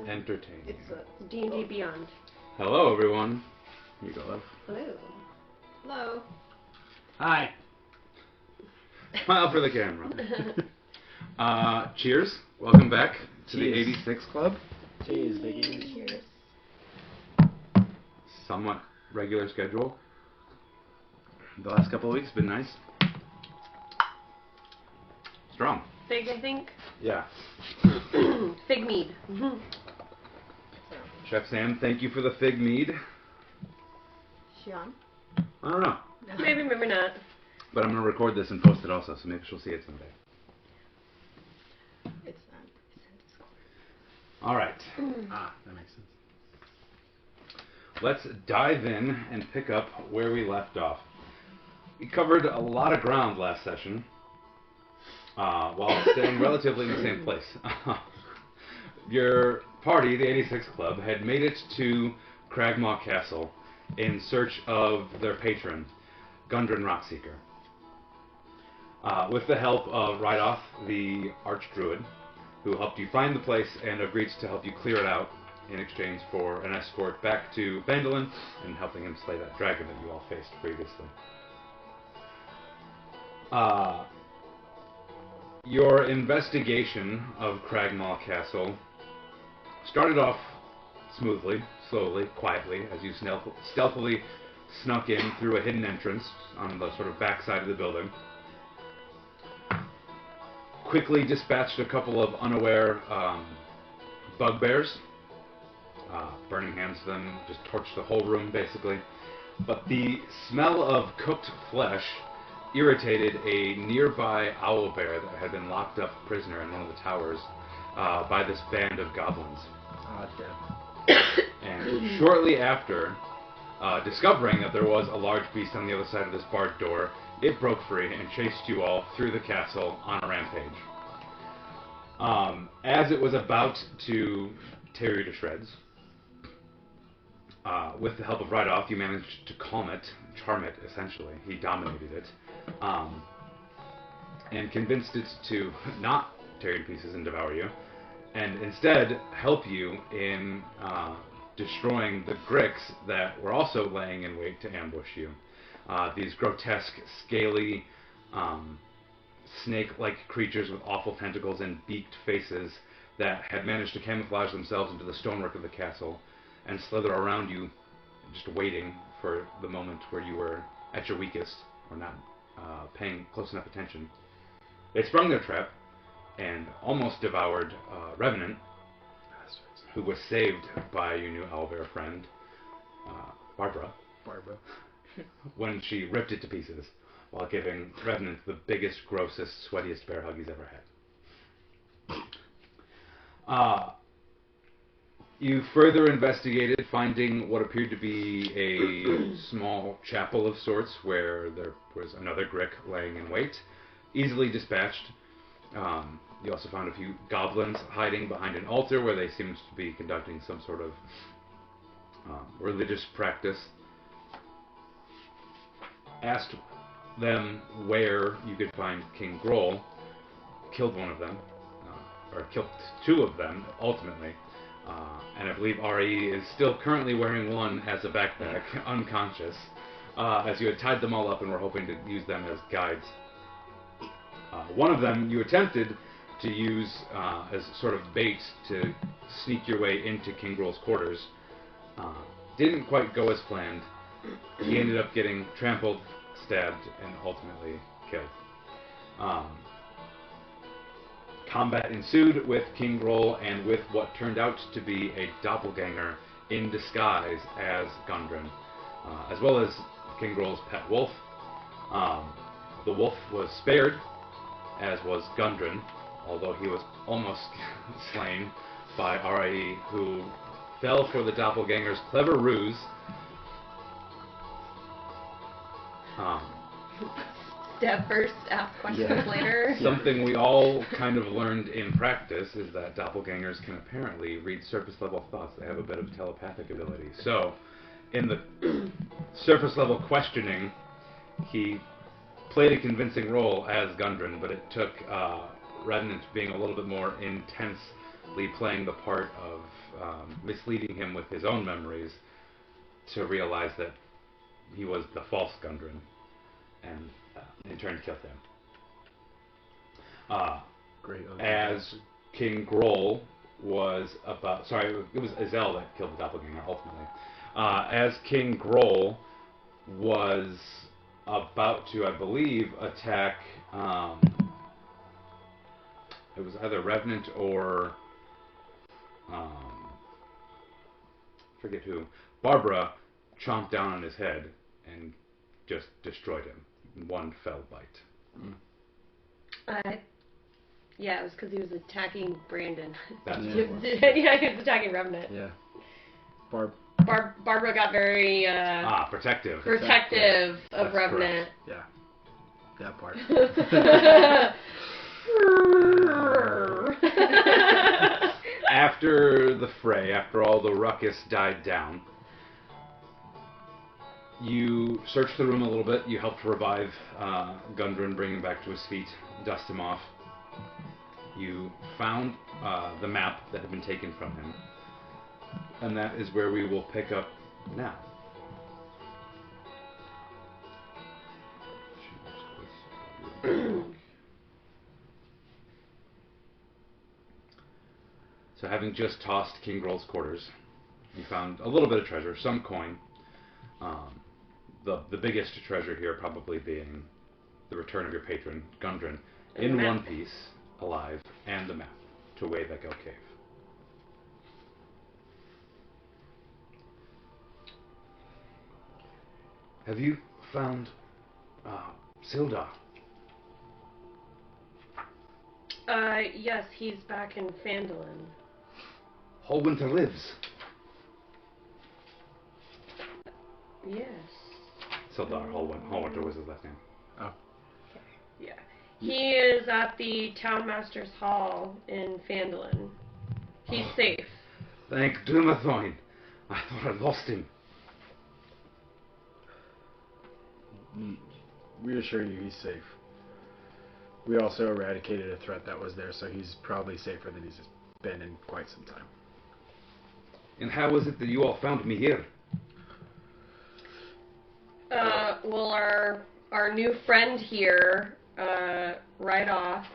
entertain you. It's D&D Beyond. Hello, everyone. Here you go, love. Hello. Hello. Hi. Smile for the camera. Cheers. Welcome back to the 86 Club. Cheers, Biggie. Cheers. Somewhat regular schedule. The last couple of weeks have been nice. Strong. Fig, I think. Yeah. Fig mead. Chef Sam, thank you for the fig mead. She on? I don't know. Maybe not. But I'm going to record this and post it also, so maybe she'll see it someday. It's in Discord. Alright. That makes sense. Let's dive in and pick up where we left off. We covered a lot of ground last session, while staying relatively in the same place. Your party, the 86 Club, had made it to Cragmaw Castle in search of their patron, Gundren Rockseeker. With the help of Rydoth, the Archdruid, who helped you find the place and agreed to help you clear it out in exchange for an escort back to Phandelver and helping him slay that dragon that you all faced previously. Your investigation of Cragmaw Castle started off smoothly, slowly, quietly, as you stealthily snuck in through a hidden entrance on the sort of back side of the building. Quickly dispatched a couple of unaware bugbears. Burning hands to them, just torched the whole room, basically. But the smell of cooked flesh irritated a nearby owlbear that had been locked up prisoner in one of the towers by this band of goblins. And shortly after, discovering that there was a large beast on the other side of this barred door, it broke free and chased you all through the castle on a rampage. As it was about to tear you to shreds, with the help of Rydoth, you managed to charm it, essentially. He dominated it, and convinced it to not tear you to pieces and devour you, and instead help you in destroying the Gricks that were also laying in wait to ambush you. These grotesque, scaly, snake-like creatures with awful tentacles and beaked faces that had managed to camouflage themselves into the stonework of the castle and slither around you, just waiting for the moment where you were at your weakest, or not paying close enough attention. They sprung their trap and almost devoured Revenant, who was saved by your new owlbear friend, Barbara, when she ripped it to pieces, while giving Revenant the biggest, grossest, sweatiest bear hug he's ever had. You further investigated, finding what appeared to be a small chapel of sorts, where there was another Grick laying in wait, easily dispatched. You also found a few goblins hiding behind an altar, where they seemed to be conducting some sort of religious practice. Asked them where you could find King Groll, killed one of them, or killed two of them, ultimately. And I believe R.E. is still currently wearing one as a backpack, unconscious, as you had tied them all up and were hoping to use them as guides. One of them you attempted to use as sort of bait to sneak your way into King Groll's quarters. Didn't quite go as planned. He ended up getting trampled, stabbed, and ultimately killed. Combat ensued with King Groll and with what turned out to be a doppelganger in disguise as Gundren, as well as King Groll's pet wolf. The wolf was spared, as was Gundren, although he was almost slain by R.I.E., who fell for the doppelganger's clever ruse. Step first, ask questions later. Something we all kind of learned in practice is that doppelgangers can apparently read surface-level thoughts. They have a bit of telepathic ability. So, in the surface-level questioning, he played a convincing role as Gundren, but it took Revenant being a little bit more intense playing the part of misleading him with his own memories to realize that he was the false Gundren, and in turn killed him. Great. As King Groll was about... Sorry, it was Azel that killed the doppelganger, ultimately. As King Groll was about to, I believe, attack... it was either Revenant or... forget who. Barbara chomped down on his head and just destroyed him in one fell bite. Yeah, it was because he was attacking Brandon. That's Yeah. what it was. Yeah, he was attacking Revenant. Yeah. Barbara got very Protective. protective of That's Revenant. Yeah. That part. After the fray, after all the ruckus died down, you searched the room a little bit. You helped revive Gundren, bring him back to his feet, dust him off. You found the map that had been taken from him, and that is where we will pick up now. So having just tossed King Groll's quarters, you found a little bit of treasure, some coin. The biggest treasure here probably being the return of your patron, Gundren, in one piece, alive, and the map to Waybekel Cave. Have you found Sildar? Yes, he's back in Phandelver. Hallwinter lives. Yes. Sildar, Hallwinter was his last name. Oh. Yeah. He is at the Townmaster's Hall in Phandelver. He's safe. Thank Dumathoin. I thought I'd lost him. We assure you he's safe. We also eradicated a threat that was there, so he's probably safer than he's been in quite some time. And how was it that you all found me here? Well, our new friend here, right off,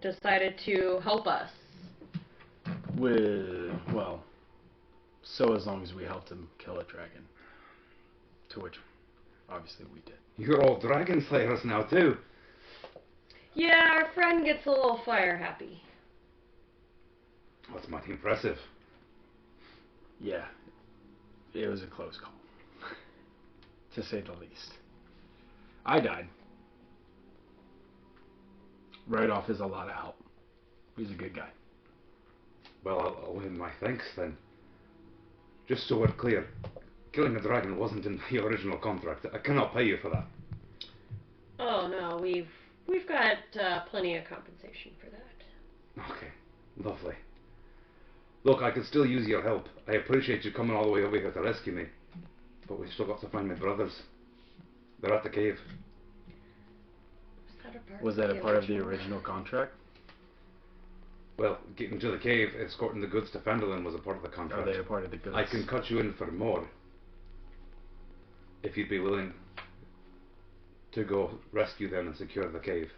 decided to help us. Well, so as long as we helped him kill a dragon. To which, obviously, we did. You're all dragon slayers now, too. Yeah, our friend gets a little fire happy. That's mighty impressive. Yeah. It was a close call. To say the least. I died. Right off is a lot of help. He's a good guy. Well, I'll owe him my thanks then. Just so we're clear, killing a dragon wasn't in the original contract. I cannot pay you for that. Oh no, we've got plenty of compensation for that. Okay, lovely. Look, I could still use your help. I appreciate you coming all the way over here to rescue me. But we've still got to find my brothers. They're at the cave. Was that a part of the original contract? Well, getting to the cave, escorting the goods to Phandelver was a part of the contract. Are they a part of the goods? I can cut you in for more. If you'd be willing to go rescue them and secure the cave.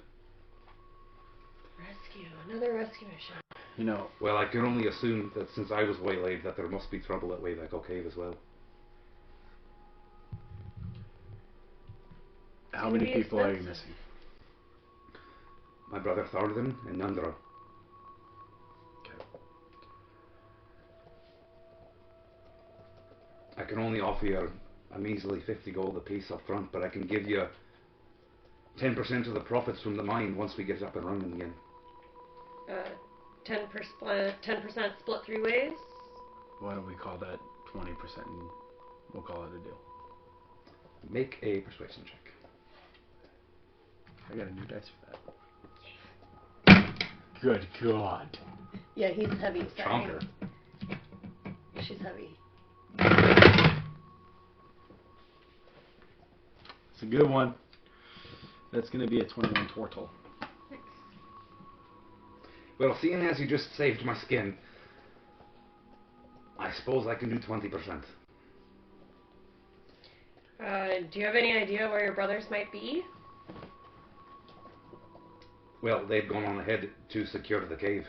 Rescue, another rescue mission. You know, Well, I can only assume that since I was waylaid that there must be trouble at Waybekel Cave as well. how many people are you missing? My brother Thorden and Nandro. Okay. I can only offer you a measly 50 gold apiece up front, but I can give you 10% of the profits from the mine once we get up and running again. 10% split 3 ways. Why don't we call that 20% and we'll call it a deal. Make a persuasion check. I got a new dice for that. Good God. Yeah, he's heavy. Sorry. Chonker. She's heavy. It's a good one. That's going to be a 21 total. Well, seeing as you just saved my skin, suppose I can do 20%. Do you have any idea where your brothers might be? Well, they've gone on ahead to secure the cave.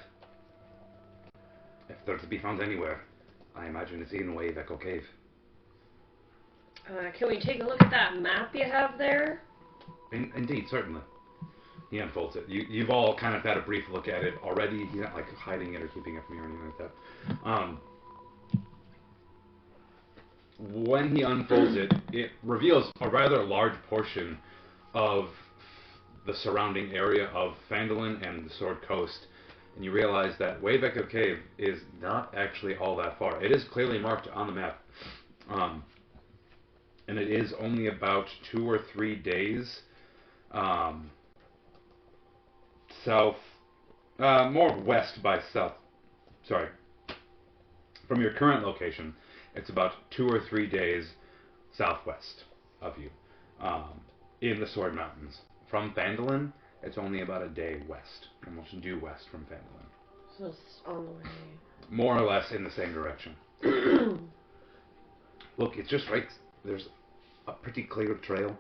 If they're to be found anywhere, I imagine it's in Wave Echo Cave. Can we take a look at that map you have there? Indeed, certainly. He unfolds it. You've all kind of had a brief look at it already. He's not like hiding it or keeping it from you or anything like that. When he unfolds it, it reveals a rather large portion of the surrounding area of Phandelver and the Sword Coast, and you realize that Wave Echo Cave is not actually all that far. It is clearly marked on the map, and it is only about 2 or 3 days south, more west by south. Sorry, from your current location, it's about 2 or 3 days southwest of you, in the Sword Mountains. From Phandelver, it's only about a day west, almost due west from Phandelver. So it's on the way. More or less in the same direction. Look, it's just right. There's a pretty clear trail.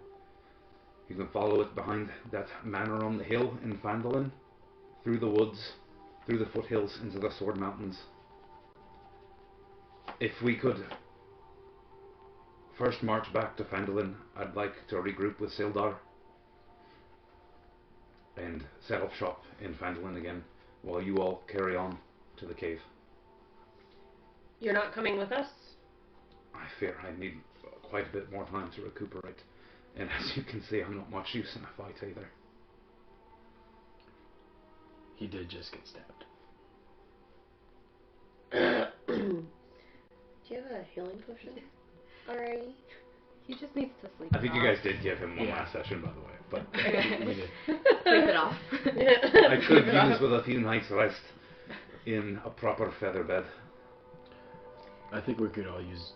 You can follow it behind that manor on the hill in Phandelver, through the woods, through the foothills into the Sword Mountains. If we could first march back to Phandelver, I'd like to regroup with Sildar and set up shop in Phandelver again, while you all carry on to the cave. You're not coming with us? I fear I need quite a bit more time to recuperate, and as you can see, I'm not much use in a fight either. He did just get stabbed. Do you have a healing potion? Alrighty. He just needs to sleep. I think you guys did give him one last session, by the way, but We did. Sleep it off. I could use with a few nights rest in a proper feather bed. I think we could all use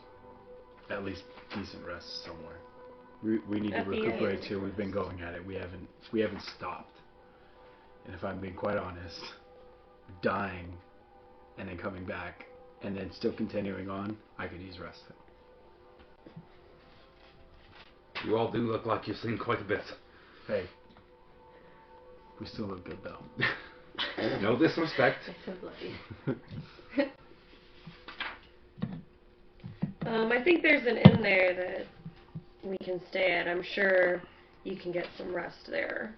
at least decent rest somewhere. We need to At the recuperate end. too. We've been going at it. We haven't stopped. And if I'm being quite honest, dying and then coming back and then still continuing on, I could use rest. You all do look like you've seen quite a bit. Hey, we still look good though. No disrespect. I so bloody. I think there's an inn there that we can stay at. I'm sure you can get some rest there.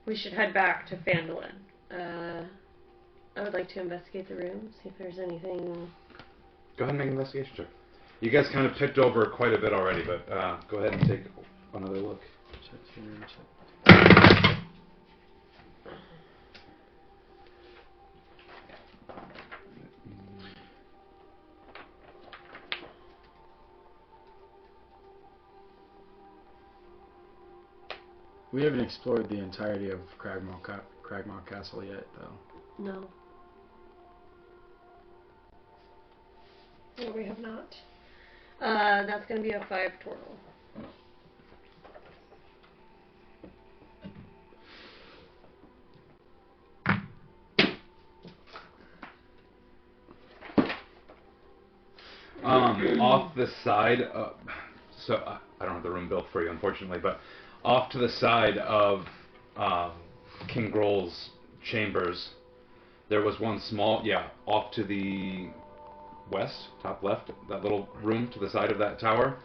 We should head back to Phandelver. I would like to investigate the room, see if there's anything. Go ahead and make an investigation check. You guys kind of picked over quite a bit already, but go ahead and take another look. Check here, check. We haven't explored the entirety of Cragmaw Castle yet, though. No. No, we have not. That's going to be a 5 total. Off the side, so I don't have the room built for you, unfortunately, but off to the side of King Grohl's chambers, there was one small, off to the west, top left, that little room to the side of that tower.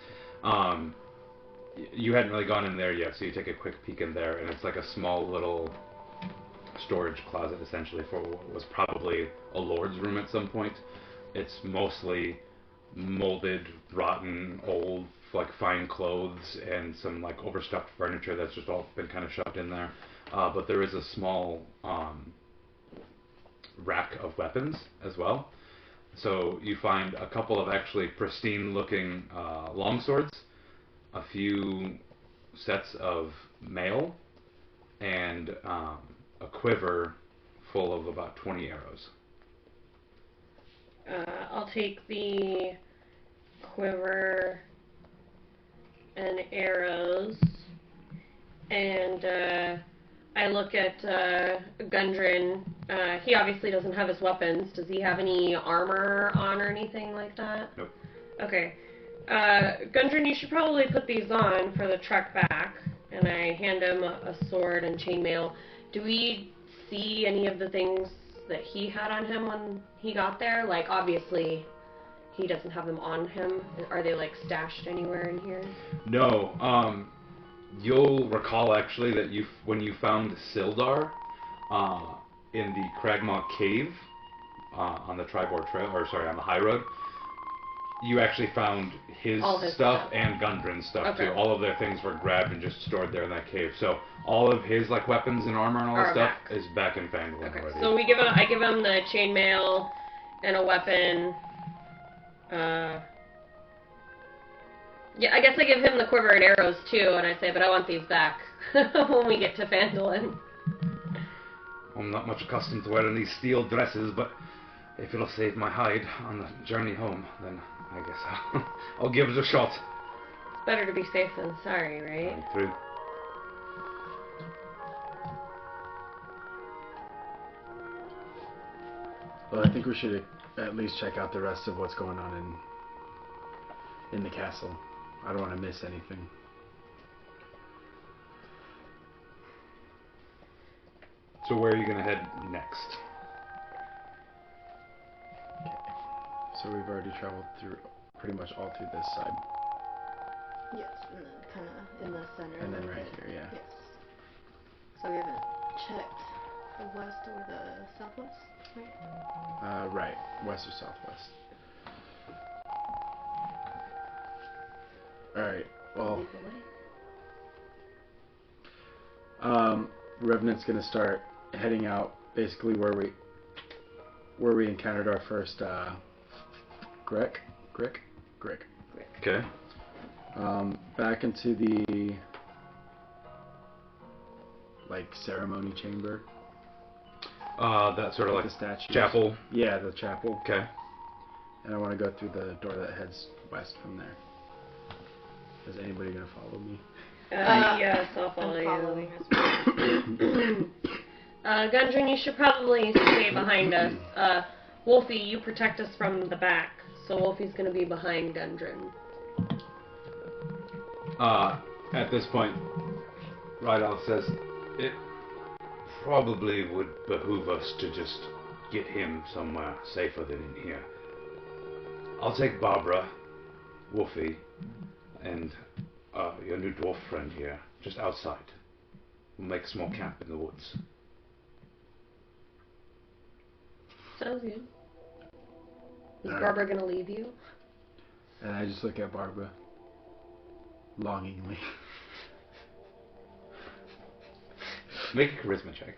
You hadn't really gone in there yet, so you take a quick peek in there, and it's like a small little storage closet, essentially, for what was probably a lord's room at some point. It's mostly molded, rotten, old, like fine clothes and some like overstuffed furniture that's just all been kind of shoved in there. But there is a small rack of weapons as well. So you find a couple of actually pristine-looking longswords, a few sets of mail, and a quiver full of about 20 arrows. I'll take the quiver and arrows, and I look at Gundren He obviously doesn't have his weapons. Does he have any armor on or anything like that? Nope. Okay. Gundren, you should probably put these on for the trek back. And I hand him a sword and chainmail. Do we see any of the things that he had on him when he got there? Like, obviously, he doesn't have them on him. Are they, like, stashed anywhere in here? No. You'll recall, actually, that when you found Sildar in the Cragmaw Cave on the Tribord Trail, or sorry, on the High Road, you actually found his stuff and Gundren's stuff, too. All of their things were grabbed and just stored there in that cave. So all of his, like, weapons and armor and all that stuff is back in Phandelver already. So I give him the chainmail and a weapon. Yeah, I guess I give him the quiver and arrows, too, and I say, but I want these back when we get to Phandelver. I'm not much accustomed to wearing these steel dresses, but if it'll save my hide on the journey home, then I guess I'll give it a shot. It's better to be safe than sorry, right? True. Well, I think we should at least check out the rest of what's going on in the castle. I don't want to miss anything. So where are you going to head next? Okay. So we've already traveled through pretty much all through this side. Yes, and then kind of in the center. And then right here, yeah. Yes. So we haven't checked the west or the southwest, right? Right. West or southwest. Alright, well... Revenant's gonna start heading out basically where we encountered our first Grick. Okay. Back into the like ceremony chamber. That sort of like the statues. chapel. Yeah, the chapel. Okay. And I want to go through the door that heads west from there. Is anybody gonna follow me? Yes, I'll follow you. Gundren, you should probably stay behind us. Wolfie, you protect us from the back, so Wolfie's gonna be behind Gundren. At this point, Rydal says, it probably would behoove us to just get him somewhere safer than in here. I'll take Barbara, Wolfie, and your new dwarf friend here, just outside. We'll make a small camp in the woods. Sounds good. Is Barbara gonna leave you? And I just look at Barbara longingly. Make a charisma check.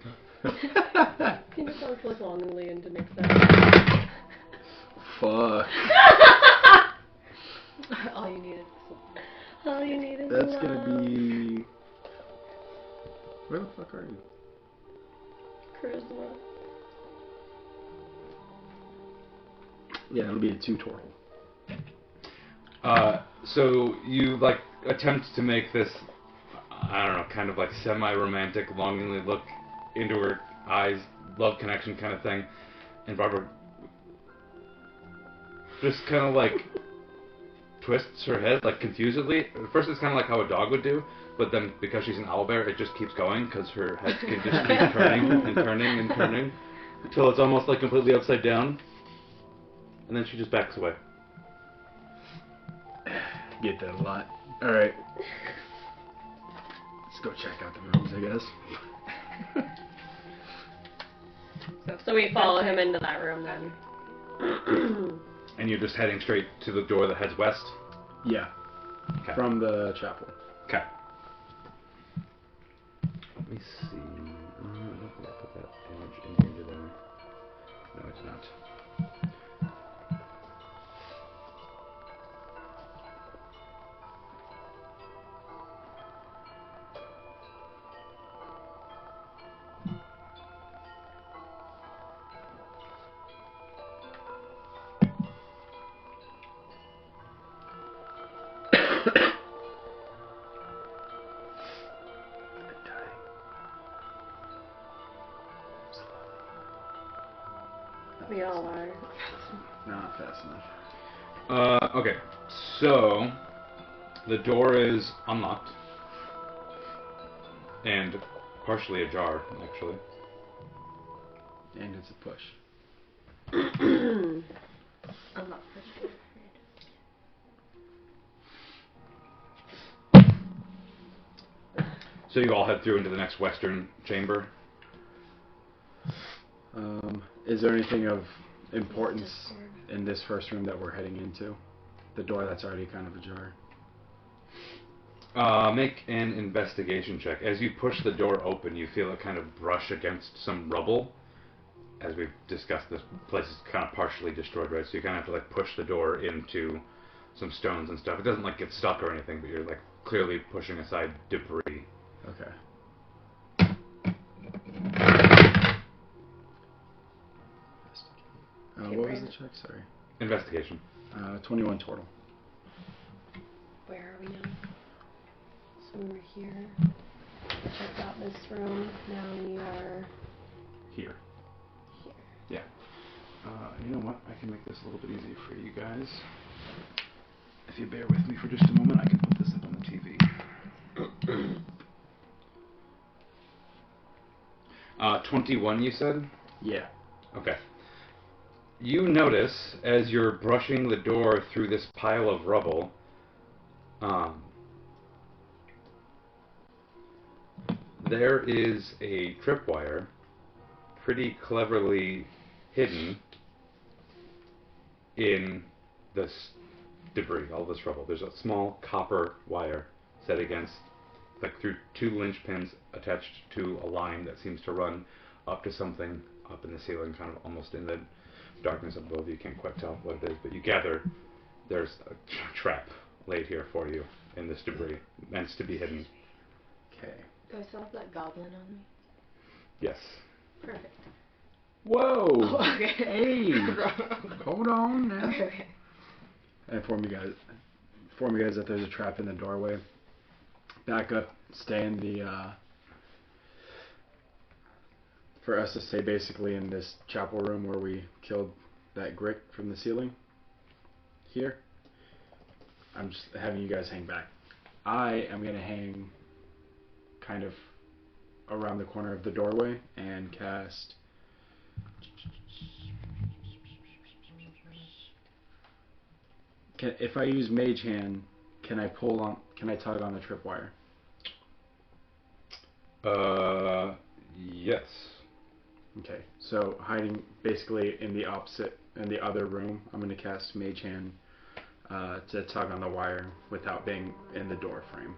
You just always look longingly into mix that. Fuck. All you need is All you need is That's love. gonna be... Where the fuck are you? Charisma. Yeah, it'll be a 2 total. So you like attempt to make this, I don't know, kind of like semi-romantic, longingly look into her eyes, love connection kind of thing, and Barbara just kind of like twists her head like confusedly. At first it's kind of like how a dog would do, but then because she's an owlbear, it just keeps going because her head can just keep turning and turning and turning until it's almost like completely upside down, and then she just backs away. Get that a lot. Alright. Let's go check out the rooms, I guess. So we follow him into that room then. And you're just heading straight to the door that heads west? Yeah. Okay. From the chapel. Okay. Let me see. I don't think I put that image in here, did I? No, it's not. not fast enough. Okay, so the door is unlocked and partially ajar, actually. And it's a push. Unlock push. So you all head through into the next western chamber. Is there anything of importance in this first room that we're heading into? The door that's already kind of ajar. Make an investigation check. As you push the door open, you feel it kind of brush against some rubble. As we've discussed, this place is kind of partially destroyed, right? So you kind of have to like push the door into some stones and stuff. It doesn't like get stuck or anything, but you're like clearly pushing aside debris. Okay. What was the check? Sorry. Investigation. 21 total. Where are we now? So we were here. Checked out this room. Now we are Here. here. Yeah. You know what? I can make this a little bit easier for you guys. If you bear with me for just a moment, I can put this up on the TV. 21, you said? Yeah. Okay. You notice, as you're brushing the door through this pile of rubble, there is a tripwire pretty cleverly hidden in this debris, all this rubble. There's a small copper wire set against, like through 2 linchpins attached to a line that seems to run up to something up in the ceiling, kind of almost in the darkness above. You can't quite tell what it is, but you gather there's a trap laid here for you in this debris, meant to be hidden. Okay. Do I still have that goblin on me? Yes. Perfect. Whoa! Oh, okay. Hey! Hold on now. Okay. I inform you guys that there's a trap in the doorway. Back up, stay in the, for us to stay basically in this chapel room where we killed that Grick from the ceiling. Here. I'm just having you guys hang back. I am going to hang kind of around the corner of the doorway and cast... if I use Mage Hand, can I tug on the tripwire? Yes. Okay, so hiding basically in the other room, I'm going to cast Mage Hand to tug on the wire without being in the door frame.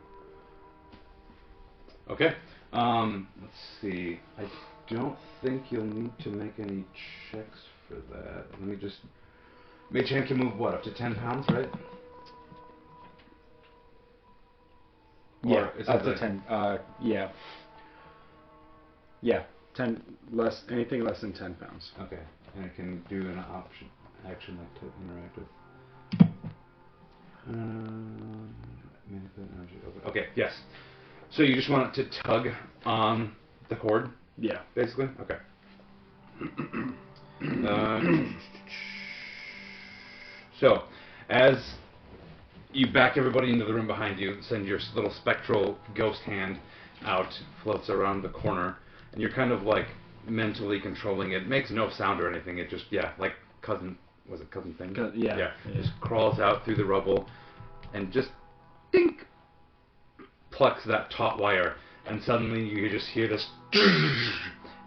Okay. Let's see. I don't think you'll need to make any checks for that. Let me just... Mage Hand can move, what, up to 10 pounds, right? Yeah, Or is up that to 10. Yeah. Yeah, 10 less. Anything less than 10 pounds. Okay. And it can do an action like to interact with. Manipulate energy open. Okay, yes. So you just want it to tug on the cord? Yeah. Basically? Okay. So, as you back everybody into the room behind you, send your little spectral ghost hand out, floats around the corner, and you're kind of like mentally controlling it. It makes no sound or anything. It just, like cousin, was it cousin thing? Yeah. Just crawls out through the rubble and just dink, plucks that taut wire, and suddenly you just hear this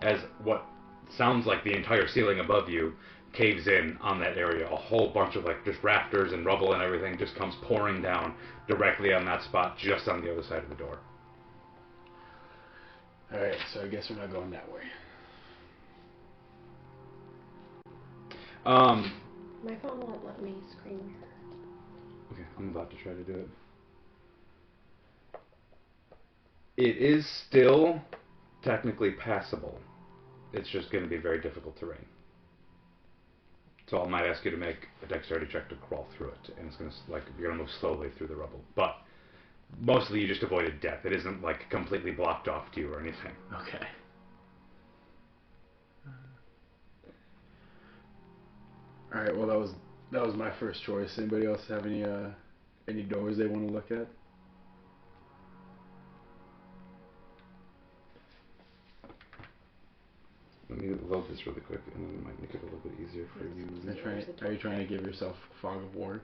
as what sounds like the entire ceiling above you caves in on that area. A whole bunch of like just rafters and rubble and everything just comes pouring down directly on that spot, just on the other side of the door. Alright, so I guess we're not going that way. My phone won't let me screen. Okay, I'm about to try to do it. It is still technically passable. It's just going to be very difficult terrain. So I might ask you to make a dexterity check to crawl through it, and it's going to you're going to move slowly through the rubble. But mostly you just avoided death. It isn't like completely blocked off to you or anything. Okay. All right. Well, that was my first choice. Anybody else have any doors they want to look at? Let me load this really quick, and then it might make it a little bit easier for you. Are you trying to give yourself fog of war?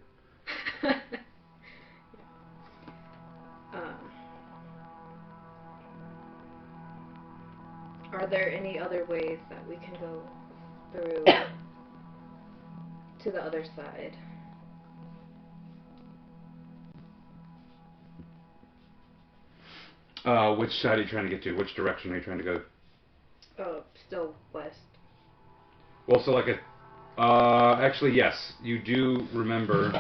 Are there any other ways that we can go through to the other side? Which side are you trying to get to? Which direction are you trying to go? Still west. Well, so like actually, yes, you do remember,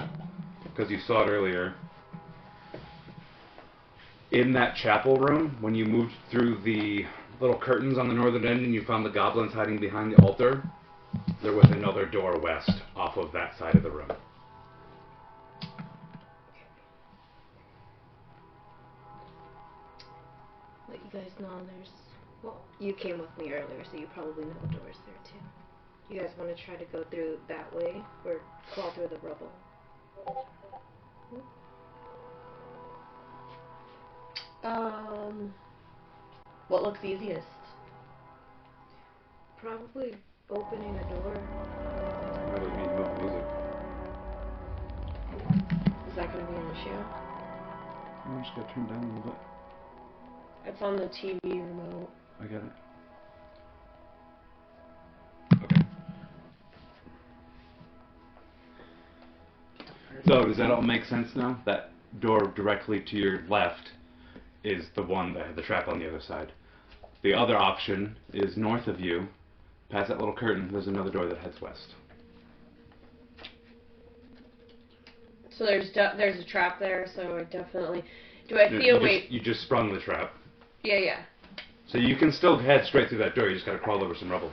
because you saw it earlier. In that chapel room, when you moved through the little curtains on the northern end and you found the goblins hiding behind the altar, there was another door west off of that side of the room. Let you guys know well, you came with me earlier, so you probably know the doors there too. You guys want to try to go through that way or crawl through the rubble? What looks easiest? Probably opening a door. Really need to move the music. Is that going to be an issue? I'm just gonna turn it down a little bit. It's on the TV remote. I got it. Okay. So, does that all make sense now? That door directly to your left is the one that had the trap on the other side. The other option is north of you, past that little curtain, there's another door that heads west. So there's a trap there, so I definitely... Do I see a way... You just sprung the trap. Yeah. So you can still head straight through that door, you just gotta crawl over some rubble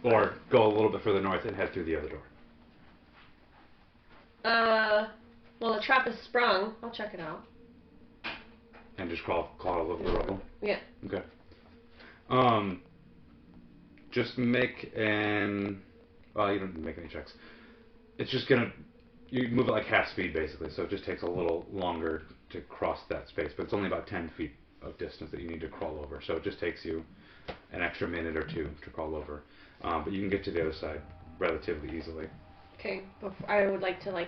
now. Or go a little bit further north and head through the other door. Well, the trap is sprung. I'll check it out. And just crawl over the rubble? Yeah. Okay. Just make an... Well, you don't need to make any checks. It's just gonna... You move at like half speed, basically, so it just takes a little longer to cross that space, but it's only about 10 feet of distance that you need to crawl over, so it just takes you an extra minute or two to crawl over. But you can get to the other side relatively easily. Okay. I would like to,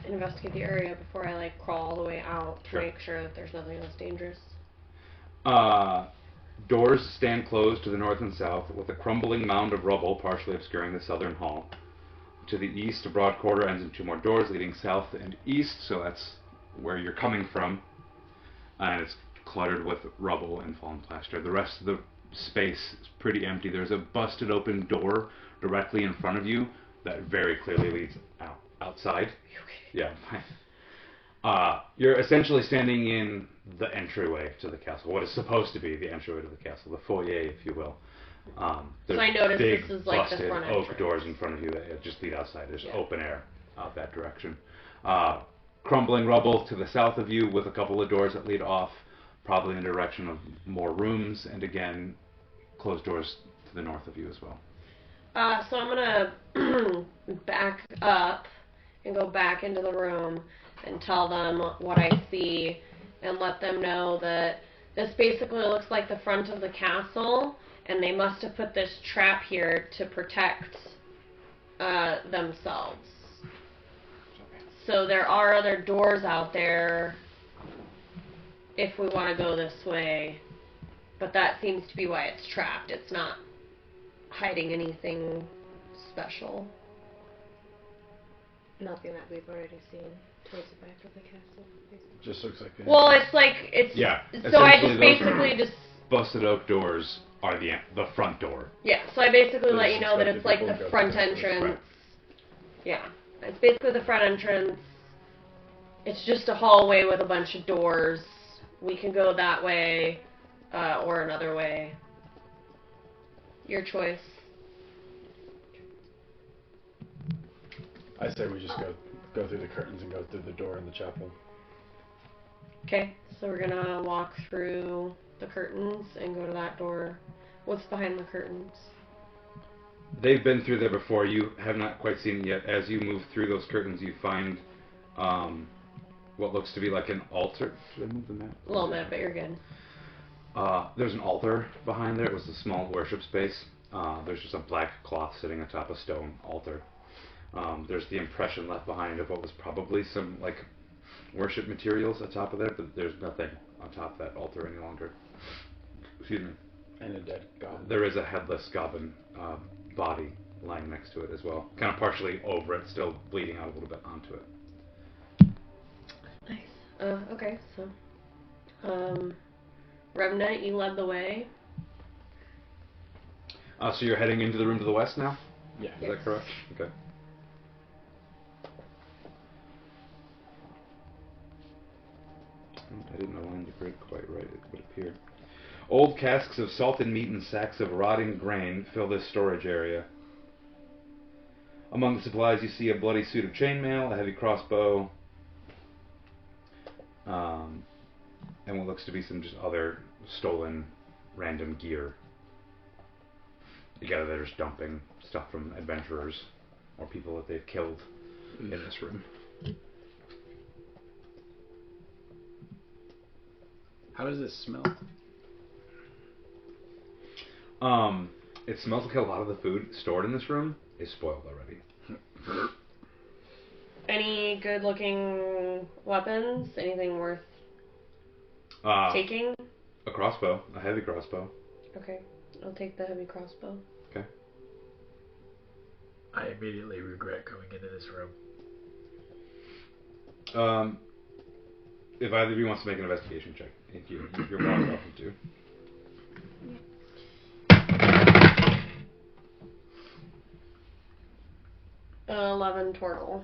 investigate the area before I, crawl all the way out to make sure that there's nothing else dangerous. Doors stand closed to the north and south, with a crumbling mound of rubble partially obscuring the southern hall. To the east, a broad corridor ends in two more doors leading south and east, so that's where you're coming from. And it's cluttered with rubble and fallen plaster. The rest of the space is pretty empty. There's a busted open door directly in front of you that very clearly leads outside. Okay. Yeah. You're essentially standing in the entryway to the castle, what is supposed to be the entryway to the castle, the foyer, if you will. So I noticed big, this is busted the front oak entrance. doors in front of you that just lead outside. There's open air out that direction. Crumbling rubble to the south of you with a couple of doors that lead off, probably in the direction of more rooms, and again, closed doors to the north of you as well. So I'm gonna back up and go back into the room and tell them what I see and let them know that this basically looks like the front of the castle and they must have put this trap here to protect themselves. So there are other doors out there if we want to go this way, but that seems to be why it's trapped. It's not hiding anything special. Nothing that we've already seen towards the back of the castle, basically. Just looks like Well, it's yeah. So I just basically busted oak doors are the front door. Yeah. So I basically let you know that it's like the front entrance. Right. Yeah, it's basically the front entrance. It's just a hallway with a bunch of doors. We can go that way, or another way. Your choice. I say we just go through the curtains and go through the door in the chapel. Okay, so we're gonna walk through the curtains and go to that door. What's behind the curtains? they've been through there before. You have not quite seen it yet. As you move through those curtains, you find what looks to be like an altar. Should I move the map? A little bit, but you're good. There's an altar behind there. It was a small worship space. There's just a black cloth sitting atop a stone altar. There's the impression left behind of what was probably some like worship materials atop of there, but there's nothing on top of that altar any longer. Excuse me. And a dead goblin. There is a headless goblin body lying next to it as well, kind of partially over it, still bleeding out a little bit onto it. Nice. Okay, so Remnant, you led the way. So you're heading into the room to the west now? Yeah. Is that correct? Okay. I didn't align the grid quite right, it would appear. Old casks of salted meat and sacks of rotting grain fill this storage area. Among the supplies you see a bloody suit of chainmail, a heavy crossbow, and what looks to be some just other stolen random gear. You gather they're just dumping stuff from adventurers or people that they've killed in this room. How does it smell? It smells like a lot of the food stored in this room is spoiled already. Any good looking weapons? Anything worth taking? A crossbow, a heavy crossbow. Okay, I'll take the heavy crossbow. Okay. I immediately regret going into this room. If either of you wants to make an investigation check, you're more than welcome to. 11 total.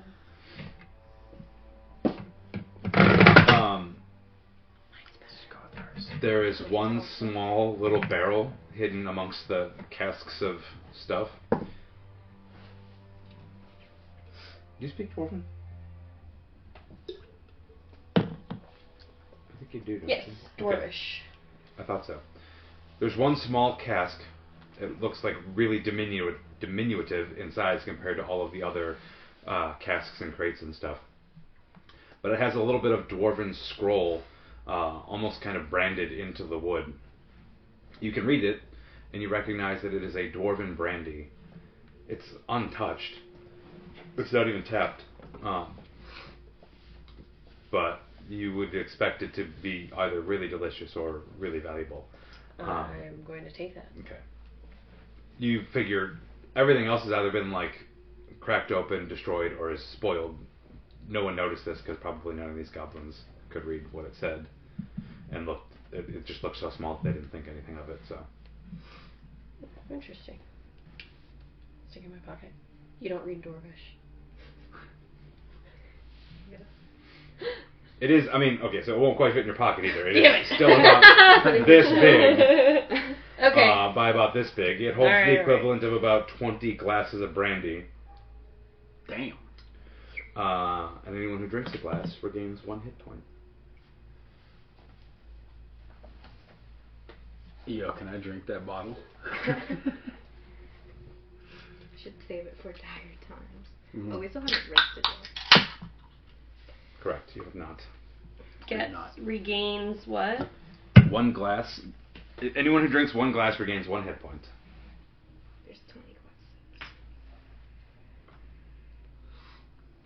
There is one small little barrel hidden amongst the casks of stuff. Do you speak Dwarven? I think you do, don't Yes, you? dwarvish. Okay. I thought so. There's one small cask. It looks like really diminutive in size compared to all of the other casks and crates and stuff. But it has a little bit of Dwarven scroll, almost kind of branded into the wood. You can read it, and you recognize that it is a Dwarven brandy. It's untouched. It's not even tapped. But you would expect it to be either really delicious or really valuable. I'm going to take that. Okay. You figure everything else has either been like cracked open, destroyed, or is spoiled. No one noticed this because probably none of these goblins could read what it said, and it just looked so small that they didn't think anything of it. So Interesting. Stick in my pocket. You don't read Dwarvish. it is. I mean, okay, so it won't quite fit in your pocket either. It is still about this big. Okay. By about this big. It holds All right, the equivalent of about 20 glasses of brandy. Damn. And anyone who drinks a glass regains 1 hit point. Yo, can I drink that bottle? Should save it for dire times. Mm-hmm. Oh, we still haven't rested yet. Correct, you have not. Regains what? 1 glass. Anyone who drinks 1 glass regains 1 hit point. There's 20 glasses.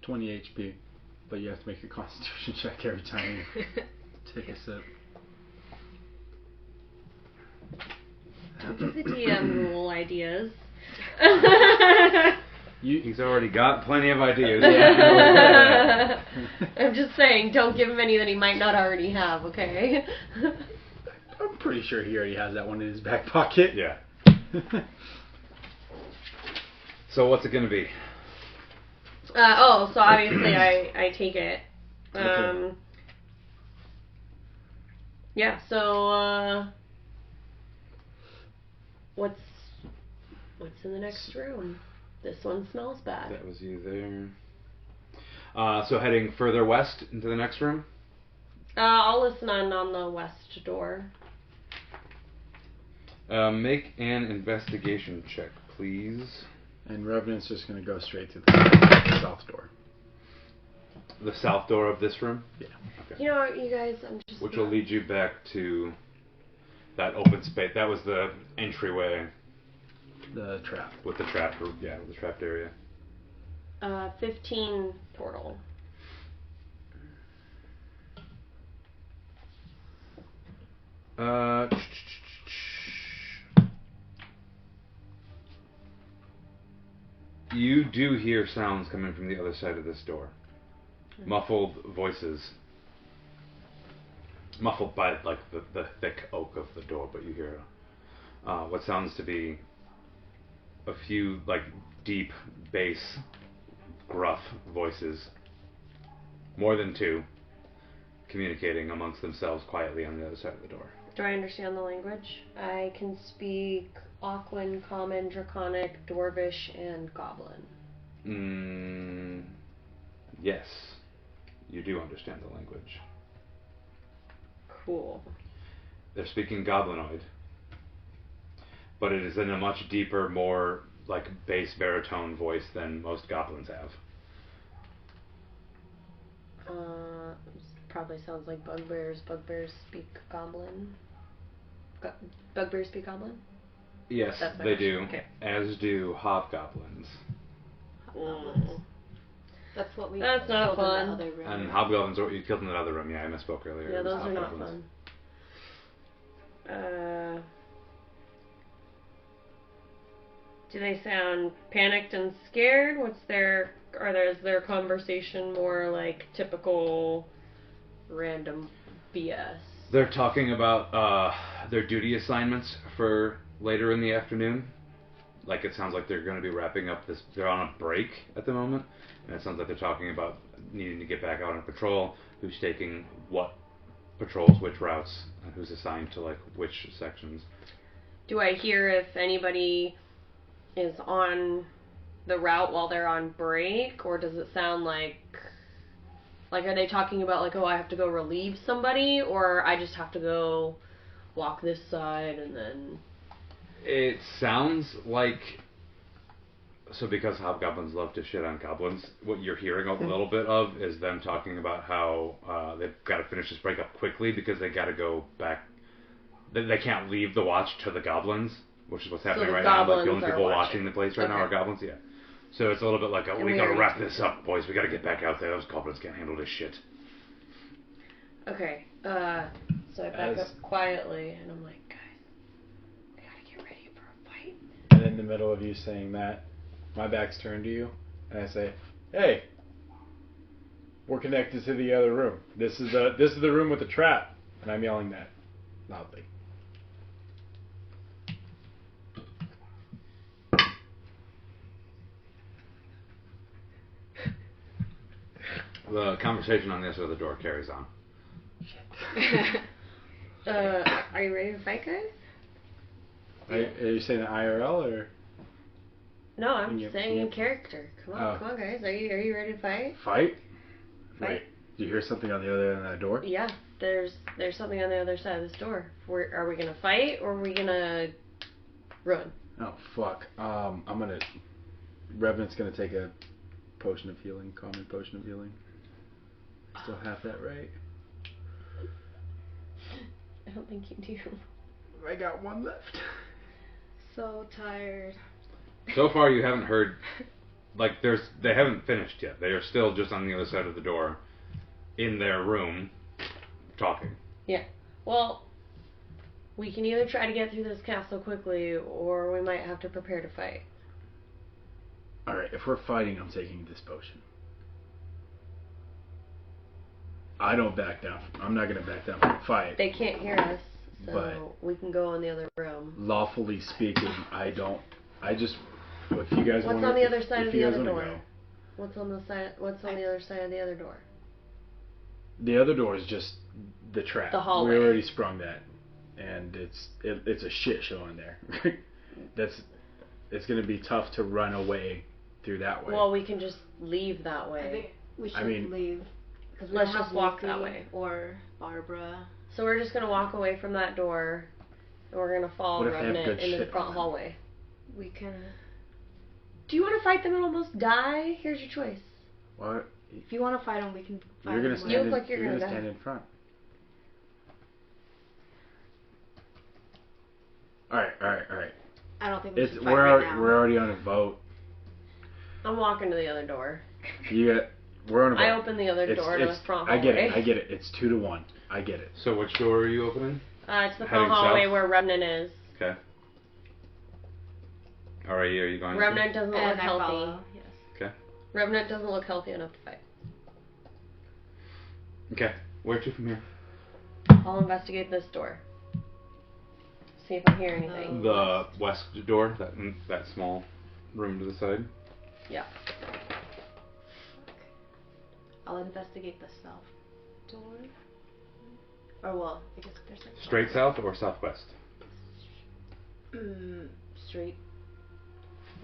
20 HP, but you have to make a constitution check every time you take a sip. Give the DM rule ideas. He's already got plenty of ideas. I'm just saying, don't give him any that he might not already have, okay? I'm pretty sure he already has that one in his back pocket. Yeah. So what's it going to be? So obviously I take it. Okay. Yeah, so what's in the next room? This one smells bad. That was you there. So heading further west into the next room? I'll listen on the west door. Make an investigation check, please. And Revenant's just going to go straight to the south door. The south door of this room? Yeah. You know what, you guys, I'm just... Which will lead you back to that open space. That was the entryway. The trap. With the trap, yeah, with the trapped area. 15 total. You do hear sounds coming from the other side of this door. Muffled voices. Muffled by like the thick oak of the door, but you hear what sounds to be a few like deep bass, gruff voices. More than two, communicating amongst themselves quietly on the other side of the door. Do I understand the language? I can speak Auckland, Common, Draconic, Dwarvish, and Goblin. Yes, you do understand the language. Cool. They're speaking Goblinoid, but it is in a much deeper, more like bass baritone voice than most goblins have. Probably sounds like bugbears. Bugbears speak Goblin. Bugbears speak Goblin? Yes, they do. Okay. As do hobgoblins. That's what we That's not killed fun. in the other room. And hobgoblins are what you killed in that other room. Yeah, I misspoke earlier. Yeah, It was those are not hobgoblins. fun. Do they sound panicked and scared? Is their conversation more like typical random BS? They're talking about their duty assignments for later in the afternoon. Like it sounds like they're going to be wrapping up this. They're on a break at the moment, and it sounds like they're talking about needing to get back out on patrol. Who's taking what patrols, which routes, and who's assigned to like which sections. Do I hear if anybody is on the route while they're on break, or does it sound like are they talking about like, oh, I have to go relieve somebody, or I just have to go walk this side and then... It sounds like, so because hobgoblins love to shit on goblins, what you're hearing a little bit of is them talking about how they've got to finish this break up quickly because they got to go back. They can't leave the watch to the goblins, which is what's happening the right now. Like the only goblins people are watching the place right now are goblins. Yeah. So it's a little bit like, oh, we got to wrap this up, boys. We got to get back out there. Those goblins can't handle this shit. Okay. So I back up quietly, and I'm like, guys, we gotta get ready for a fight. And in the middle of you saying that, my back's turned to you, and I say, "Hey, we're connected to the other room. This is the room with the trap." And I'm yelling that loudly. The conversation on the other side of the door carries on. Are you ready to fight, guys? Are you saying IRL or? No, I'm saying in character. Come on, guys. Are you ready to fight? Fight? Fight. Wait, do you hear something on the other end of that door? Yeah, there's something on the other side of this door. Are we gonna fight or are we gonna run? Oh fuck. Revenant's gonna take a potion of healing, common potion of healing. Still have that right? I don't think you do. I got one left. So tired. So far, you haven't heard. Like, they haven't finished yet. They are still just on the other side of the door, in their room, talking. Yeah. Well, we can either try to get through this castle quickly, or we might have to prepare to fight. Alright, if we're fighting, I'm taking this potion. I don't back down. I'm not going to back down from a fight. They can't hear us, so But we can go in the other room. Lawfully speaking, I don't. I just. If you guys want What's on the other side of the other door? Go, What's on the other side of the other door? the other door is just the trap. The hallway. We already sprung that, and it's a shit show in there. It's going to be tough to run away through that way. Well, we can just leave that way. I think we should leave. Because let's just walk that way. Or Barbara. So we're just gonna walk away from that door, and we're gonna follow Revenant into the front hallway. We can. Do you to fight them and almost die, here's your choice. What? If you want to fight them, we can fight You're gonna them. stand. You look In, like you're you're gonna gonna die. stand in front. All right. I don't think we It's should fight right now. we're already on a vote. I'm walking to the other door. We're on a vote. I open the other door to the front I hallway. get it. It's 2-1. I get it. So which door are you opening? It's the Heading front hallway south? where Remnant is. Okay. Alright, are you going? Remnant doesn't look And I healthy. follow. Yes. Okay. Remnant doesn't look healthy enough to fight. Okay. Where to from here? I'll investigate this door. See if I hear anything. The west door, that small room to the side. Yeah. I'll investigate the south door. Or well, I guess there's like Straight south or southwest? Straight.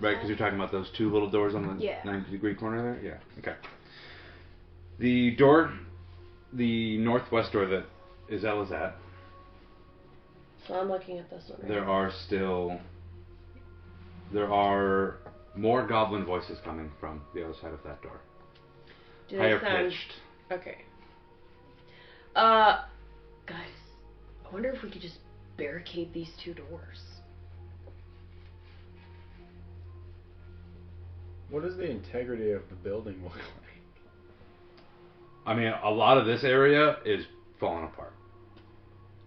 Right, because you're talking about those two little doors on the Yeah. 90-degree corner there? Yeah, okay. The door, the northwest door that Izel is at, So I'm looking at this one right there are more goblin voices coming from the other side of that door. Do they Higher sound... pitched. Okay. Guys, I wonder if we could just barricade these two doors. What does the integrity of the building look like? I mean, a lot of this area is falling apart,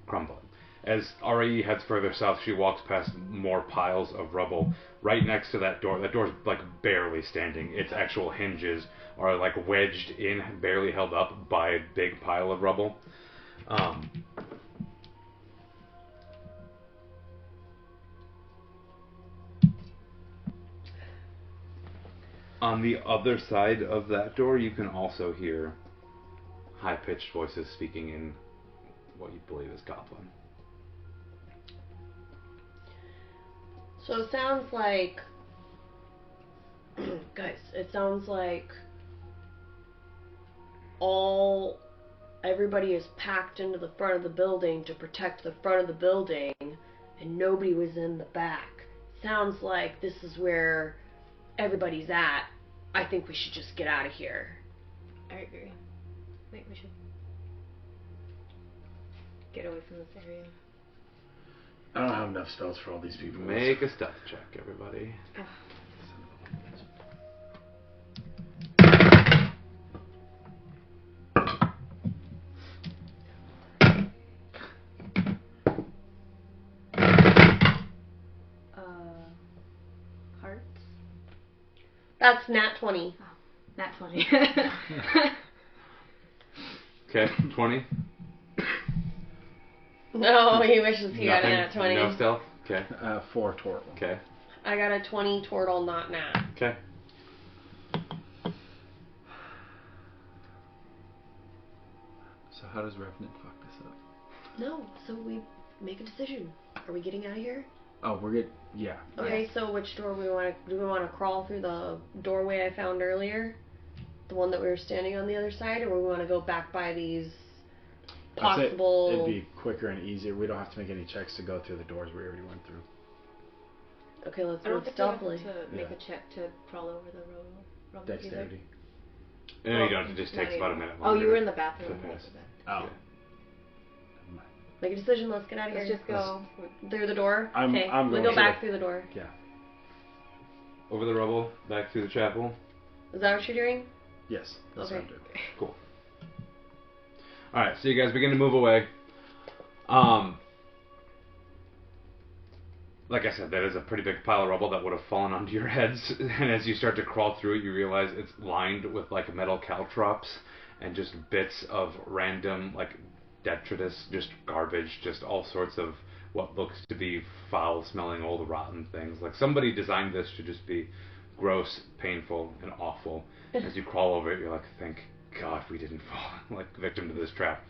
crumbling. As RE heads further south, she walks past more piles of rubble. Right next to that door's like barely standing. Its actual hinges are like wedged in, barely held up by a big pile of rubble. On the other side of that door, you can also hear high-pitched voices speaking in what you believe is Goblin. So it sounds like... Guys, it sounds like everybody is packed into the front of the building to protect the front of the building, and nobody was in the back. Sounds like this is where everybody's at. I think we should just get out of here. I agree. Wait, we should get away from this area. I don't have enough spells for all these people. Make a stealth check, everybody. Hearts? That's nat 20. Oh, nat 20. Okay, 20. No, he wishes he got a Nothing? nat 20. No stealth? Okay. 4 total. Okay. I got a 20 total, not nat. Okay. So how does Revenant fuck this up? No, so we make a decision. Are we getting out of here? Oh, we're good. Yeah. Okay, so which door do we want to crawl through the doorway I found earlier? The one that we were standing on the other side, or we want to go back by these possible... It'd be quicker and easier. We don't have to make any checks to go through the doors we already went through. Okay, let's I do don't it think we have stealthily. to make Yeah. a check to crawl over the rubble either. Dexterity. No, you don't. It just Not takes about a even. minute Oh, longer you were in to the bathroom. pass. Oh. Yeah. Never mind. Make a decision, let's get out of Let's here. just go. Through the door? I'm Okay, we going go to back the- through the door. Yeah. Over the rubble, back through the chapel. Is that what you're doing? Yes. That's what Okay. I'm doing. Cool. Alright, so you guys begin to move away. Like I said, that is a pretty big pile of rubble that would have fallen onto your heads. And as you start to crawl through it, you realize it's lined with like metal caltrops and just bits of random like detritus, just garbage, just all sorts of what looks to be foul-smelling, old, rotten things. Like somebody designed this to just be gross, painful, and awful. As you crawl over it, you're like, thank God we didn't fall like victim to this trap.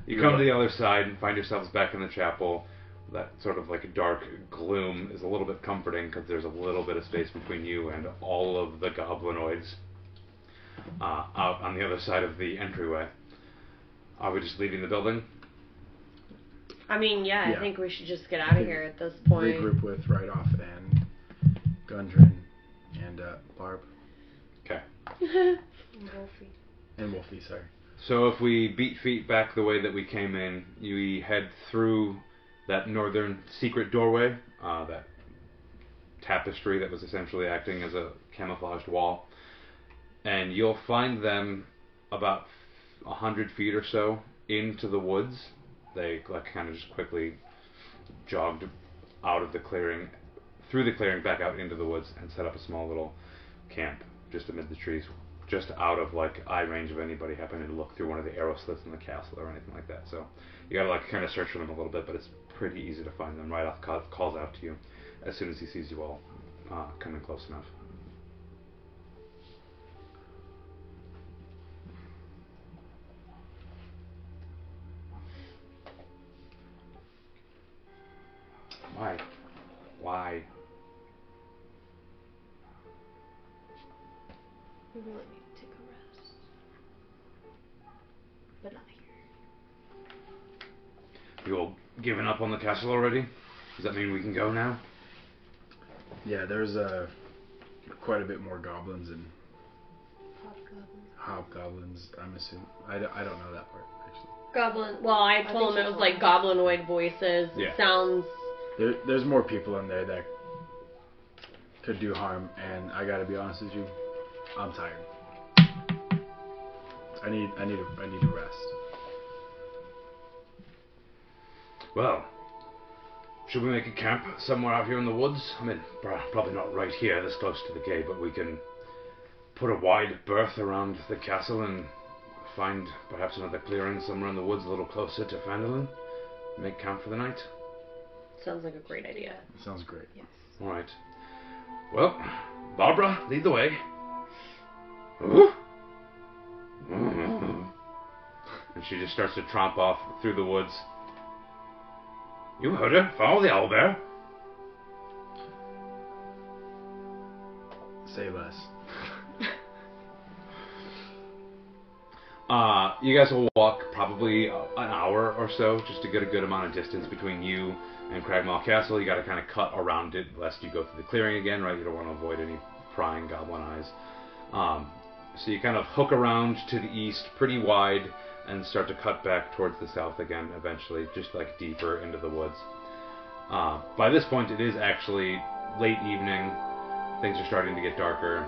You come to the other side and find yourselves back in the chapel. That sort of like dark gloom is a little bit comforting because there's a little bit of space between you and all of the goblinoids out on the other side of the entryway. Are we just leaving the building? I mean, yeah, Yeah. I think we should just get out of here at this point. Regroup with Right Off and Gundren and Barb. Okay. Wolfie. And Wolfie, sorry. So if we beat feet back the way that we came in, you head through that northern secret doorway, that tapestry that was essentially acting as a camouflaged wall, and you'll find them about 100 feet or so into the woods. They kind of just quickly jogged out of the clearing, through the clearing back out into the woods, and set up a small little camp just amid the trees, just out of eye range of anybody happening to look through one of the arrow slits in the castle or anything like that. So you gotta kind of search for them a little bit, but it's pretty easy to find them. Right off calls out to you as soon as he sees you all coming close enough. Why? We really need to take a rest. But not here. You all given up on the castle already? Does that mean we can go now? Yeah, there's quite a bit more goblins and hobgoblins, I'm assuming. I don't know that part, actually. Goblin. Well, I told him it was goblinoid voices. Yeah. It sounds. There's more people in there that could do harm, and I gotta be honest with you, I'm tired. I need to rest. Well, should we make a camp somewhere out here in the woods? I mean, probably not right here, this close to the gate, but we can put a wide berth around the castle and find perhaps another clearing somewhere in the woods a little closer to Phandelver. Make camp for the night. Sounds like a great idea. Sounds great. Yes. All right. Well, Barbara, lead the way. Ooh. And she just starts to tromp off through the woods. You heard her. Follow the owlbear. Say less. You guys will walk probably an hour or so just to get a good amount of distance between you and Cragmaw Castle. You got to kind of cut around it lest you go through the clearing again, right? You don't want to avoid any prying goblin eyes. So you kind of hook around to the east pretty wide and start to cut back towards the south again eventually, just deeper into the woods. By this point it is actually late evening. Things are starting to get darker.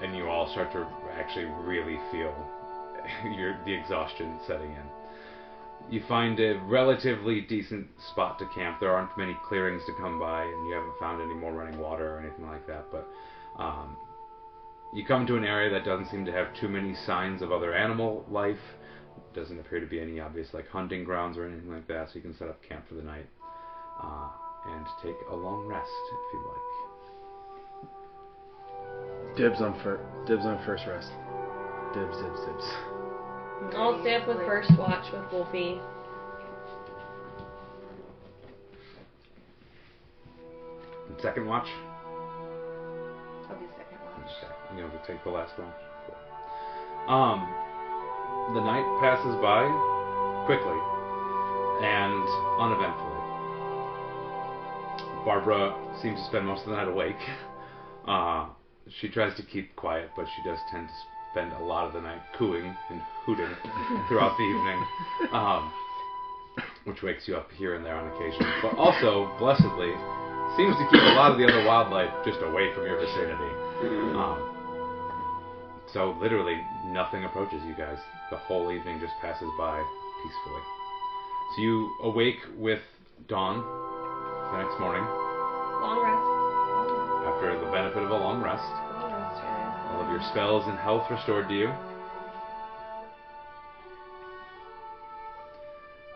And you all start to actually really feel the exhaustion setting in. You find a relatively decent spot to camp. There aren't many clearings to come by, and you haven't found any more running water or anything like that, but you come to an area that doesn't seem to have too many signs of other animal life. Doesn't appear to be any obvious hunting grounds or anything like that, so you can set up camp for the night and take a long rest if you'd like. Dibs on first rest. Dibs. I'll stay up with first watch with Wolfie. And second watch? I'll do second watch. Okay. You know, to take the last one. Cool. The night passes by quickly and uneventfully. Barbara seems to spend most of the night awake. She tries to keep quiet, but she does tend to spend a lot of the night cooing and hooting throughout the evening, which wakes you up here and there on occasion. But also, blessedly, seems to keep a lot of the other wildlife just away from your vicinity. So literally nothing approaches you guys. The whole evening just passes by peacefully. So you awake with dawn the next morning. Long rest. After the benefit of a long rest. Long rest, guys. All of your spells and health restored to you.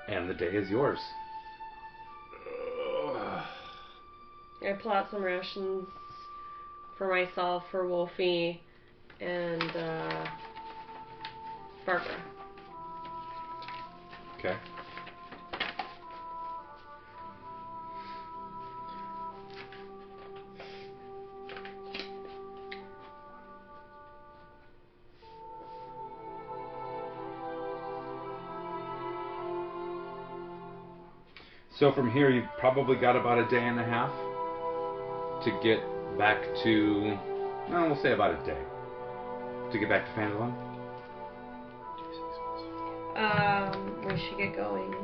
And the day is yours. I plot some rations for myself, for Wolfie, and Barbara. Okay. So from here, you've probably got about a day and a half to get back to, well, we'll say about a day. To get back to Phandelver? We should get going.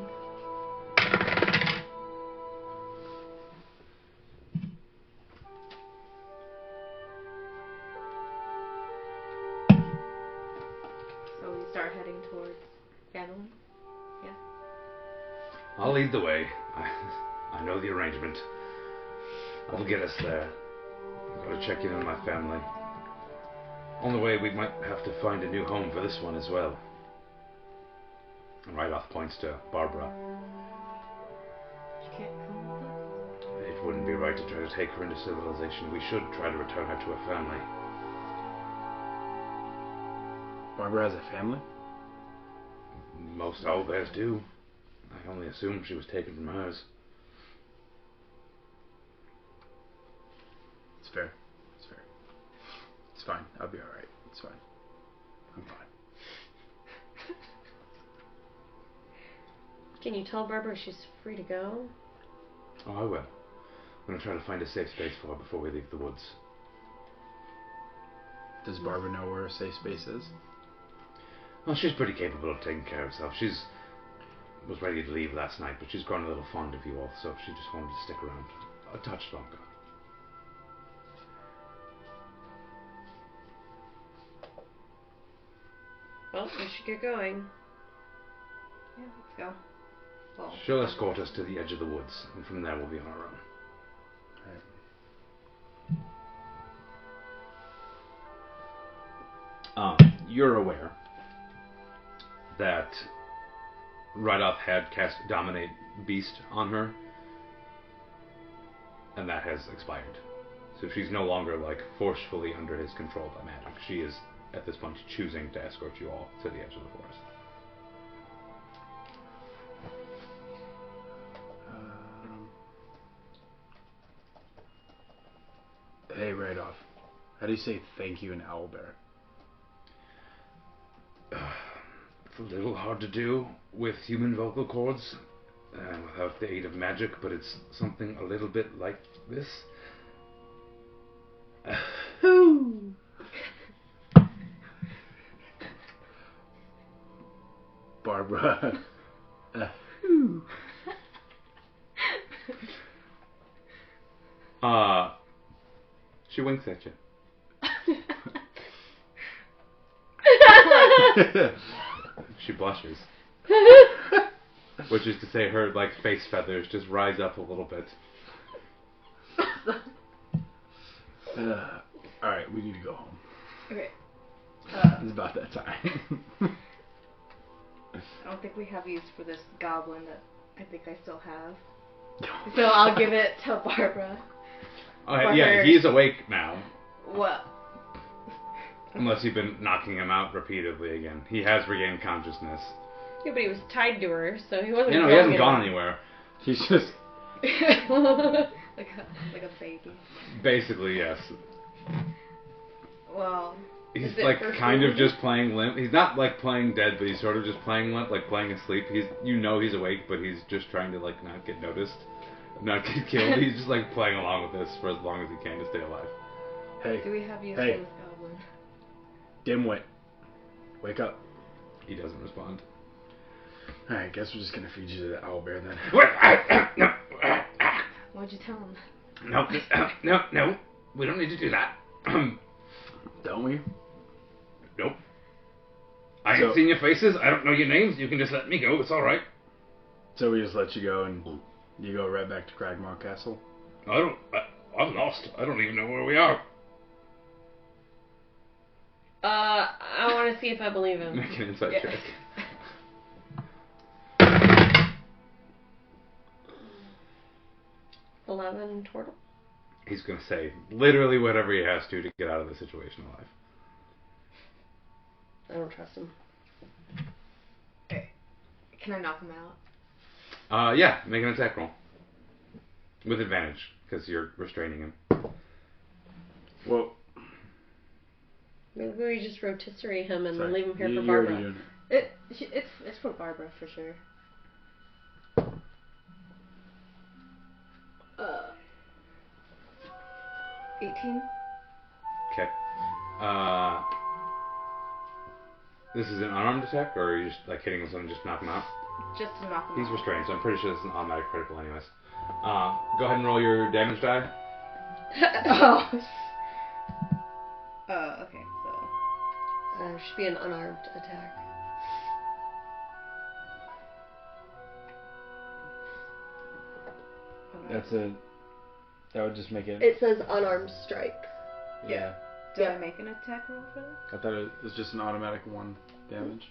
So we start heading towards Phandelver? Yeah. I'll lead the way. I know the arrangement. I'll get us there. I've got to check in on my family. On the way, we might have to find a new home for this one as well. And Ryloth points to Barbara. She can't come with us? It wouldn't be right to try to take her into civilization. We should try to return her to her family. Barbara has a family? Most owlbears do. I only assumed she was taken from hers. It's fair. It's fair. It's fine. I'll be alright. It's fine. I'm fine. Can you tell Barbara she's free to go? Oh, I will. I'm going to try to find a safe space for her before we leave the woods. Does Barbara know where a safe space is? Well, she's pretty capable of taking care of herself. Was ready to leave last night, but she's grown a little fond of you all, so she just wanted to stick around a touch longer. Well, we should get going. Yeah, let's go. Well, She'll escort us to the edge of the woods, and from there we'll be on our own. You're aware that Ryloth had cast Dominate Beast on her, and that has expired. So she's no longer like forcefully under his control by magic. She is at this point choosing to escort you all to the edge of the forest. Hey, right off. How do you say thank you in owlbear? It's a little hard to do with human vocal cords and without the aid of magic, but it's something a little bit like this. Barbara. She winks at you. She blushes. Which is to say her like face feathers just rise up a little bit. Alright, we need to go home. Okay. It's about that time. I don't think we have use for this goblin that I think I still have. So I'll give it to Barbara. Yeah, he's awake now. What? Unless you've been knocking him out repeatedly again. He has regained consciousness. Yeah, but he was tied to her, so he wasn't. You know, he hasn't gone anywhere. He's just like a baby. basically, yes. Well, He's like kind of just playing limp. He's not like playing dead, but he's sort of just playing limp, like playing asleep. He's he's awake, but he's just trying to like not get noticed, not get killed. He's just like playing along with this for as long as he can to stay alive. Hey. Do we have use Hey. for this goblin? Dimwit. Wake up. He doesn't respond. Alright, guess we're just gonna feed you to the owlbear then. No, What'd you tell him? no. We don't need to do that. Don't we? Nope. I ain't seen your faces. I don't know your names. You can just let me go. It's all right. So we just let you go and you go right back to Cragmaw Castle? I'm lost. I don't even know where we are. I want to see if I believe him. Make an insight check. $11 total. He's going to say literally whatever he has to get out of the situation alive. I don't trust him. Okay. Can I knock him out? Yeah, make an attack roll. With advantage, because you're restraining him. Well, Maybe we just rotisserie him and sorry. leave him here for You're Barbara. already doing it. It's for Barbara for sure. 18. Okay. This is an unarmed attack, or are you just like hitting with something just to knock him out? Just to knock him He's out. restrained, so I'm pretty sure this is an automatic critical anyways. Go ahead and roll your damage die. Oh. Okay, so. Should be an unarmed attack. That would just make it. It says unarmed strike. Yeah. Do I make an attack roll for this? I thought it was just an automatic 1 damage.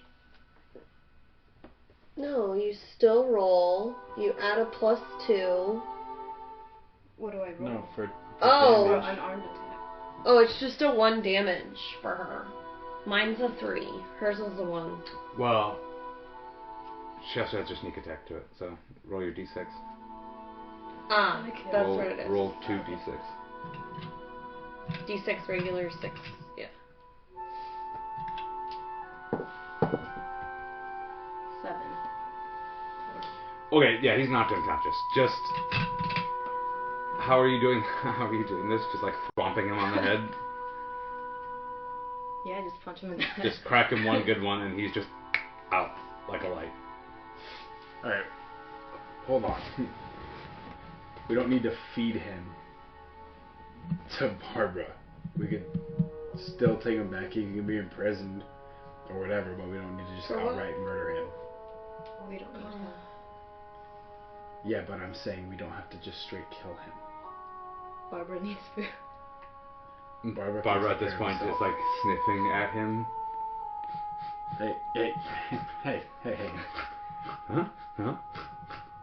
No, you still roll. You add a +2. What do I roll? No, for Oh. For damage. unarmed attack. Oh, it's just a 1 damage for her. Mine's a 3. Hers is a 1. Well, she also has her sneak attack to it, so roll your d6. Ah, Okay. that's roll, what it is. Roll 2 d6. D6 regular 6. Yeah. 7. Okay, yeah, he's knocked unconscious. Just how are you doing? How are you doing this? Just like thwomping him on the head. Yeah, just punch him in the head. Just crack him one good one, and he's just out like a light. Alright. Hold on. We don't need to feed him to Barbara. We could still take him back. He can be imprisoned or whatever, but we don't need to just For what? outright murder him. We don't need him. Yeah, but I'm saying we don't have to just straight kill him. Barbara needs food. Barbara at this point is like sniffing at him. Hey. Huh? Huh?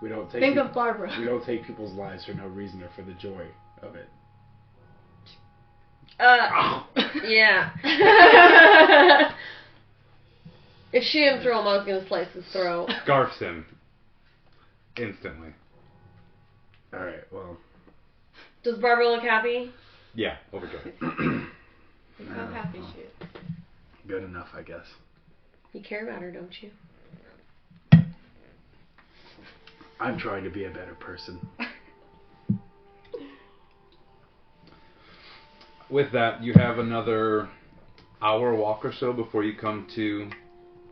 We don't take Think of Barbara. We don't take people's lives for no reason or for the joy of it. Yeah. If she didn't throw him, I was gonna slice his throat. Scarfs him instantly. Alright, well. Does Barbara look happy? Yeah, overjoyed. Think how happy she is. Good enough, I guess. You care about her, don't you? I'm trying to be a better person. With that, you have another hour walk or so before you come to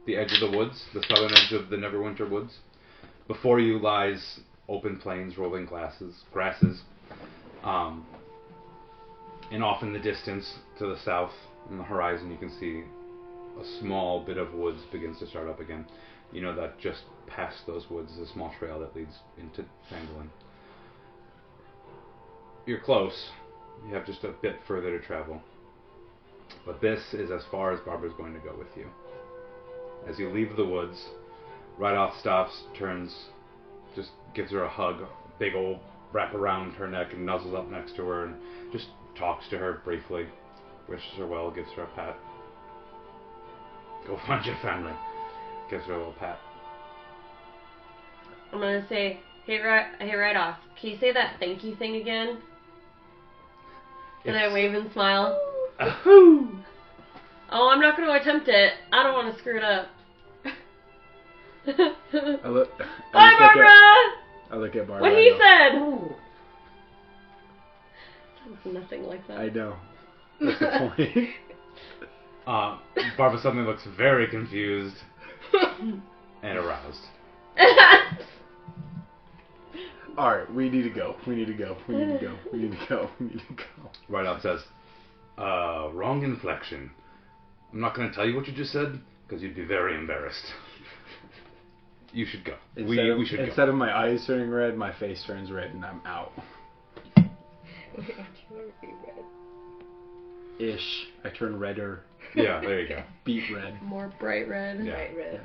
the edge of the woods, the southern edge of the Neverwinter woods. Before you lies open plains, rolling grasses. And off in the distance, to the south, on the horizon, you can see a small bit of woods begins to start up again. You know that just past those woods is a small trail that leads into Phandalin. You're close. You have just a bit further to travel. But this is as far as Barbara's going to go with you. As you leave the woods, Rideoff stops, turns, just gives her a hug, a big old wrap around her neck and nuzzles up next to her and just talks to her briefly, wishes her well, gives her a pat. Go find your family. Gives her a little pat. I'm gonna say, hey, Rideoff, can you say that thank you thing again? And I wave and smile. Oh, I'm not gonna attempt it. I don't want to screw it up. Bye, Barbara! I look at Barbara. What he said! Sounds nothing like that. I know. That's the point. Barbara suddenly looks very confused and aroused. Alright, we need to go. Rideoff says, wrong inflection. I'm not going to tell you what you just said, because you'd be very embarrassed. You should go. We should go. Instead of my eyes turning red, my face turns red and I'm out. Ish. I turn redder. Yeah, there you go. Beet red. More bright red. Yeah. Bright red.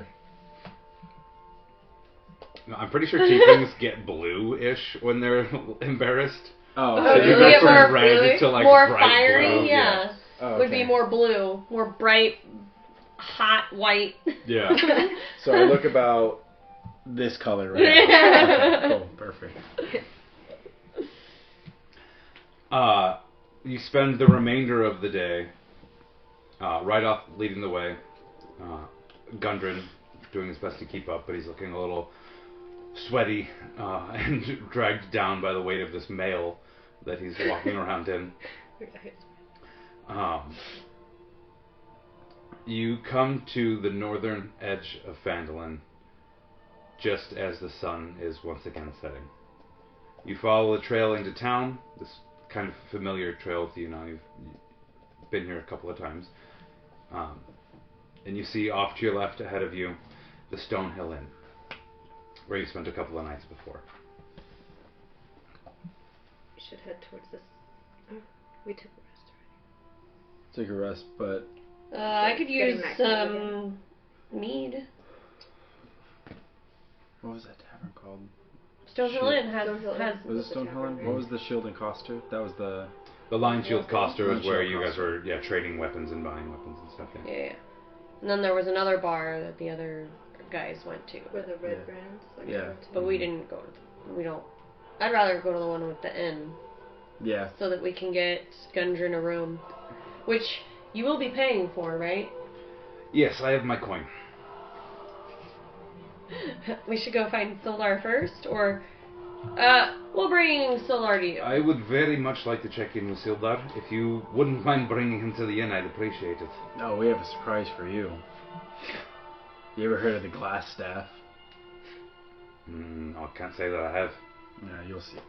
No, I'm pretty sure tieflings get blue-ish when they're embarrassed. Oh, Oh, So you you go get from more red blue, to like more bright fiery, blue. yeah. Oh, Would be okay. more blue, more bright, hot white. Yeah. So I look about this color right now. Okay, cool, perfect. You spend the remainder of the day Rideoff leading the way. Gundren doing his best to keep up, but he's looking a little sweaty and dragged down by the weight of this mail that he's walking around in. You come to the northern edge of Phandelver just as the sun is once again setting. You follow the trail into town, this kind of familiar trail to you now. You've been here a couple of times. And you see off to your left ahead of you the Stonehill Inn, where you spent a couple of nights before. We should head towards this. Oh, we took a rest already. Take a rest, but... I could use some mead. What was that tavern called? Stonehill Inn has... Was it Stonehill Inn? What was the shield and coster? That was the... The Lion Shield Coster is where Shield you guys Coster. were trading weapons and buying weapons and stuff. Yeah. And then there was another bar that the other guys went to. Where the red brands. Yeah. But we didn't go to... We don't... I'd rather go to the one with the inn. Yeah. So that we can get Gundren a room. Which you will be paying for, right? Yes, I have my coin. We should go find Sildar first, or... we'll bring Sildar to you. I would very much like to check in with Sildar. If you wouldn't mind bringing him to the inn, I'd appreciate it. Oh, we have a surprise for you. You ever heard of the glass staff? I can't say that I have. Yeah, you'll see.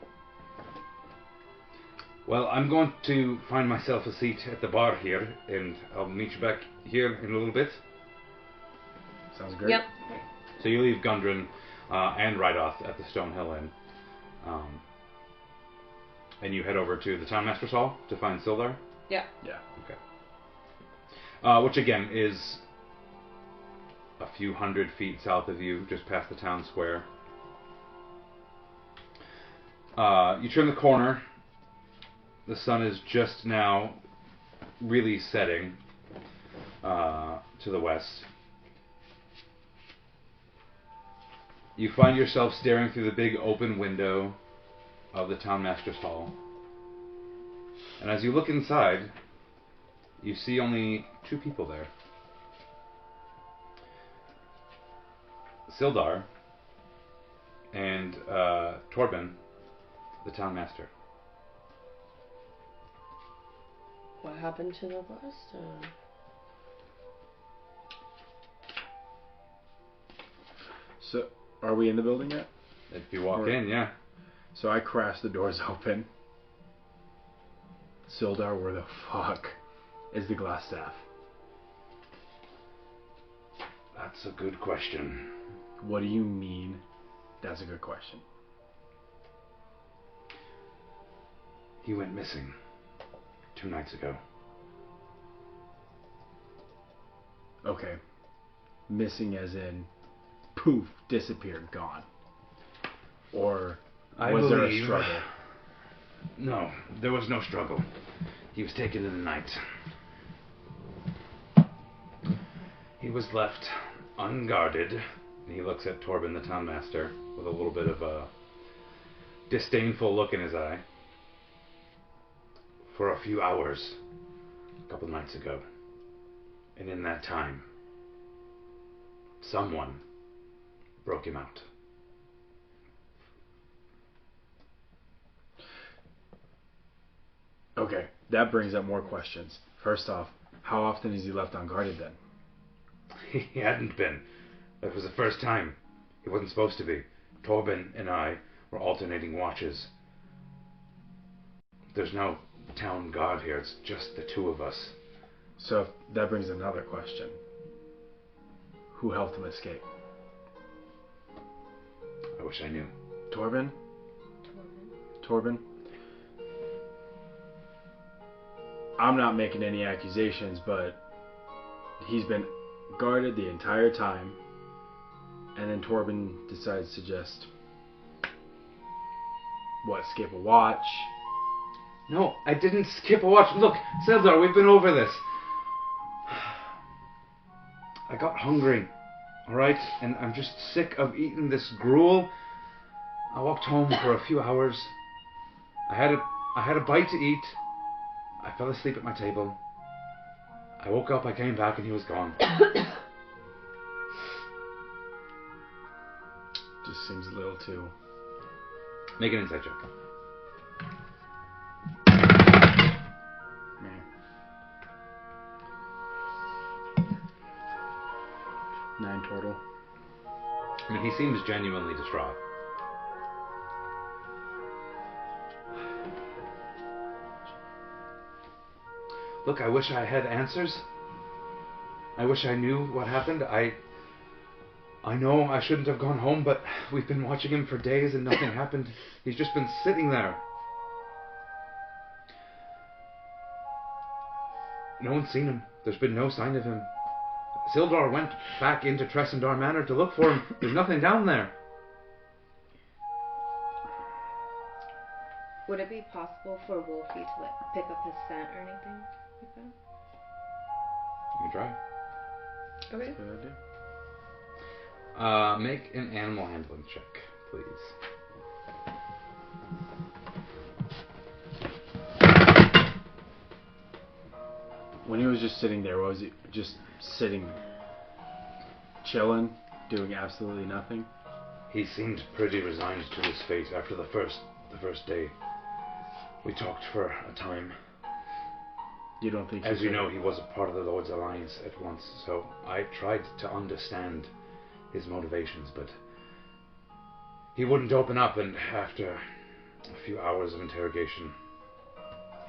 Well, I'm going to find myself a seat at the bar here, and I'll meet you back here in a little bit. Sounds great. Yep. So you leave Gundren and Rydoth at the Stonehill Inn. And you head over to the Townmaster's Hall to find Sildar? Yeah. Yeah. Okay. Which again is a few hundred feet south of you, just past the town square. You turn the corner. The sun is just now really setting to the west. You find yourself staring through the big open window of the Townmaster's Hall. And as you look inside, you see only two people there. Sildar and Torben, the Townmaster. What happened to the last time? So, are we in the building yet? If you walk in, yeah. So I crash the doors open. Sildar, where the fuck is the glass staff? That's a good question. What do you mean? That's a good question. He went missing 2 nights ago. Okay. Missing as in poof, disappeared, gone. Or was there a struggle? No, there was no struggle. He was taken in the night. He was left unguarded. And he looks at Torben the Townmaster with a little bit of a disdainful look in his eye. For a few hours, a couple nights ago. And in that time, someone broke him out. Okay, that brings up more questions. First off, how often is he left unguarded then? He hadn't been. That was the first time. He wasn't supposed to be. Torben and I were alternating watches. There's no town guard here. It's just the two of us. So that brings another question. Who helped him escape? I wish I knew. Torben? Torben? I'm not making any accusations, but he's been guarded the entire time, and then Torben decides to just, skip a watch? No, I didn't skip a watch. Look, Sildar, we've been over this. I got hungry, alright? And I'm just sick of eating this gruel. I walked home for a few hours. I had a bite to eat. I fell asleep at my table. I woke up, I came back, and he was gone. Just seems a little too... Make an insight check. 9 total. I mean, he seems genuinely distraught. Look, I wish I had answers. I wish I knew what happened. I know I shouldn't have gone home, but we've been watching him for days and nothing happened. He's just been sitting there. No one's seen him. There's been no sign of him. Sildar went back into Tressendar Manor to look for him. There's nothing down there. Would it be possible for Wolfie to like pick up his scent or anything like that? You can try. Okay. Good idea. Make an animal handling check, please. When he was just sitting there, was he just sitting, chilling, doing absolutely nothing? He seemed pretty resigned to his fate after the first day. We talked for a time. You don't think? As you know, he was a part of the Lord's Alliance at once, so I tried to understand his motivations, but he wouldn't open up, and after a few hours of interrogation,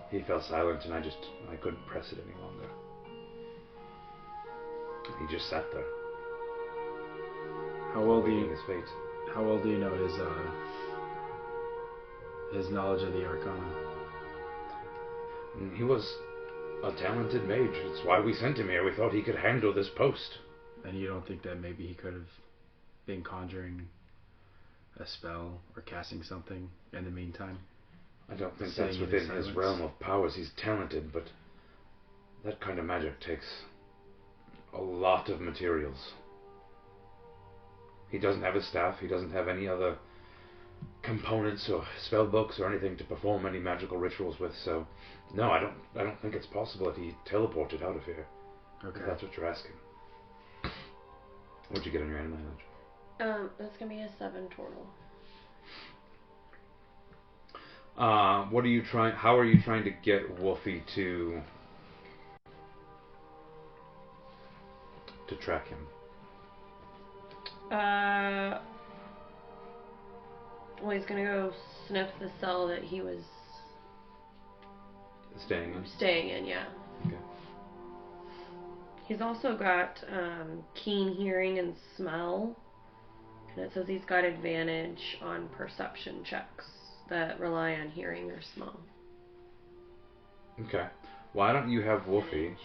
he fell silent, and I couldn't press it any longer. He just sat there. How well do waiting you? his fate. How well do you know his knowledge of the Arcana? He was a talented mage. That's why we sent him here. We thought he could handle this post. And you don't think that maybe he could have been conjuring a spell or casting something in the meantime? I don't think Sitting that's in within silence. his realm of powers. He's talented, but that kind of magic takes a lot of materials. He doesn't have a staff. He doesn't have any other components or spell books or anything to perform any magical rituals with. So, no, I don't think it's possible that he teleported out of here. Okay. If that's what you're asking. What'd you get on your animal knowledge? That's gonna be a 7 total. What are you trying? How are you trying to get Wolfie to track him? Well, he's gonna go sniff the cell that he was Staying in. staying in. Yeah. Okay. He's also got keen hearing and smell, and it says he's got advantage on perception checks that rely on hearing or smell. Okay. Why don't you have Wolfie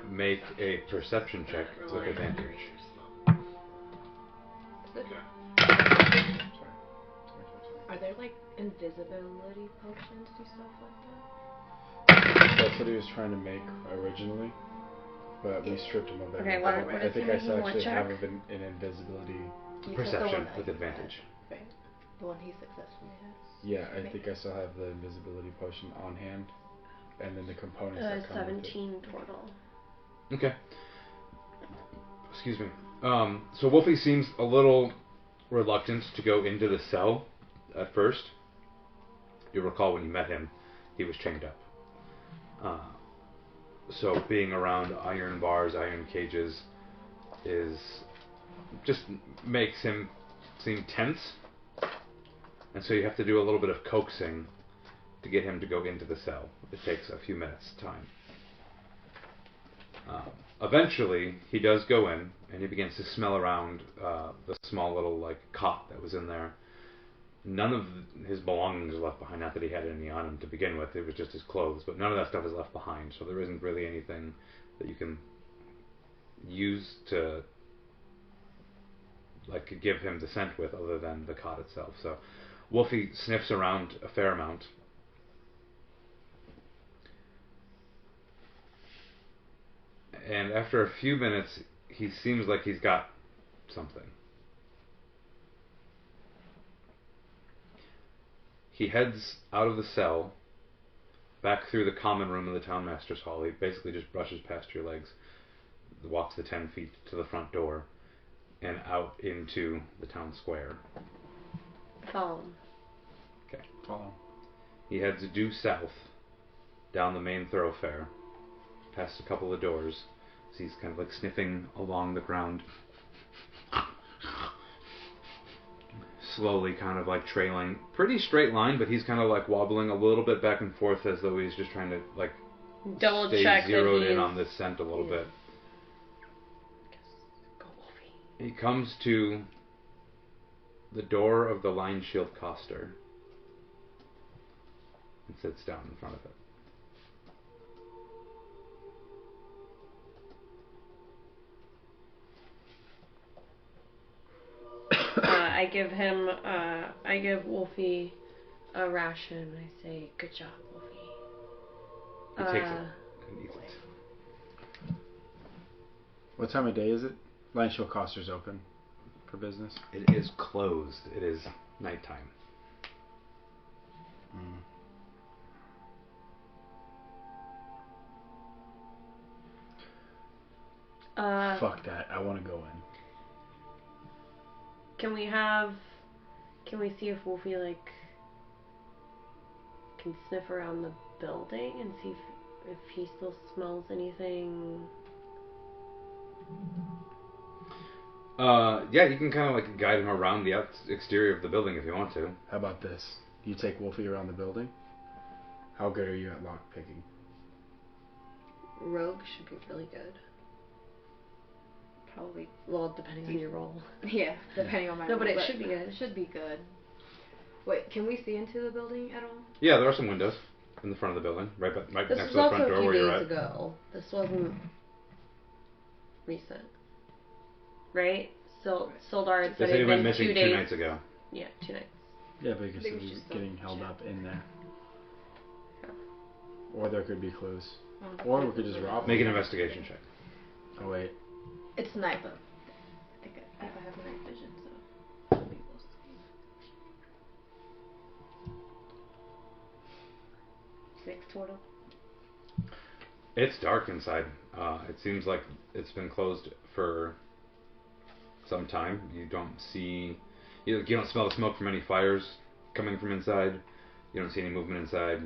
make a perception check with advantage? Are there like invisibility potions and stuff like That's what he was trying to make originally, but we stripped him of that. Okay, what I is think he I making? What actually check? have an invisibility. that? Perception with advantage. Right. The one he successfully had. Yeah, I think I still have the invisibility potion on hand, and then the components that come with it. 17 total. Okay. Excuse me. So Wolfie seems a little reluctant to go into the cell at first. You recall when you met him, he was chained up. So being around iron bars, iron cages, just makes him seem tense. And so you have to do a little bit of coaxing to get him to go into the cell. It takes a few minutes' time. Eventually, he does go in, and he begins to smell around the small little cot that was in there. None of his belongings are left behind. Not that he had any on him to begin with. It was just his clothes. But none of that stuff is left behind. So there isn't really anything that you can use to give him the scent with other than the cot itself. So Wolfie sniffs around a fair amount. And after a few minutes, he seems like he's got something. He heads out of the cell, back through the common room of the town master's hall. He basically just brushes past your legs, walks the 10 feet to the front door, and out into the town square. Follow him. Okay. Follow. He heads due south, down the main thoroughfare, past a couple of doors. So he's kind of sniffing along the ground, slowly kind of like trailing. Pretty straight line, but he's kind of like wobbling a little bit back and forth as though he's just trying to like Double stay check zeroed that in on this scent a little yeah. bit. Go Wolfie. He comes to the door of the line shield coster and sits down in front of it. I give Wolfie a ration. I say, good job, Wolfie. He takes it and eats it. What time of day is it? Line Shield Coster's open for business. It is closed. It is nighttime. Fuck that. I want to go in. Can we see if Wolfie can sniff around the building and see if he still smells anything? Yeah, you can kind of like guide him around the exterior of the building if you want to. How about this? You take Wolfie around the building. How good are you at lock picking? Rogue should be really good. Probably. Well, depending on your role. Yeah, depending on my No, but role, it should be good. It should be good. Wait, can we see into the building at all? Yeah, there are some windows in the front of the building, right This next was to the also front a door few where you're days at. ago. This wasn't recent, right? So Sildar had They said said he it went been missing 2 2 days. nights ago. Yeah, 2 nights. Yeah, because Maybe he was just getting don't held check. up in there. Yeah. Or there could be clues. Oh, Or we could just rob Make an him. investigation check. Oh wait. It's night, but I think I have night vision, so we will see. 6 total. It's dark inside. It seems like it's been closed for some time. You don't see... You don't smell the smoke from any fires coming from inside. You don't see any movement inside.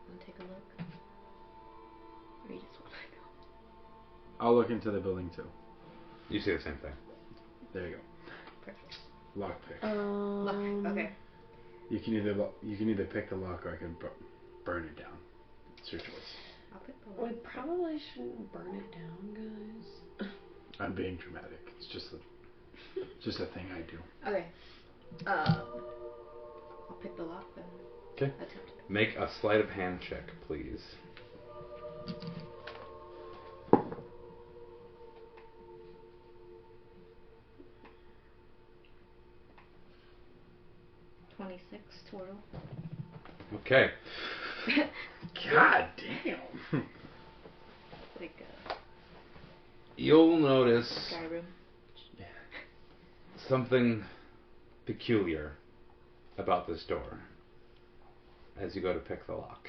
Want to take a look? Or you just want to go? I'll look into the building too. You see the same thing. There you go. Perfect. Lock pick. Look, okay. You can either pick the lock or I can burn it down. It's your choice. I'll pick the We lock. probably shouldn't burn it down, guys. I'm being dramatic. It's just a thing I do. Okay. I'll pick the lock then. Okay. Attempt it. Make a sleight of hand check, please. 26 total. Okay. God damn. Like You'll notice Skyrim. something peculiar about this door as you go to pick the lock.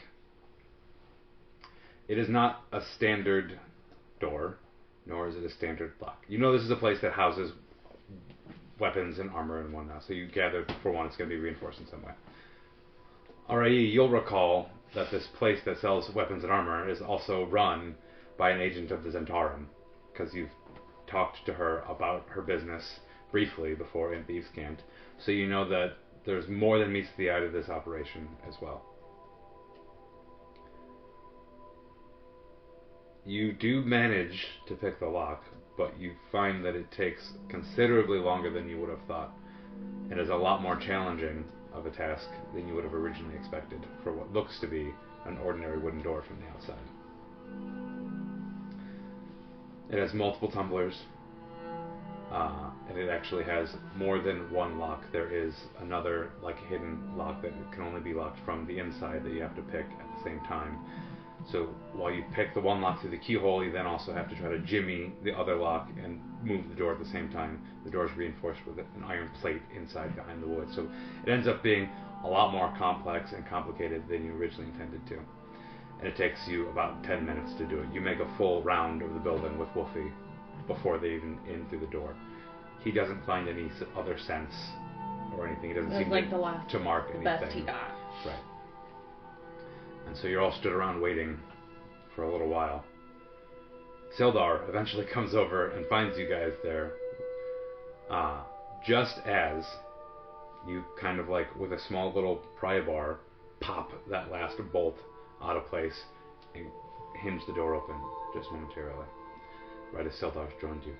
It is not a standard door, nor is it a standard lock. You know this is a place that houses weapons and armor and whatnot, so you gather, for one, it's going to be reinforced in some way. RAE, you'll recall that this place that sells weapons and armor is also run by an agent of the Zentarum, because you've talked to her about her business briefly before in Thieves' Cant, so you know that there's more than meets the eye to this operation as well. You do manage to pick the lock, but you find that it takes considerably longer than you would have thought, and is a lot more challenging of a task than you would have originally expected for what looks to be an ordinary wooden door from the outside. It has multiple tumblers, and it actually has more than one lock. There is another hidden lock that can only be locked from the inside that you have to pick at the same time. So while you pick the one lock through the keyhole, you then also have to try to jimmy the other lock and move the door at the same time. The door is reinforced with an iron plate inside behind the wood. So it ends up being a lot more complex and complicated than you originally intended to. And it takes you about 10 minutes to do it. You make a full round of the building with Wolfie before they even in through the door. He doesn't find any other sense or anything. He doesn't It was seem like the last, to mark the anything. best he got. Right. And so you're all stood around waiting for a little while. Sildar eventually comes over and finds you guys there. Just as you kind of like, with a small little pry bar, pop that last bolt out of place and hinge the door open just momentarily. Right as Sildar's joined you.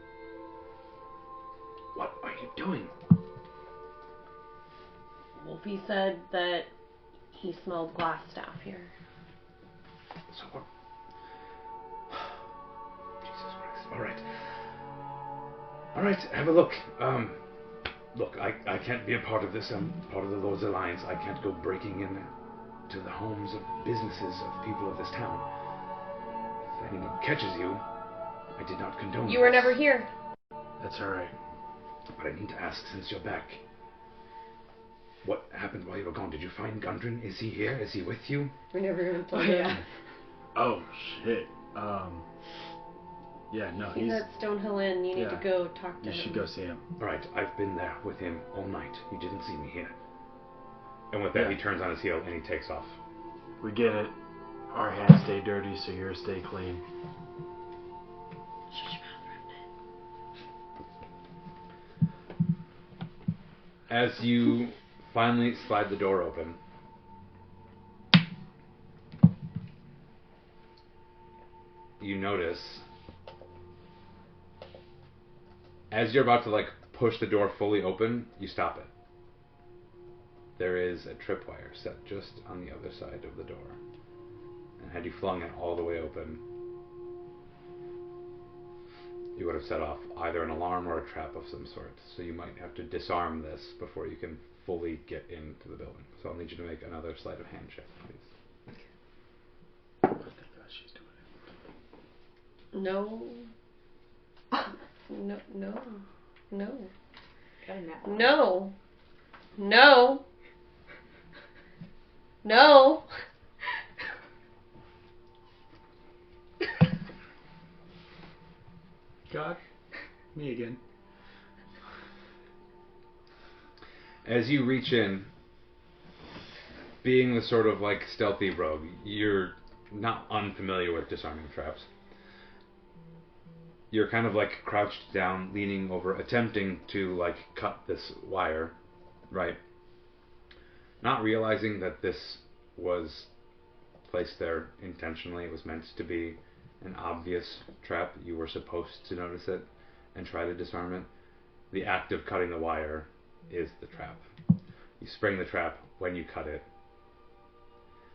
What are you doing? Wolfie said that he smelled glass staff here. So what? Jesus Christ. Alright, have a look. Look, I can't be a part of this. I'm part of the Lord's Alliance. I can't go breaking in to the homes of businesses of people of this town. If anyone catches you, I did not condone You were this. never here. That's alright. But I need to ask, since you're back, what happened while you were gone? Did you find Gundren? Is he here? Is he with you? We never even told Oh, yeah. Oh, shit. Yeah, no, He's at Stonehill Inn. You need to go talk to You him. should go see him. Alright, I've been there with him all night. He didn't see me here. And with that, he turns on his heel and he takes off. We get it. Our hands stay dirty, so yours stay clean. Shut your mouth, Remnant. As you finally slide the door open, you notice, as you're about to like push the door fully open, you stop it. There is a tripwire set just on the other side of the door. And had you flung it all the way open, you would have set off either an alarm or a trap of some sort. So you might have to disarm this before you can fully get into the building. So I'll need you to make another sleight of hand check, please. I think she's doing it. No. No. No. No. Got a nap. No. No. No. God, me again. As you reach in, being the sort of like stealthy rogue, you're not unfamiliar with disarming traps. You're kind of like crouched down, leaning over, attempting to like cut this wire, right? Not realizing that this was placed there intentionally. It was meant to be an obvious trap. You were supposed to notice it and try to disarm it. The act of cutting the wire is the trap. You spring the trap when you cut it.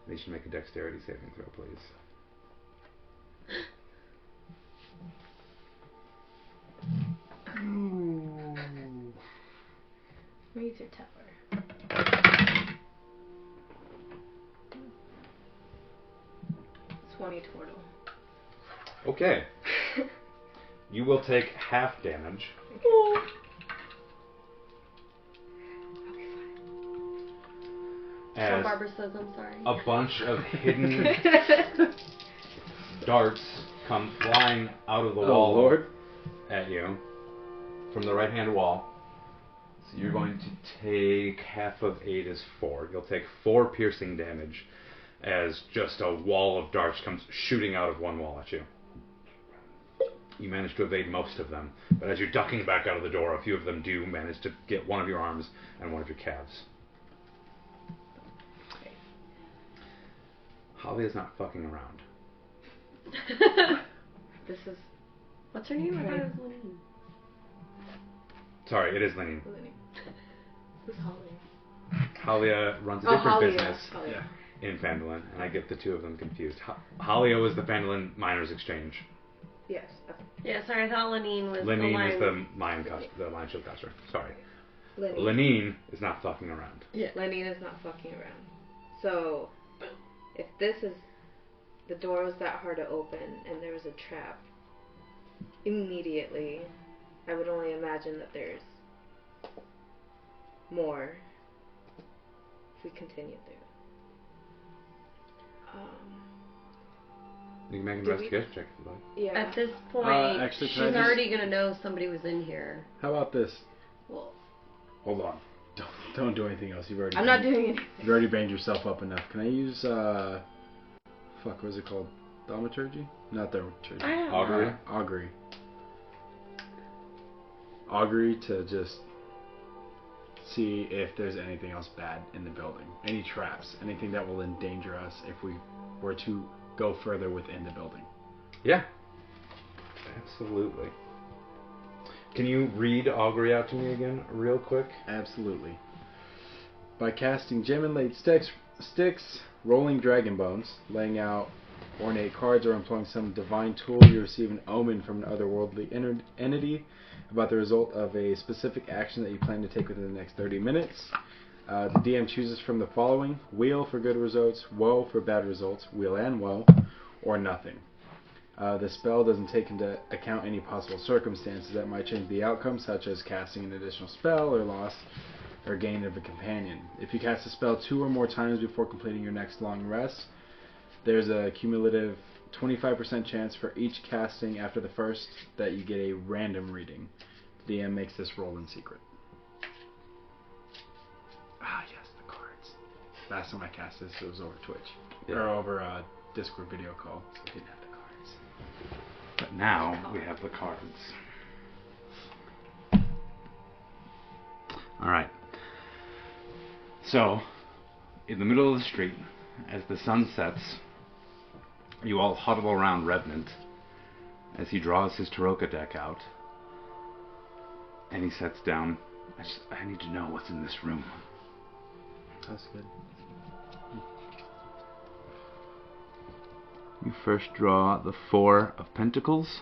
You should make a dexterity saving throw, please. Raise your tower. 20 total. Okay. You will take half damage. So As Barbara says I'm sorry. a bunch of hidden darts come flying out of the wall Lord. at you from the right-hand wall. So you're going to take half of 8 is 4. You'll take 4 piercing damage as just a wall of darts comes shooting out of one wall at you. You manage to evade most of them, but as you're ducking back out of the door, a few of them do manage to get one of your arms and one of your calves. Holly is not fucking around. This is What's her name? I thought it was Lynn. Sorry, it is Lenny. Who's Holly? Halia runs a Oh, different Holly, business Holly. in Phandelver, and I get the two of them confused. Halia was the Phandelver Miners Exchange. Yes. Okay. Yeah, sorry, I thought Lenine was Lenine the line. is the mine shield caster. Sorry. Lenny. Lenine is not fucking around. Yeah. Lenny is not fucking around. So, if this is the door was that hard to open and there was a trap, immediately I would only imagine that there's more if we continue through. You can make an Did we- investigation check if you like. Yeah. At this point, actually, she's can I just- already gonna know somebody was in here. How about this? Well, Hold on. Don't do anything else. You've I'm not doing anything. You've already banged yourself up enough. Can I use fuck, what is it called? Thaumaturgy? Not thaumaturgy. I have Augury? Augury. Augury to just see if there's anything else bad in the building. Any traps. Anything that will endanger us if we were to go further within the building. Yeah. Absolutely. Can you read Augury out to me again, real quick? Absolutely. By casting gem inlaid sticks, rolling dragon bones, laying out ornate cards, or employing some divine tool, you receive an omen from an otherworldly entity about the result of a specific action that you plan to take within the next 30 minutes. The DM chooses from the following: wheel for good results, woe for bad results, wheel and woe, or nothing. The spell doesn't take into account any possible circumstances that might change the outcome, such as casting an additional spell or loss or gain of a companion. If you cast a spell 2 or more times before completing your next long rest, there's a cumulative 25% chance for each casting after the first that you get a random reading. The DM makes this roll in secret. Ah, yes, the cards. Last time I cast this, it was over Twitch. Yeah. Or over a Discord video call, so I didn't have the cards. But now we have the cards. Alright. So, in the middle of the street, as the sun sets, you all huddle around Revenant as he draws his Taroka deck out. And he sets down. I need to know what's in this room. That's good. You first draw the 4 of Pentacles,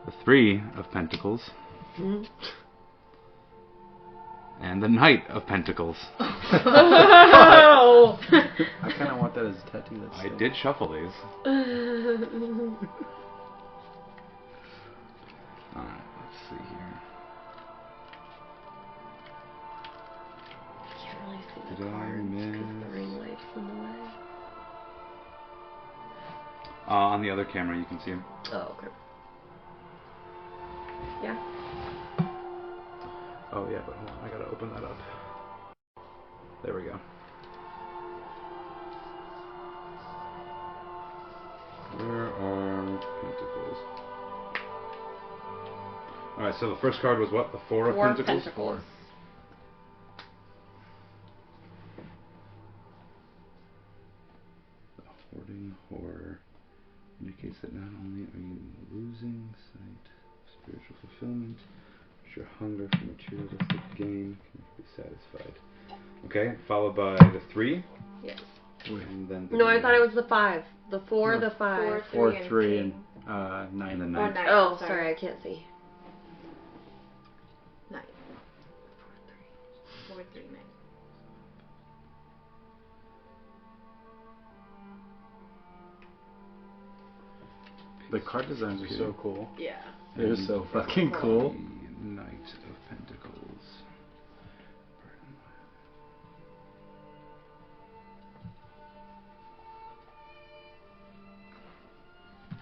the 3 of Pentacles, and the Knight of Pentacles. Oh! I kind of want that as a tattoo. I did shuffle these. Alright, let's see here. Can't really see the Did I cards because miss? the ring light's in the way. On the other camera you can see him. Oh, okay. Yeah. Oh yeah, but hold on, I gotta open that up. There we go. Where are Pentacles? Alright, so the first card was what? The 4 of Pentacles? Pentacles. The hoarding horror indicates that not only are you losing sight of spiritual fulfillment, but your hunger for materialistic gain can be satisfied. Okay, followed by the 3. Yes. And then the No, I thought it was the 5. The 4, the 5. 4, 3, and 9. And the Or 9. 9. Oh, sorry, I can't see. 9. 4, 3, 9. The card designs are so cool. Yeah. They're so fucking cool. The Knight of Pentacles.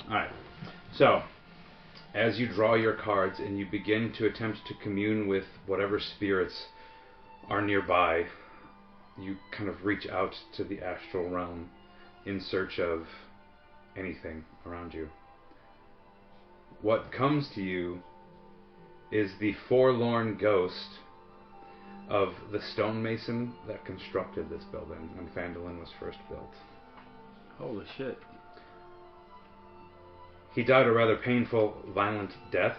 Alright, so as you draw your cards and you begin to attempt to commune with whatever spirits are nearby, you kind of reach out to the astral realm in search of anything around you. What comes to you is the forlorn ghost of the stonemason that constructed this building when Phandelver was first built. Holy shit. He died a rather painful, violent death.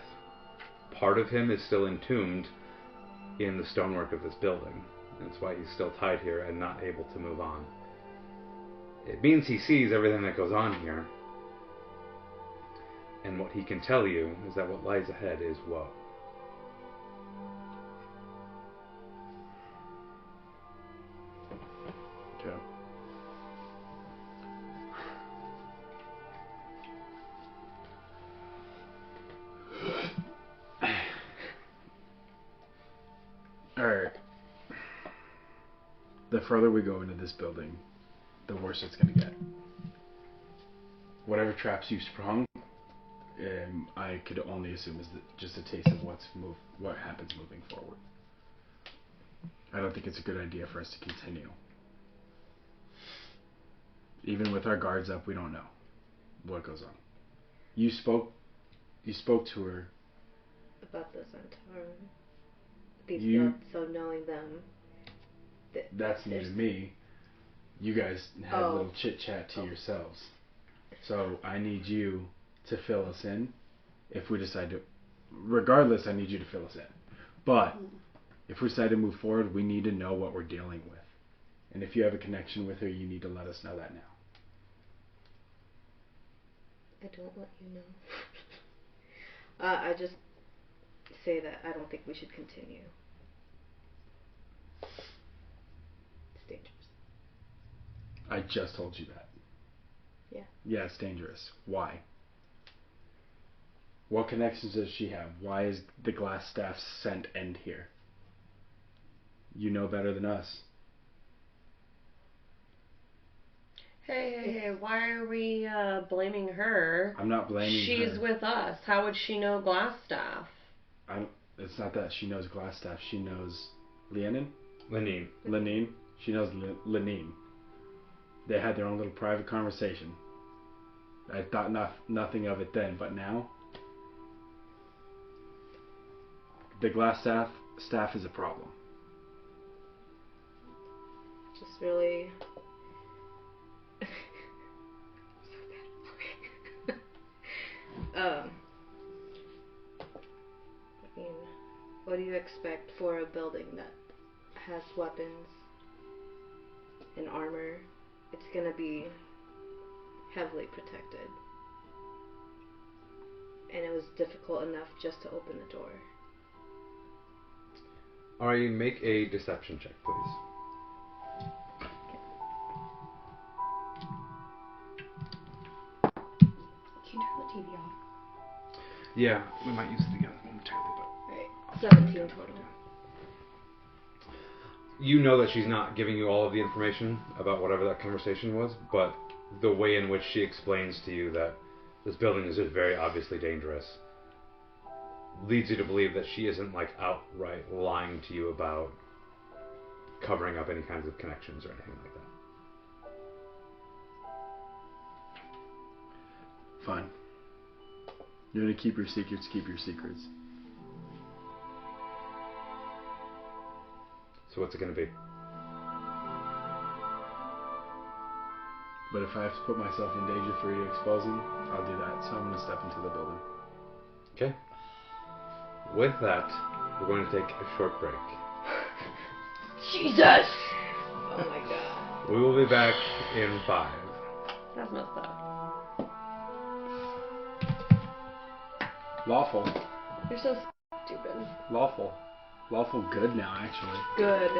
Part of him is still entombed in the stonework of this building. That's why he's still tied here and not able to move on. It means he sees everything that goes on here. And what he can tell you is that what lies ahead is woe. Okay. Alright. The further we go into this building, the worse it's going to get. Whatever traps you sprung, I could only assume is just a taste of what happens moving forward. I don't think it's a good idea for us to continue. Even with our guards up, we don't know what goes on. You spoke to her. About the Centaur. These notes, so knowing them. That's new to me. You guys had a little chit chat to yourselves. So I need you to fill us in. If we decide to, regardless, I need you to fill us in. But if we decide to move forward, we need to know what we're dealing with. And if you have a connection with her, you need to let us know that now. I don't let you know. I just say that I don't think we should continue. It's dangerous. I just told you that. Yeah. Yeah, it's dangerous. Why? What connections does she have? Why is the glass staff sent end here? You know better than us. Hey, why are we blaming her? I'm not blaming her. She's with us. How would she know glass staff? It's not that she knows glass staff. She knows Leonin? Lenine. She knows Lenine. They had their own little private conversation. I thought nothing of it then, but now the glass staff is a problem. Just really. I mean, what do you expect for a building that has weapons and armor? It's gonna be heavily protected. And it was difficult enough just to open the door. Ari, make a deception check, please. Can you turn the TV off? Yeah, we might use it again momentarily, but... Alright, 17 total. You know that she's not giving you all of the information about whatever that conversation was, but the way in which she explains to you that this building is just very obviously dangerous leads you to believe that she isn't like outright lying to you about covering up any kinds of connections or anything like that. Fine. You're gonna keep your secrets, keep your secrets. So what's it gonna be? But if I have to put myself in danger for you exposing, I'll do that. So I'm gonna step into the building. Okay. With that, we're going to take a short break. Jesus! Oh my god. We will be back in 5. That's messed up. Lawful. You're so stupid. Lawful. Lawful good now, actually. Good.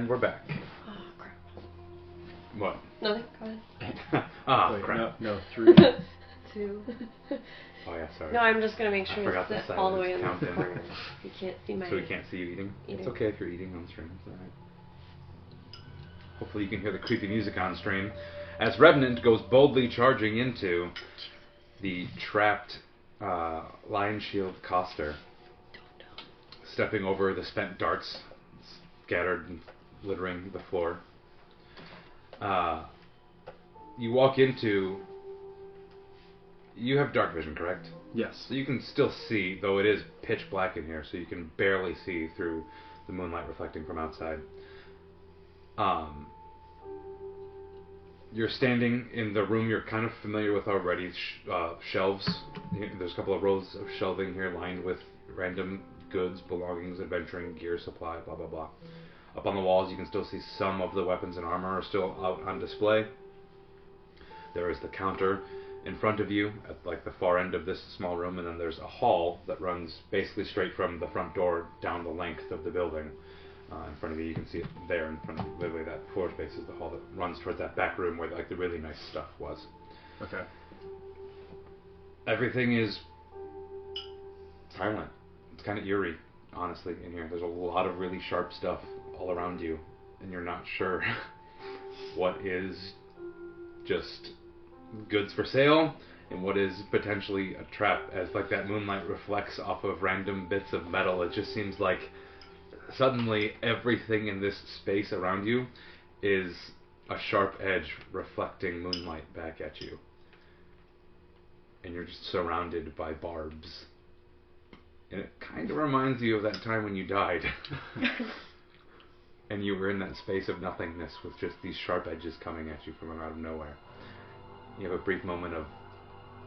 And we're back. Oh, crap. What? Nothing, go ahead. Wait, crap. No, 3. 2. Oh, yeah, sorry. No, I'm just going to make I sure forgot it's the all the way silence in count the in. corner. You can't see my... So we can't see you eating? Eating. It's okay if you're eating on stream. It's alright. Hopefully you can hear the creepy music on stream. As Revenant goes boldly charging into the trapped Lion Shield Coster, stepping over the spent darts scattered and littering the floor. You walk into... You have dark vision, correct? Yes. So you can still see, though it is pitch black in here, so you can barely see through the moonlight reflecting from outside. You're standing in the room you're kind of familiar with already. Shelves. There's a couple of rows of shelving here lined with random goods, belongings, adventuring gear, supply, blah, blah, blah. Up on the walls, you can still see some of the weapons and armor are still out on display. There is the counter in front of you at like the far end of this small room, and then there's a hall that runs basically straight from the front door down the length of the building. In front of you can see it there in front of you. Literally that floor space is the hall that runs towards that back room where like the really nice stuff was. Okay. Everything is silent. It's kind of eerie, honestly, in here. There's a lot of really sharp stuff all around you, and you're not sure what is just goods for sale and what is potentially a trap. As like that moonlight reflects off of random bits of metal, it just seems like suddenly everything in this space around you is a sharp edge reflecting moonlight back at you, and you're just surrounded by barbs, and it kind of reminds you of that time when you died. And you were in that space of nothingness with just these sharp edges coming at you from out of nowhere. You have a brief moment of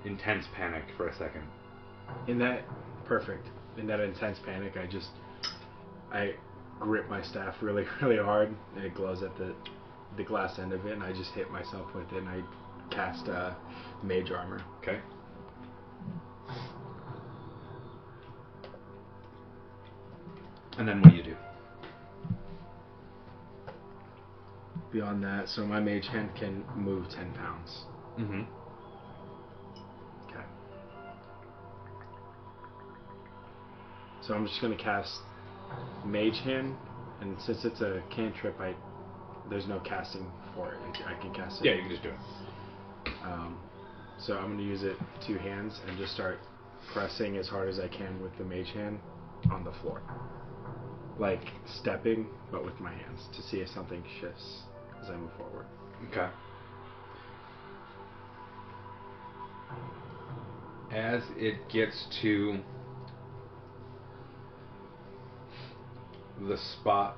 intense panic for a second. In that intense panic, I grip my staff really, really hard, and it glows at the glass end of it, and I just hit myself with it, and I cast Mage Armor. Okay. And then what do you do? Beyond that, so my Mage Hand can move 10 pounds. Mm-hmm. Okay. So I'm just going to cast Mage Hand, and since it's a cantrip, there's no casting for it. I can cast it. Yeah, you can just do it. So I'm going to use it 2 hands and just start pressing as hard as I can with the Mage Hand on the floor. Like stepping, but with my hands, to see if something shifts as I move forward. Okay. As it gets to the spot,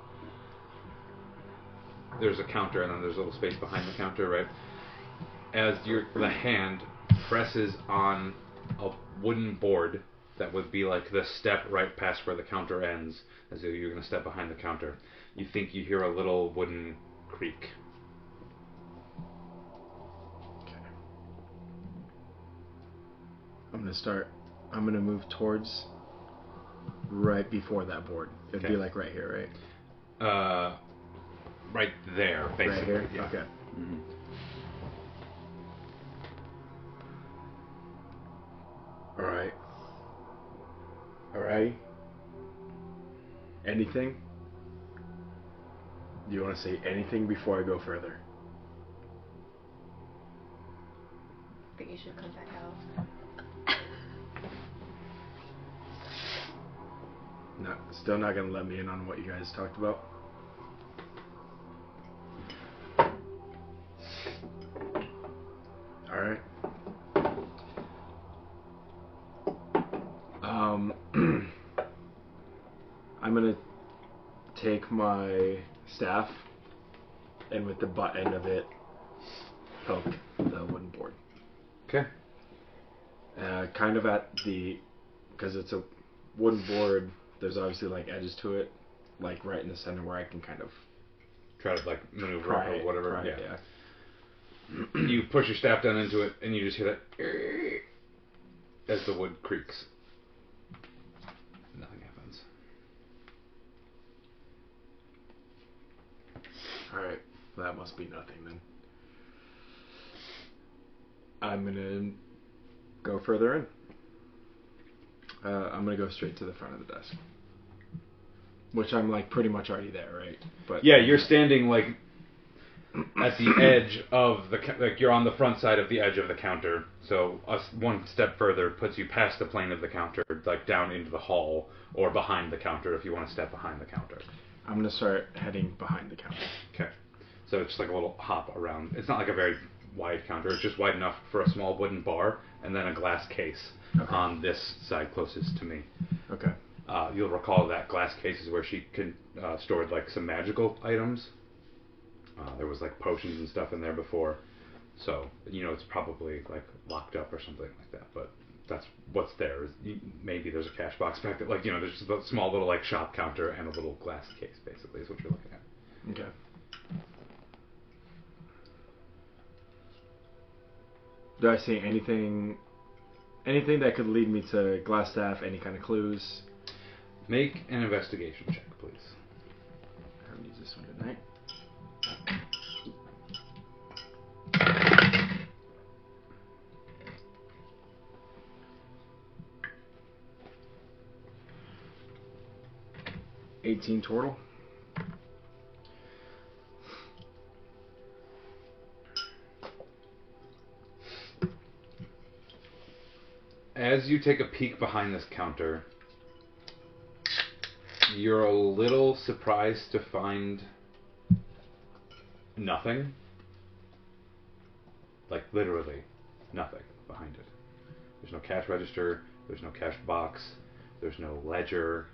there's a counter and then there's a little space behind the counter, right? As the hand presses on a wooden board that would be like the step right past where the counter ends, as if you're going to step behind the counter, you think you hear a little wooden creak. Okay. I'm going to move towards right before that board. It'd be like right here, right? Right there, basically. Right here? Yeah. Okay. Mm-hmm. Alright. Alright. Anything? Do you want to say anything before I go further? I think you should come back out. No, still not going to let me in on what you guys talked about? Alright. I'm going to take my staff and with the butt end of it poke the wooden board. Okay. Kind of at because it's a wooden board, there's obviously like edges to it, like right in the center where I can kind of Try to like maneuver pry or it, whatever. pry it, Yeah. You push your staff down into it, and you just hear that as the wood creaks. Nothing happens. that must be nothing then. I'm gonna go further in. I'm gonna go straight to the front of the desk, which I'm like pretty much already there, right? But yeah, you're standing like at the edge of the like you're on the front side of the edge of the counter. So one step further puts you past the plane of the counter, like down into the hall or behind the counter if you want to step behind the counter. I'm gonna start heading behind the counter. Okay. So it's like a little hop around. It's not like a very wide counter. It's just wide enough for a small wooden bar and then a glass case on this side closest to me. Okay. You'll recall that glass case is where she stored like some magical items. There was like potions and stuff in there before. So, it's probably like locked up or something like that. But that's what's there. Maybe there's a cash box back there. Like, there's just a small little like shop counter and a little glass case basically is what you're looking at. Okay. Do I see anything that could lead me to Glassstaff? Any kind of clues? Make an investigation check, please. I haven't used this one tonight. $18 total. As you take a peek behind this counter, you're a little surprised to find nothing. Like, literally nothing behind it. There's no cash register, there's no cash box, there's no ledger,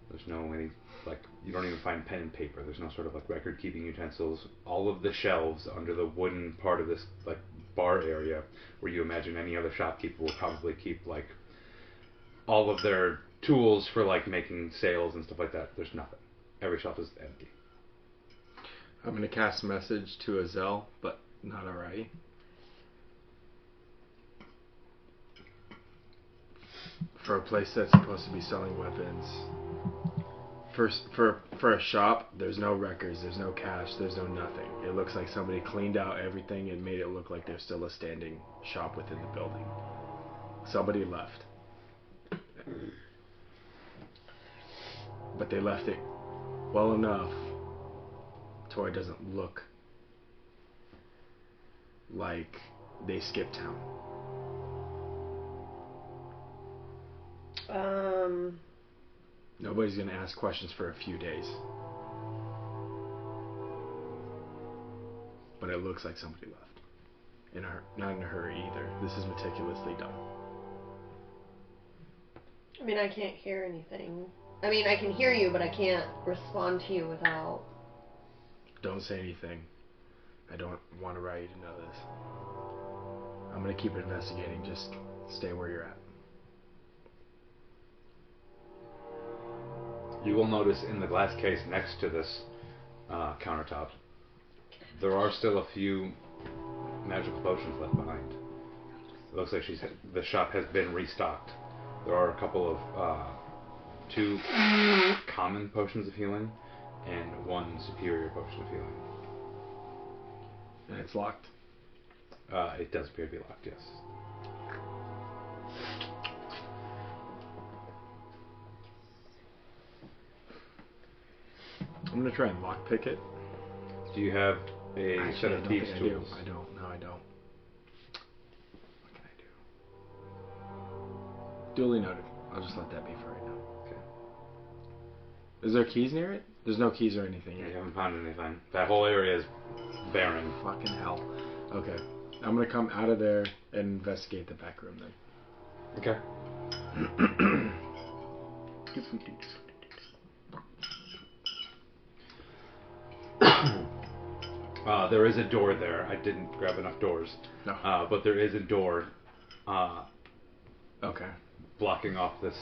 there's no any, like, you don't even find pen and paper. There's no sort of, like, record-keeping utensils. All of the shelves under the wooden part of this, like, bar area, where you imagine any other shopkeeper will probably keep, like, all of their tools for, like, making sales and stuff like that. There's nothing. Every shelf is empty. I'm going to cast a message to Azel, but not Arai. For a place that's supposed to be selling weapons, for a shop, there's no records, there's no cash, there's no nothing. It looks like somebody cleaned out everything and made it look like there's still a standing shop within the building. Somebody left. But they left it well enough to where it doesn't look like they skipped town. Nobody's going to ask questions for a few days. But it looks like somebody left. Not in a hurry either. This is meticulously done. I mean, I can't hear anything. I mean, I can hear you, but I can't respond to you without... Don't say anything. I don't want to write you to know this. I'm going to keep investigating. Just stay where you're at. You will notice in the glass case next to this countertop, there are still a few magical potions left behind. It looks like the shop has been restocked. There are a couple of 2 common potions of healing and 1 superior potion of healing. And it's locked? It does appear to be locked, yes. I'm going to try and lockpick it. Do you have a set of thieves' tools? I don't. No, I don't. What can I do? Duly noted. I'll just let that be for right now. Okay. Is there keys near it? There's no keys or anything yet. You haven't found anything. That whole area is barren. Fucking hell. Okay. I'm going to come out of there and investigate the back room then. Okay. There is a door there. I didn't grab enough doors. No. But there is a door Okay. blocking off this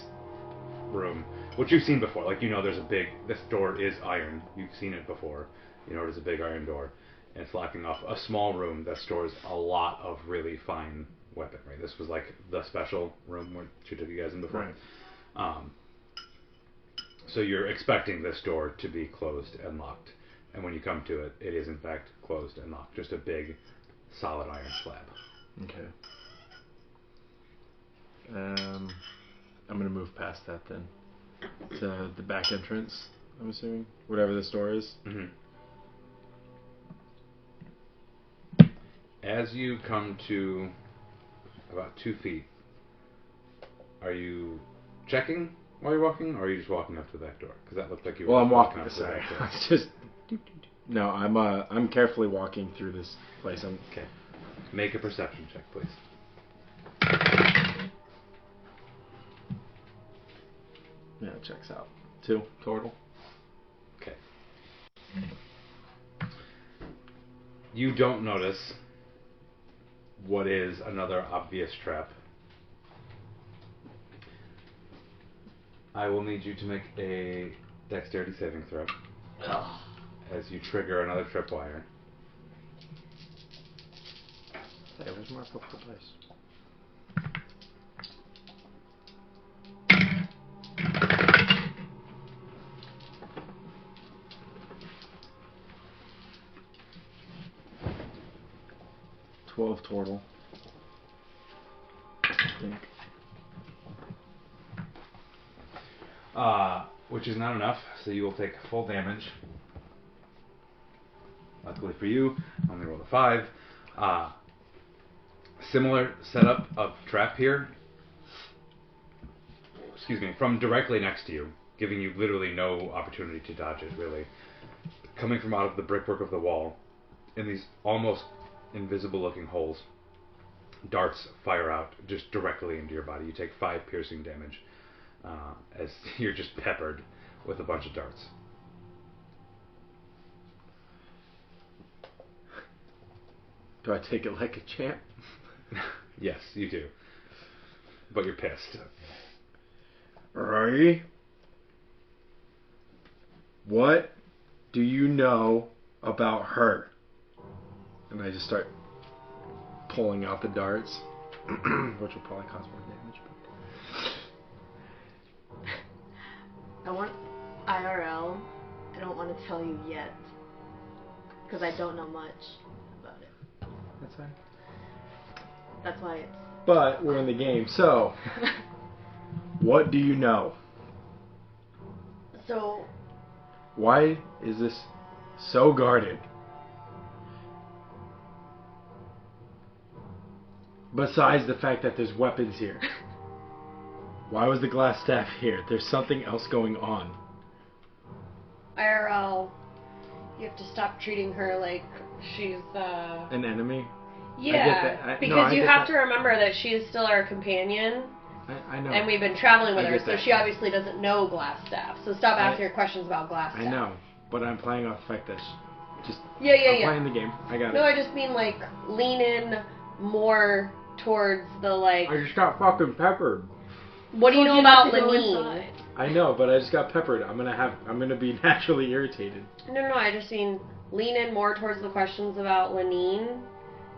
room, which you've seen before. Like, there's this door is iron. You've seen it before. There's a big iron door. And it's blocking off a small room that stores a lot of really fine weaponry. This was like the special room where she took you guys in before. Right. So you're expecting this door to be closed and locked. And when you come to it, it is in fact closed and locked. Just a big, solid iron slab. Okay. I'm gonna move past that then. To the back entrance, I'm assuming. Whatever this door is. Mm-hmm. As you come to about 2 feet, are you checking while you're walking, or are you just walking up to the back door? Because that looked like you were I'm walking up this to the way. back door. It's just... No, I'm carefully walking through this place. Okay. Make a perception check, please. Yeah, it checks out. 2 total. Okay. You don't notice what is another obvious trap. I will need you to make a dexterity saving throw as you trigger another tripwire. Hey, where's my purple dice? $12 total. I think. Which is not enough, so you will take full damage. Luckily for you, I only rolled a 5. Similar setup of trap here. Excuse me, from directly next to you, giving you literally no opportunity to dodge it, really. Coming from out of the brickwork of the wall, in these almost invisible looking holes, darts fire out just directly into your body. You take 5 piercing damage as you're just peppered with a bunch of darts. Do I take it like a champ? Yes, you do. But you're pissed. Rory? What do you know about her? And I just start pulling out the darts, which will probably cause more damage. I want IRL. I don't want to tell you yet. Because I don't know much about it. That's fine. That's why it's... But we're in the game, so... What do you know? So... Why is this so guarded? Besides the fact that there's weapons here. Why was the glass staff here? There's something else going on. IRL, you have to stop treating her like she's An enemy? yeah, because you have to remember that she is still our companion. I know. And we've been traveling with I her, get so that. she obviously doesn't know glass staff. So stop asking her questions about glass staff. I know, but I'm playing off the fact that I'm playing the game. I got it. No, I just mean like lean in more towards the like. I just got fucking peppered. What do you know about Lenine? I know, but I just got peppered. I'm gonna be naturally irritated. No, I just mean lean in more towards the questions about Lenine,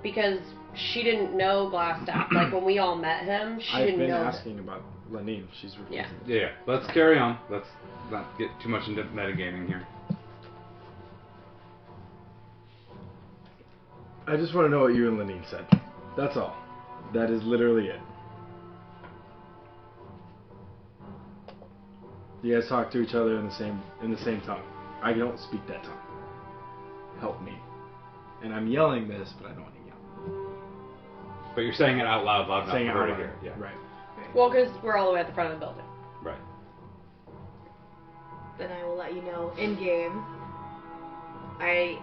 because she didn't know glass staff. Like when we all met him, she didn't know. I've been asking about Lenine. She's refusing. Yeah. Let's carry on. Let's not get too much into metagaming here. I just want to know what you and Lenine said. That's all. That is literally it. You guys talk to each other in the same tongue. I don't speak that tongue. Help me. And I'm yelling this, but I don't want to yell. But you're saying it out loud enough for Saying it her out to loud. hear. Yeah. Right. Well, because we're all the way at the front of the building. Right. Then I will let you know in game. I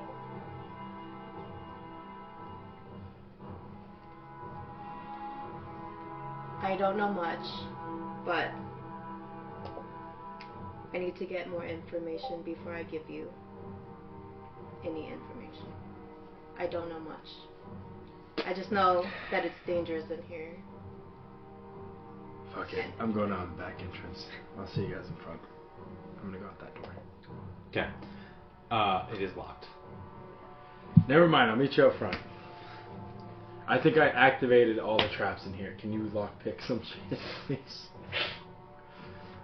don't know much, but I need to get more information before I give you any information. I don't know much. I just know that it's dangerous in here. Fuck it. I'm going out the back entrance. I'll see you guys in front. I'm gonna go out that door. Okay. It is locked. Never mind. I'll meet you up front. I think I activated all the traps in here. Can you lockpick some shit, please?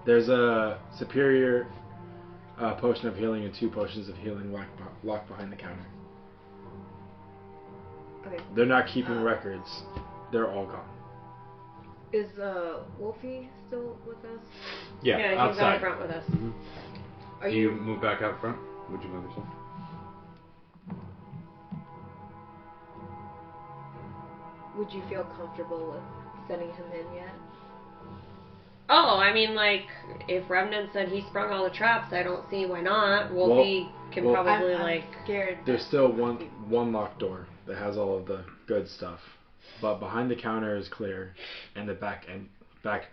There's a superior A potion of healing and 2 potions of healing locked behind the counter. Okay. They're not keeping records. They're all gone. Is Wolfie still with us? Yeah, he's outside. out front with us. Mm-hmm. Are you move back out front? Would you move yourself? Would you feel comfortable with sending him in yet? Oh, I mean, like, if Revenant said he sprung all the traps, I don't see why not. Wolfie can probably, I'm scared. There's still one locked door that has all of the good stuff, but behind the counter is clear, and the back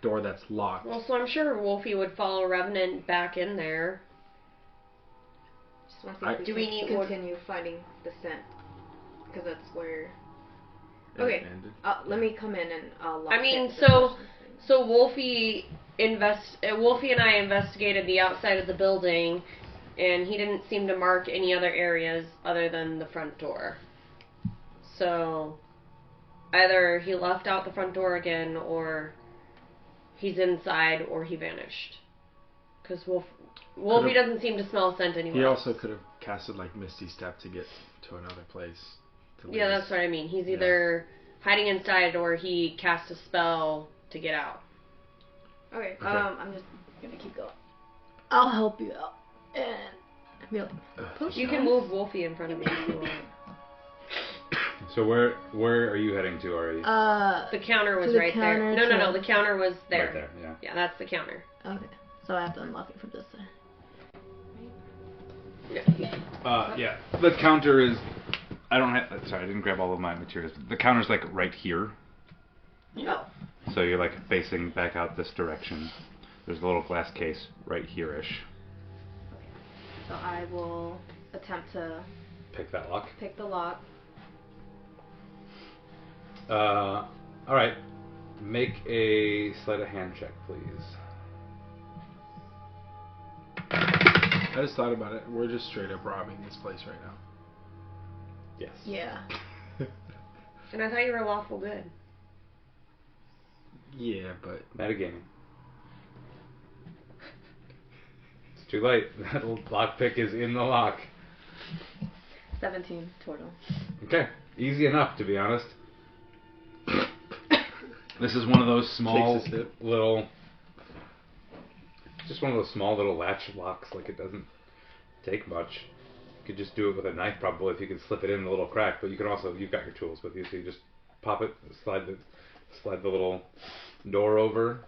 door that's locked. Well, so I'm sure Wolfie would follow Revenant back in there. Just want to see if do we can need continue finding the scent, because that's where. Okay, let me come in and lock. I mean, so Wolfie and I investigated the outside of the building, and he didn't seem to mark any other areas other than the front door. So either he left out the front door again, or he's inside, or he vanished. Because Wolfie doesn't seem to smell scent anymore. He also could have casted like Misty Step to get to another place. Yeah, that's what I mean. He's either hiding inside or he cast a spell to get out. Okay. I'm just gonna keep going. I'll help you out. And be like, you can move Wolfie in front of me if you want. So where are you heading to, Ari? The counter was right there. No, the counter was there. Right there, yeah. Yeah, that's the counter. Okay. So I have to unlock it from this side. Yeah. The counter is... Sorry, I didn't grab all of my materials. The counter's like right here. Oh. So you're like facing back out this direction. There's a little glass case right here-ish. So I will attempt to pick that lock. Pick the lock. Alright. Make a sleight of hand check, please. I just thought about it. We're just straight up robbing this place right now. Yes. Yeah. And I thought you were lawful good. Yeah, but... Metagaming. It's too late. That lockpick is in the lock. 17 total. Okay. Easy enough, to be honest. This is one of those small little... Just one of those small little latch locks. Like, it doesn't take much. You could just do it with a knife, probably, if you could slip it in a little crack. But you can also... You've got your tools with you, so you just pop it, slide the little door over.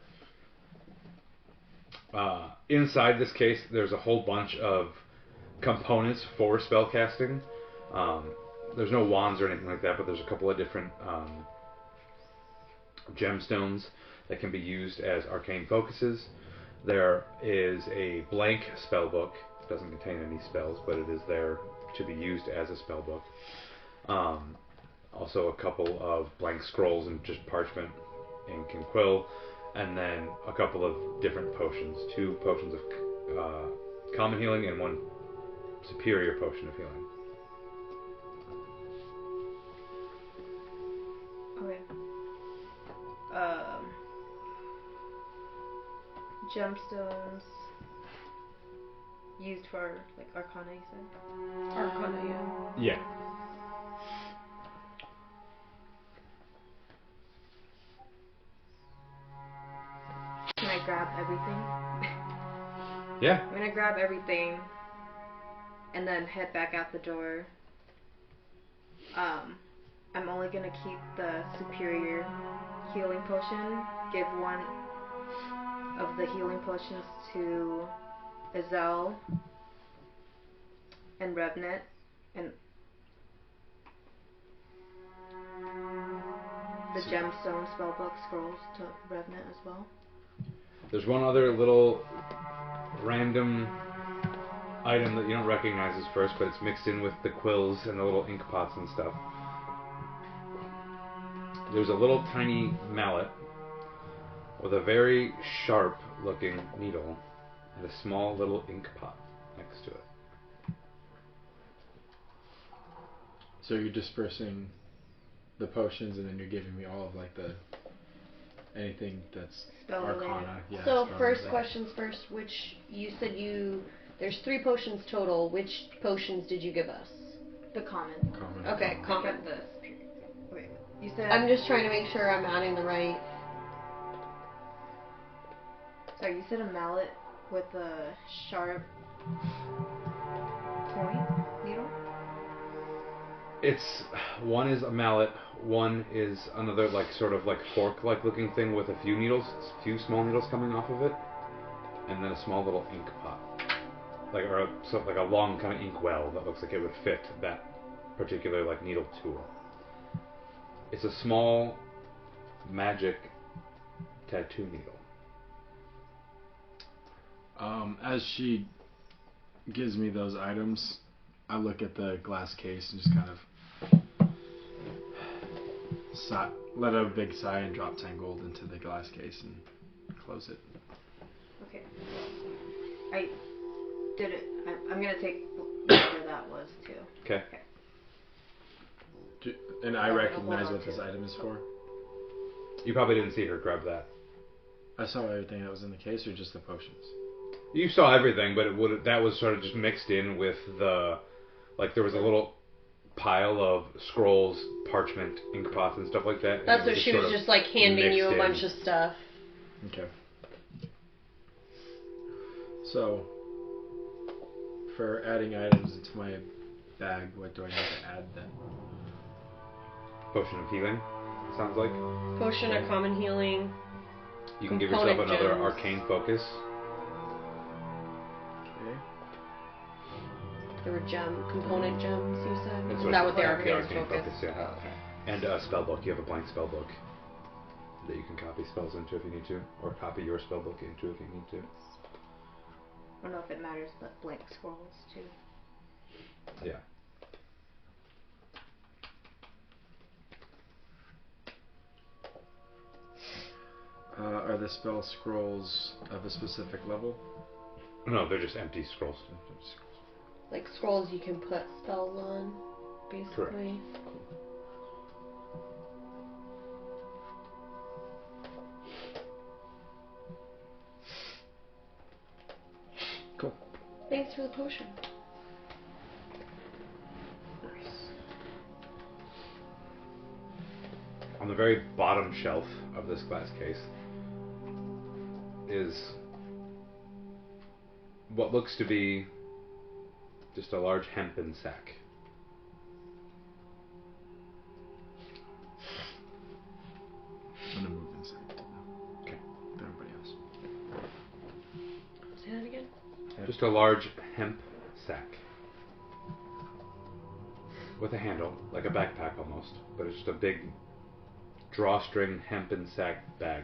Inside this case, there's a whole bunch of components for spellcasting. There's no wands or anything like that, but there's a couple of different gemstones that can be used as arcane focuses. There is a blank spell book. It doesn't contain any spells, but it is there to be used as a spell book. Also a couple of blank scrolls and just parchment, ink and quill, and then a couple of different potions. 2 potions of common healing and 1 superior potion of healing. Okay. Gemstones used for like Arcana, you said? Arcana, yeah. Yeah. Can I grab everything? Yeah. I'm gonna grab everything and then head back out the door. I'm only gonna keep the superior healing potion. Give 1 of the healing potions to Azel and Revenant, and the gemstone spellbook scrolls to Revenant as well. There's one other little random item that you don't recognize at first, but it's mixed in with the quills and the little ink pots and stuff. There's a little tiny mallet with a very sharp looking needle and a small little ink pot next to it. So you're dispersing the potions and then you're giving me all of like the anything that's Spell Arcana. Yeah, So spell first related. questions first, which you said you There's 3 potions total. Which potions did you give us? The common. Okay, common. Kept this. Okay. You said. I'm just trying to make sure I'm adding the right. Sorry, you said a mallet with a sharp point needle? It's one is a mallet, one is another sort of fork-like looking thing with a few small needles coming off of it, and then a small little ink pot, like a long kind of ink well that looks like it would fit that particular needle tool. It's a small magic tattoo needle. As she gives me those items, I look at the glass case and just kind of let out a big sigh and drop 10 gold into the glass case and close it. Okay. I did it. I'm going to take whatever that was, too. Okay. And I recognize what this item is for? You probably didn't see her grab that. I saw everything that was in the case, or just the potions? You saw everything, but that was sort of just mixed in with the... there was a little pile of scrolls, parchment, ink pots, and stuff like that. That's what she was just handing you a bunch of stuff. Okay. So, for adding items into my bag, what do I need to add then? Potion of healing, it sounds like. Potion of common healing. You can give yourself another gems. arcane focus. Okay. There were component gems, you said? That's Is that what the arcane arcane focus? yeah. Oh, okay. And a spell book. You have a blank spell book that you can copy spells into if you need to, or copy your spell book into if you need to. I don't know if it matters, but blank scrolls, too. Yeah. Are the spell scrolls of a specific level? No, they're just empty scrolls. Like scrolls you can put spells on, basically. Correct. Cool. Thanks for the potion. On the very bottom shelf of this glass case is what looks to be just a large hempen sack. I'm gonna move inside. Okay. With everybody else. Say that again? Just a large hemp sack with a handle, like a backpack almost, but it's just a big drawstring hempen sack bag.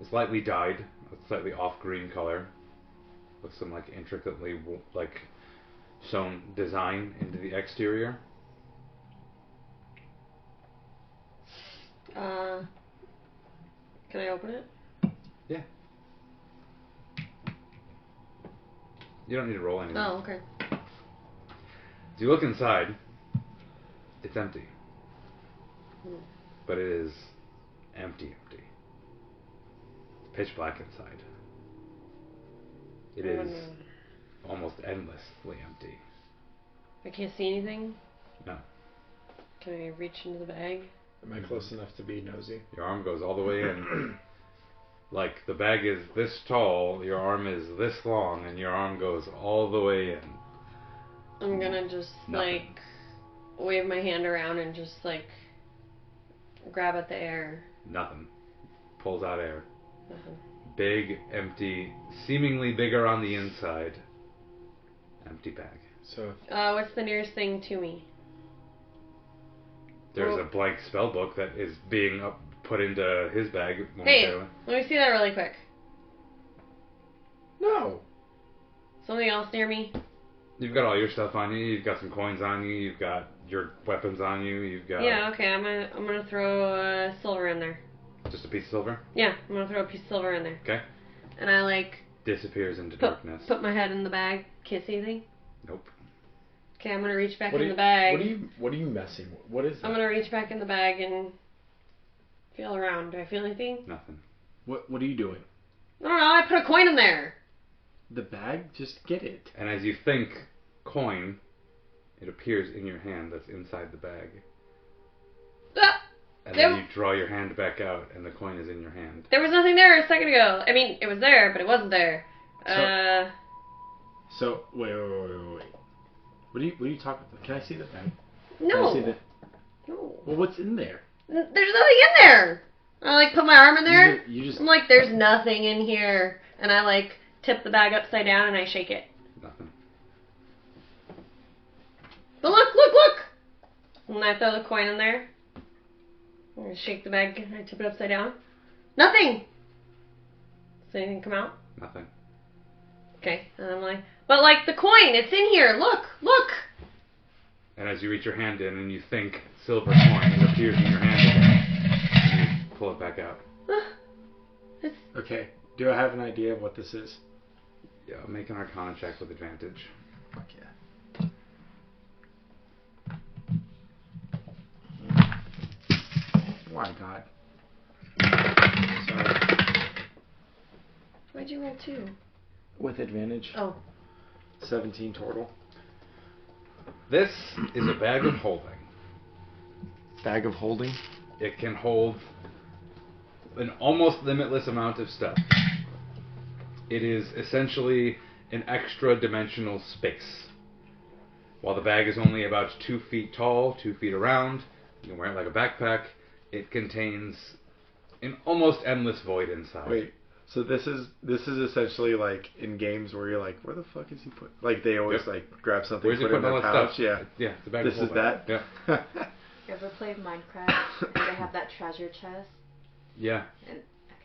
It's lightly dyed, a slightly off-green color, with some intricately sewn design into the exterior. Can I open it? Yeah. You don't need to roll anything. Oh, okay. As you look inside, it's empty. But it is empty. It's pitch black inside. It is almost endlessly empty. I can't see anything? No. Can I reach into the bag? Am I close enough to be nosy? Your arm goes all the way in. The bag is this tall, your arm is this long, and your arm goes all the way in. I'm gonna just, Nothing. wave my hand around and just, grab at the air. Nothing. Pulls out air. Nothing. Big, empty, seemingly bigger on the inside. Empty bag. So What's the nearest thing to me? There's a blank spell book that is being put into his bag Hey, momentarily. let me see that really quick. no. Something else near me? You've got all your stuff on you. You've got some coins on you. You've got your weapons on you. You've got Yeah, okay, I'm gonna throw silver in there. just a piece of silver. Yeah, I'm gonna throw a piece of silver in there. Okay. And I Disappears into darkness. put my head in the bag. Can't see anything? Nope. Okay, I'm gonna reach back What in are the bag. What are you messing with? What is that? I'm gonna reach back in the bag and feel around. Do I feel anything? Nothing. What are you doing? I don't know, I put a coin in there. the bag? Just get it. And as you think coin, it appears in your hand that's inside the bag. Ah, And then you draw your hand back out, and the coin is in your hand. there was nothing there a second ago. I mean, it was there, but it wasn't there. So wait. What are you talking about? Can I see the bag? No. Can I see the... No. Well, what's in there? There's nothing in there. I like put my arm in there. You just I'm like, there's nothing in here, and I like tip the bag upside down and I shake it. Nothing. But look! And I throw the coin in there. I shake the bag and I tip it upside down. Nothing. Does anything come out? Nothing. Okay. And I'm like, but like the coin, it's in here. Look. And as you reach your hand in and you think silver coin, it appears in your hand again. And you pull it back out. Okay. Do I have an idea of what this is? Yeah, make an Arcana check with advantage. Fuck yeah. Why, God? Sorry. Why'd you roll 2? With advantage. Oh. 17 total. This is a bag of holding. Bag of holding? It can hold an almost limitless amount of stuff. It is essentially an extra dimensional space. While the bag is only about 2 feet tall, 2 feet around, you can wear it like a backpack, it contains an almost endless void inside. Wait, so this is essentially like in games where you're like, where the fuck is he put? Like they always like grab something, Where's he put it in putting all their that pouch. stuff? Yeah, Yeah, it's a bag this of is holding. that. Yeah. You ever played Minecraft and they have that treasure chest? Yeah. And,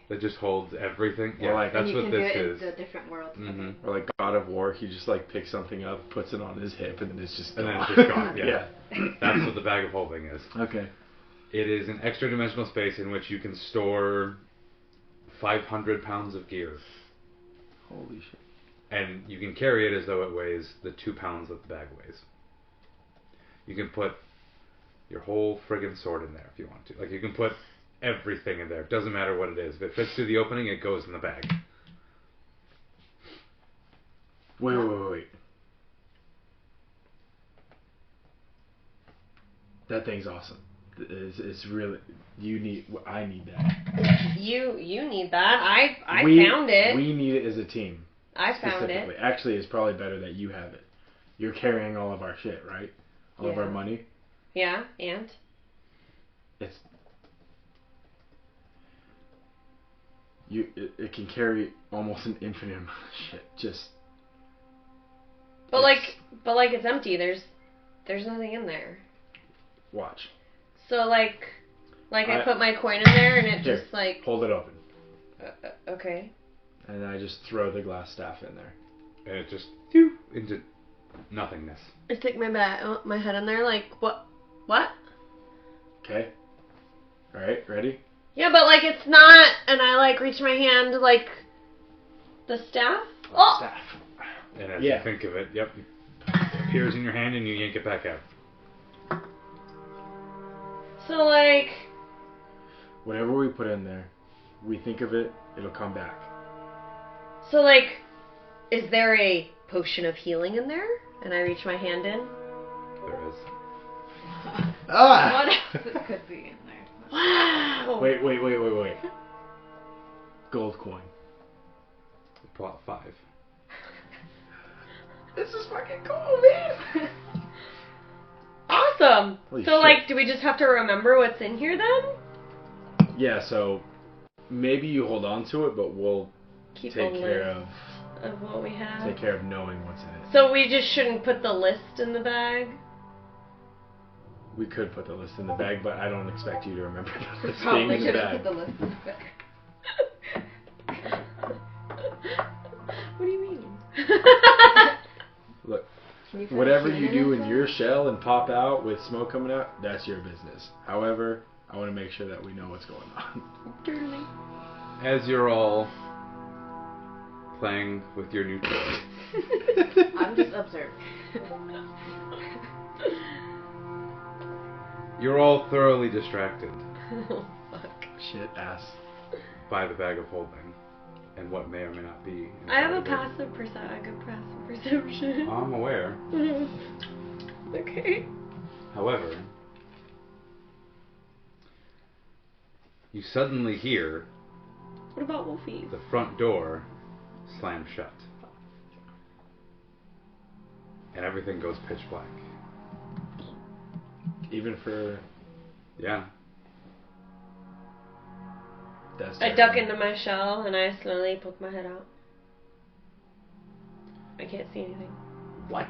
That just holds everything. Or Yeah, like- that's and you what can this do it is. in the different worlds. Mm-hmm. Or like God of War, he just like picks something up, puts it on his hip, and then it's just And then gone. it's just gone. Yeah. Yeah. That's what the bag of holding is. Okay. It is an extra dimensional space in which you can store 500 pounds of gear. Holy shit. And you can carry it as though it weighs the 2 pounds that the bag weighs. You can put your whole friggin' sword in there if you want to. Like, you can put everything in there. It doesn't matter what it is. If it fits through the opening, it goes in the bag. Wait. That thing's awesome. It's really... I need that. You need that. I found it. We need it as a team. I found Specifically. it. Actually, it's probably better that you have it. You're carrying all of our shit, right? All of our money. Yeah, and? It's... It can carry almost an infinite amount of shit. Just... But like it's empty. There's nothing in there. Watch. So like I put my coin in there and it Here, just like... hold it open. Okay. And I just throw the glass staff in there. And it just into nothingness. I stick my head in there like, what? Okay? Alright, ready? Yeah, but like it's not, and I like reach my hand like the staff. Oh! Staff. And as you think of it, it appears in your hand and you yank it back out. So like... Whatever we put in there, we think of it, it'll come back. So like, is there a potion of healing in there? And I reach my hand in. There is. Ah! What else could be in there? Wow! Wait. Gold coin. Plot 5. This is fucking cool, man! Awesome! Holy so shit. like, do we just have to remember what's in here then? Yeah, so maybe you hold on to it, but we'll Keep take a care list of what we have. take care of knowing what's in it. So we just shouldn't put the list in the bag? We could put the list in the bag, but I don't expect you to remember the list being Probably in the should bag. have put the list in the bag. What do you mean? Look, Can you put whatever a you tune do in in your shell and pop out with smoke coming out, that's your business. However, I want to make sure that we know what's going on. As you're all playing with your new toy, I'm just observing. you're all thoroughly distracted Oh, fuck. Shit ass. by the bag of holding. and what may or may not be. I have a inside of it. good passive perception. I'm aware. Okay. However, you suddenly hear What about Wolfie? the front door slam shut. And everything goes pitch black. Even for... Yeah. That's I duck into my shell and I slowly poke my head out. I can't see anything. What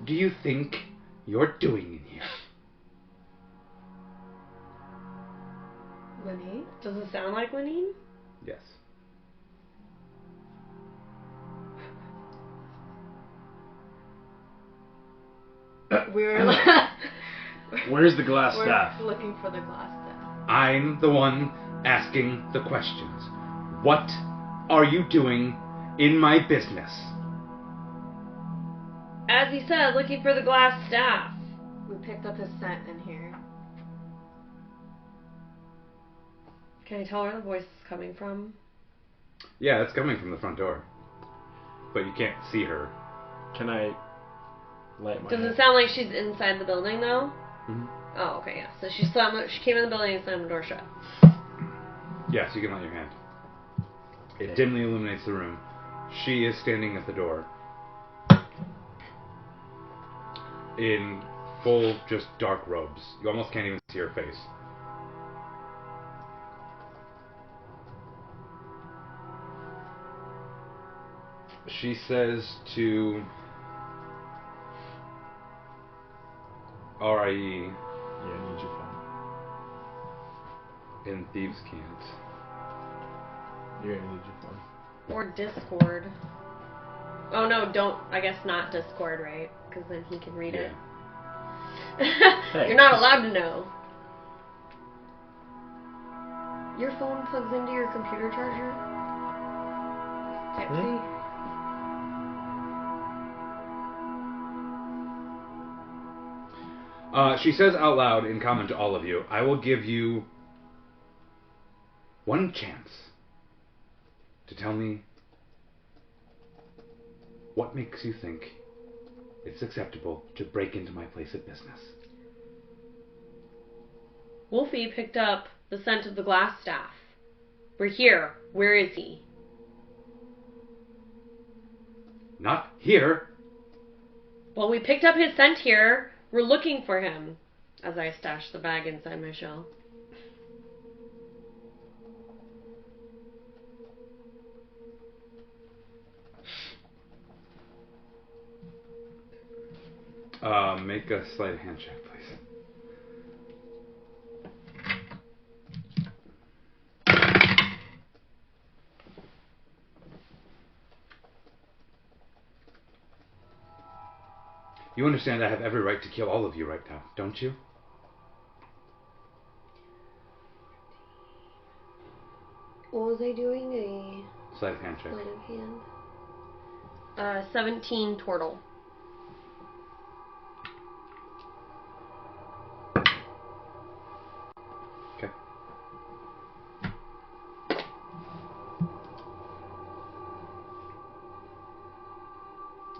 do you think you're doing in here? Winnie? Does it sound like Winnie? Yes. We're Where's the glass we're staff? looking for the glass staff. I'm the one asking the questions. What are you doing in my business? As he said, looking for the glass staff. We picked up his scent in here. Can I tell where the voice is coming from? Yeah, it's coming from the front door. But you can't see her. Can I light my Does hand? it sound like she's inside the building though? Mm-hmm. Oh, okay, yeah. So she came in the building and slammed the door shut. Yes, you can light your hand. It dimly illuminates the room. She is standing at the door. In full, just dark robes. You almost can't even see her face. She says to RIE, Yeah, I need your phone. and thieves can't. You're gonna need your phone. Or Discord. Oh no, don't. I guess not Discord, right? Because then he can read it. Hey. You're not allowed to know. Your phone plugs into your computer charger? Type C. She says out loud in comment to all of you, I will give you one chance to tell me what makes you think it's acceptable to break into my place of business. Wolfie picked up the scent of the glass staff. We're here. Where is he? Not here. Well, we picked up his scent here. We're looking for him. As I stash the bag inside my shell. Make a sleight of hand check, please. You understand I have every right to kill all of you right now, don't you? What was I doing? Sleight of hand check. Sleight of hand. 17 total. Okay.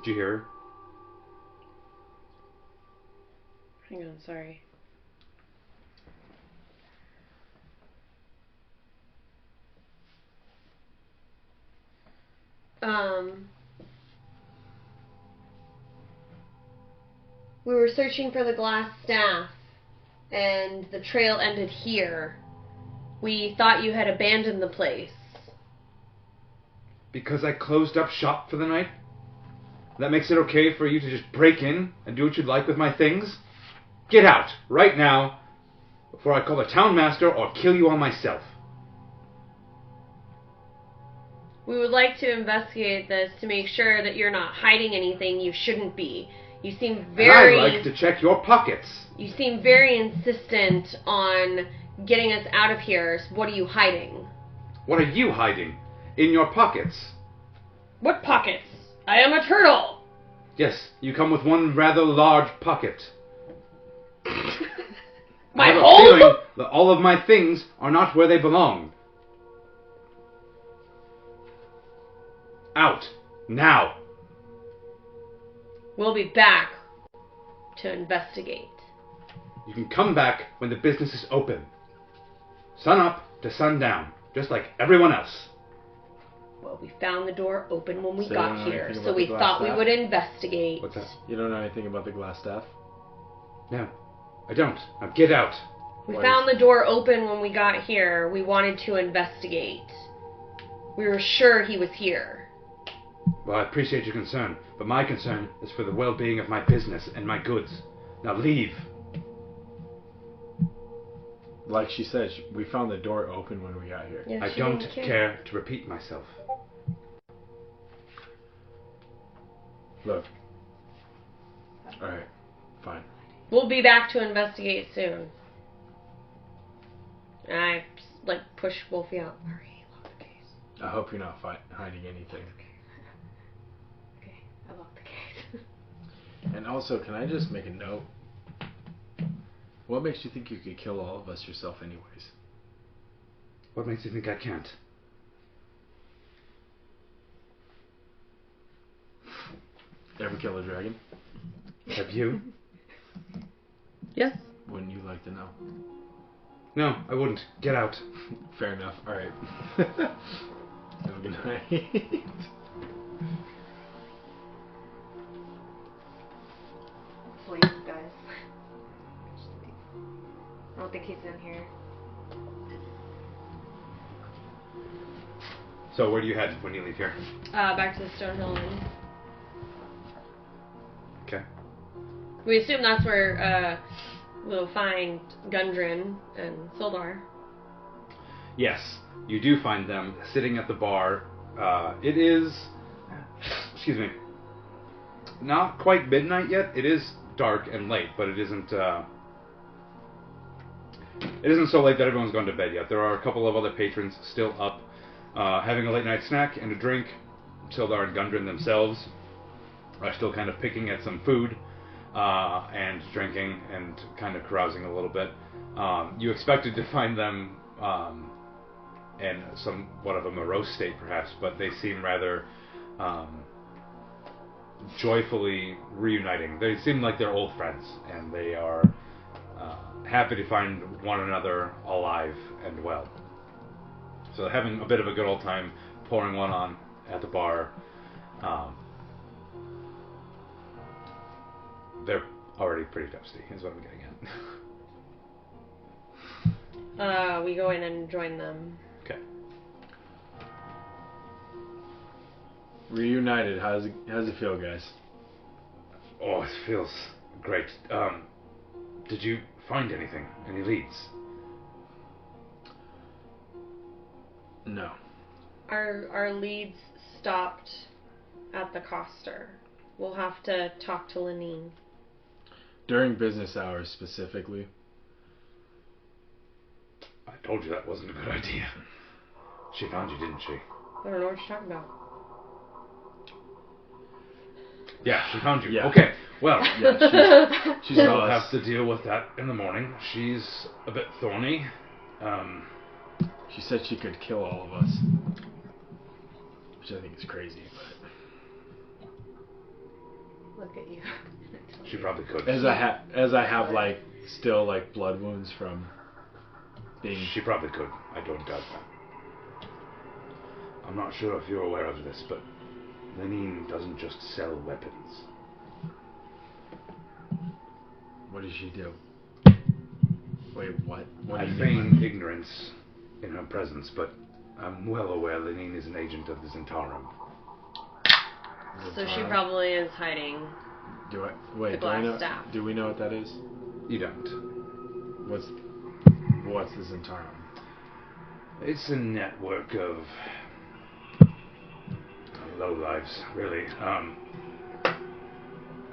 Did you hear her? Hang on, sorry. We were searching for the glass staff, and the trail ended here. We thought you had abandoned the place. Because I closed up shop for the night? That makes it okay for you to just break in and do what you'd like with my things? Get out, right now, before I call the town master or kill you all myself. We would like to investigate this to make sure that you're not hiding anything you shouldn't be. You seem very... And I'd like to check your pockets. You seem very insistent on getting us out of here. So what are you hiding? What are you hiding? In your pockets? What pockets? I am a turtle! Yes, you come with one rather large pocket. My I have a whole... feeling that all of my things are not where they belong. Out. Now. We'll be back to investigate. You can come back when the business is open. Sun up to sundown, just like everyone else. Well, we found the door open when we So you don't got know here, anything so about we the glass thought we staff? would investigate. What's that? You don't know anything about the glass staff? No, I don't. Now get out. We Why found the door open when we got here. We wanted to investigate. We were sure he was here. Well, I appreciate your concern, but my concern is for the well-being of my business and my goods. Now leave. Like she said, we found the door open when we got here. Yeah, I she don't didn't care to repeat myself. Look. Alright, fine. We'll be back to investigate soon. And I push Wolfie out. Hurry, lock the case. I hope you're not hiding anything. Okay, I locked the case. And also, can I just make a note? What makes you think you could kill all of us yourself anyways? What makes you think I can't? Ever kill a dragon? Have you? Yes. Wouldn't you like to know? No, I wouldn't. Get out. Fair enough. Alright. Have a good night. Sleep, guys. Sleep. I don't think he's in here. So where do you head when you leave here? Back to the Stonehill Inn. Okay. We assume that's where we'll find Gundren and Sildar. Yes, you do find them sitting at the bar. It is, excuse me, not quite midnight yet. It is dark and late, but it isn't so late that everyone's gone to bed yet. There are a couple of other patrons still up, having a late night snack and a drink. Sildar and Gundren themselves are still kind of picking at some food and drinking and kind of carousing a little bit. You expected to find them in somewhat of a morose state, perhaps, but they seem rather joyfully reuniting. They seem like they're old friends, and they are happy to find one another alive and well. So having a bit of a good old time, pouring one on at the bar. They're already pretty toasty, is what I'm getting at. We go in and join them. Okay. Reunited. How's it feel, guys? Oh, it feels great. Did you find anything? Any leads? No. Our leads stopped at the Coster. We'll have to talk to Lenine. During business hours, specifically. I told you that wasn't a good idea. She found you, didn't she? I don't know what you're talking about. Yeah, she found you. Yeah. Okay, well, Yeah, she's we'll jealous. have to deal with that in the morning. She's a bit thorny. She said she could kill all of us. Which I think is crazy, but... Look at you. She probably could. As I have like still like blood wounds from being. She probably could. I don't doubt that. I'm not sure if you're aware of this, but Lenine doesn't just sell weapons. What does she do? Wait, what? What do I you feign mean? ignorance in her presence, but I'm well aware Lenine is an agent of the Zentarum. So she probably is hiding. Do the I glass know? staff. Do we know what that is? You don't. What's the Zentarum? It's a network of lowlives, really.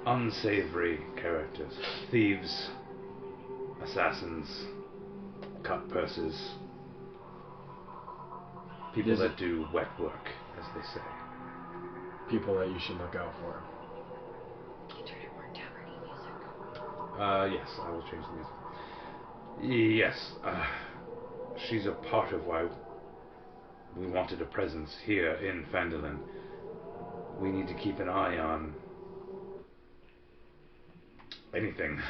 Unsavory characters. Thieves, assassins, cut purses. People Is that it- do wet work, as they say. People that you should look out for. Can you turn it more taverny music? Yes, I will change the music. Yes, she's a part of why we wanted a presence here in Phandelver. we need to keep an eye on anything.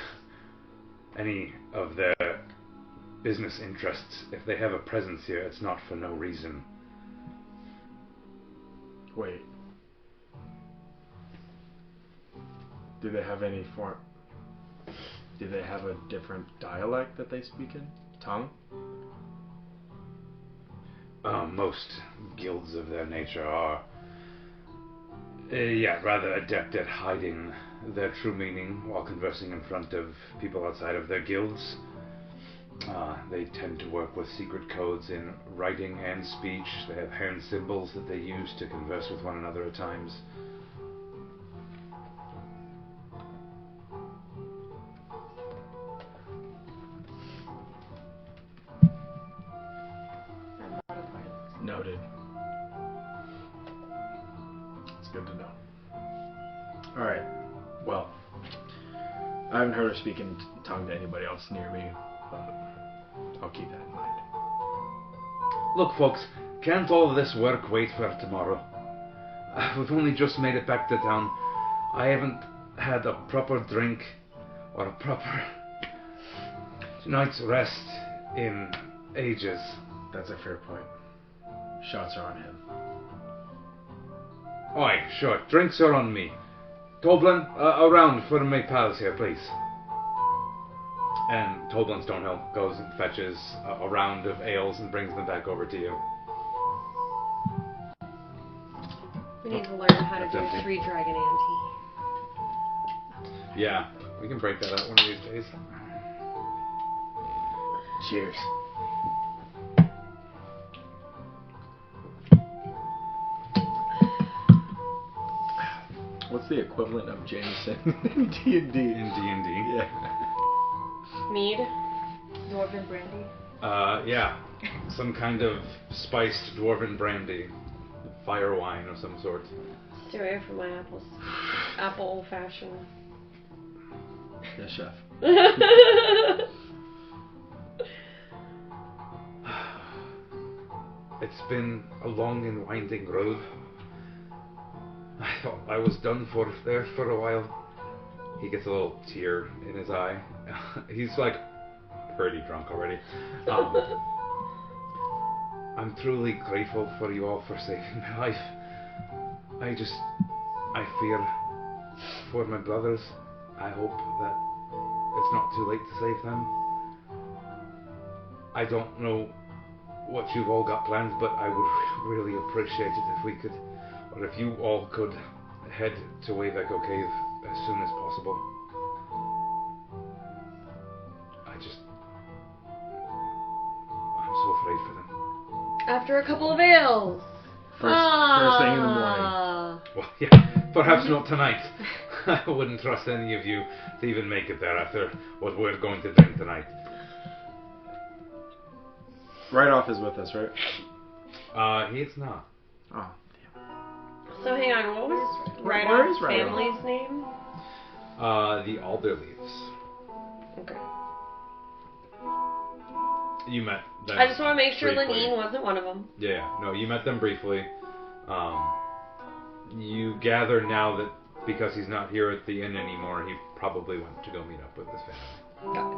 Any of their business interests. If they have a presence here, it's not for no reason. Wait. Do they have any form? Do they have a different dialect that they speak in? Tongue? Most guilds of their nature are, rather adept at hiding their true meaning while conversing in front of people outside of their guilds. They tend to work with secret codes in writing and speech. They have hand symbols that they use to converse with one another at times. I'm not a part of this. Noted. It's good to know. Alright. Well, I haven't heard her speak in tongue to anybody else near me, but I'll keep that in mind. Look, folks, can't all of this work wait for tomorrow? We've only just made it back to town. I haven't had a proper drink or a proper night's rest in ages. That's a fair point. Shots are on him. Aye, sure, drinks are on me. Toblin, a round for my pals here, please. And Toblin Stonehill goes and fetches a round of ales and brings them back over to you. We need to learn how to That's do empty. 3 dragon ante. Yeah, we can break that out one of these days. Cheers. What's the equivalent of Jameson in D&D? In D&D. Yeah. Mead. Dwarven brandy. Yeah. Some kind of spiced dwarven brandy. Fire wine of some sort. Stay away from my apples. Apple old fashioned. Yes, chef. It's been a long and winding road. I thought I was done for there for a while. He gets a little tear in his eye. He's like pretty drunk already. I'm truly grateful for you all for saving my life. I fear for my brothers. I hope that it's not too late to save them. I don't know what you've all got planned, but I would really appreciate it if we could, or if you all could head to Wave Echo Cave as soon as possible. I'm so afraid for them. After a couple of ales. First thing in the morning. Well, yeah, perhaps not tonight. I wouldn't trust any of you to even make it there after what we're going to drink tonight. Right off is with us, right? He's not. Oh, So hang on, what was Where Right is Off Right family's name? The Alderleaves. Okay. You met them. I just want to make sure briefly. Lenine wasn't one of them. Yeah, no, you met them briefly. You gather now that because he's not here at the inn anymore, he probably went to go meet up with his family. Got it.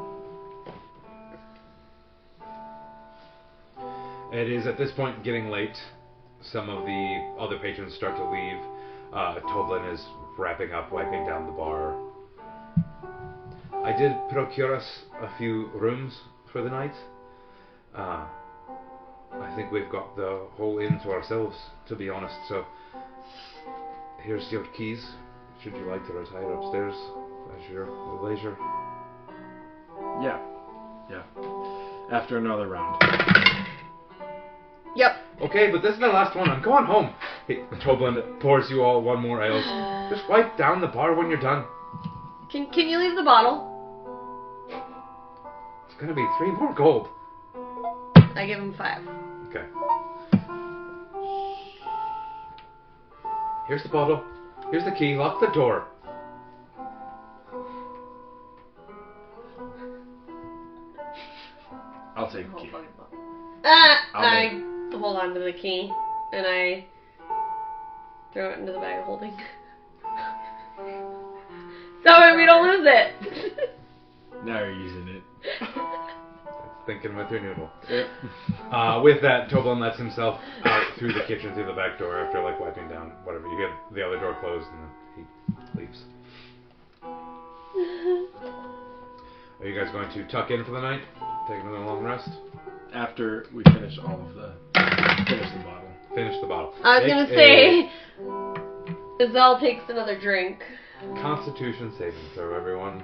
It is at this point getting late. Some of the other patrons start to leave. Toblin is wrapping up, wiping down the bar. I did procure us a few rooms for the night. I think we've got the whole inn to ourselves, to be honest, so here's your keys, should you like to retire upstairs at your leisure. yeah. Yeah. After another round. Yep. Okay, but this is the last one, I'm going home. Toblin pours you all one more ale. Just wipe down the bar when you're done. Can you leave the bottle? It's gonna be 3 more gold. I give him 5. Okay. Here's the bottle. Here's the key. Lock the door. I'll take the key. I I'll hold on to the key and I Throw it into the bag of holding. So we don't lose it. Now you're using it. Thinking with your noodle. Yep. With that, Toblin lets himself out through the kitchen, through the back door, after like wiping down whatever. You get the other door closed, and then he leaves. Are you guys going to tuck in for the night? Take another long rest? After we finish all of the... Finish the bottle. Finish the bottle. I was gonna say, Gazelle takes another drink. Constitution saving throw, everyone.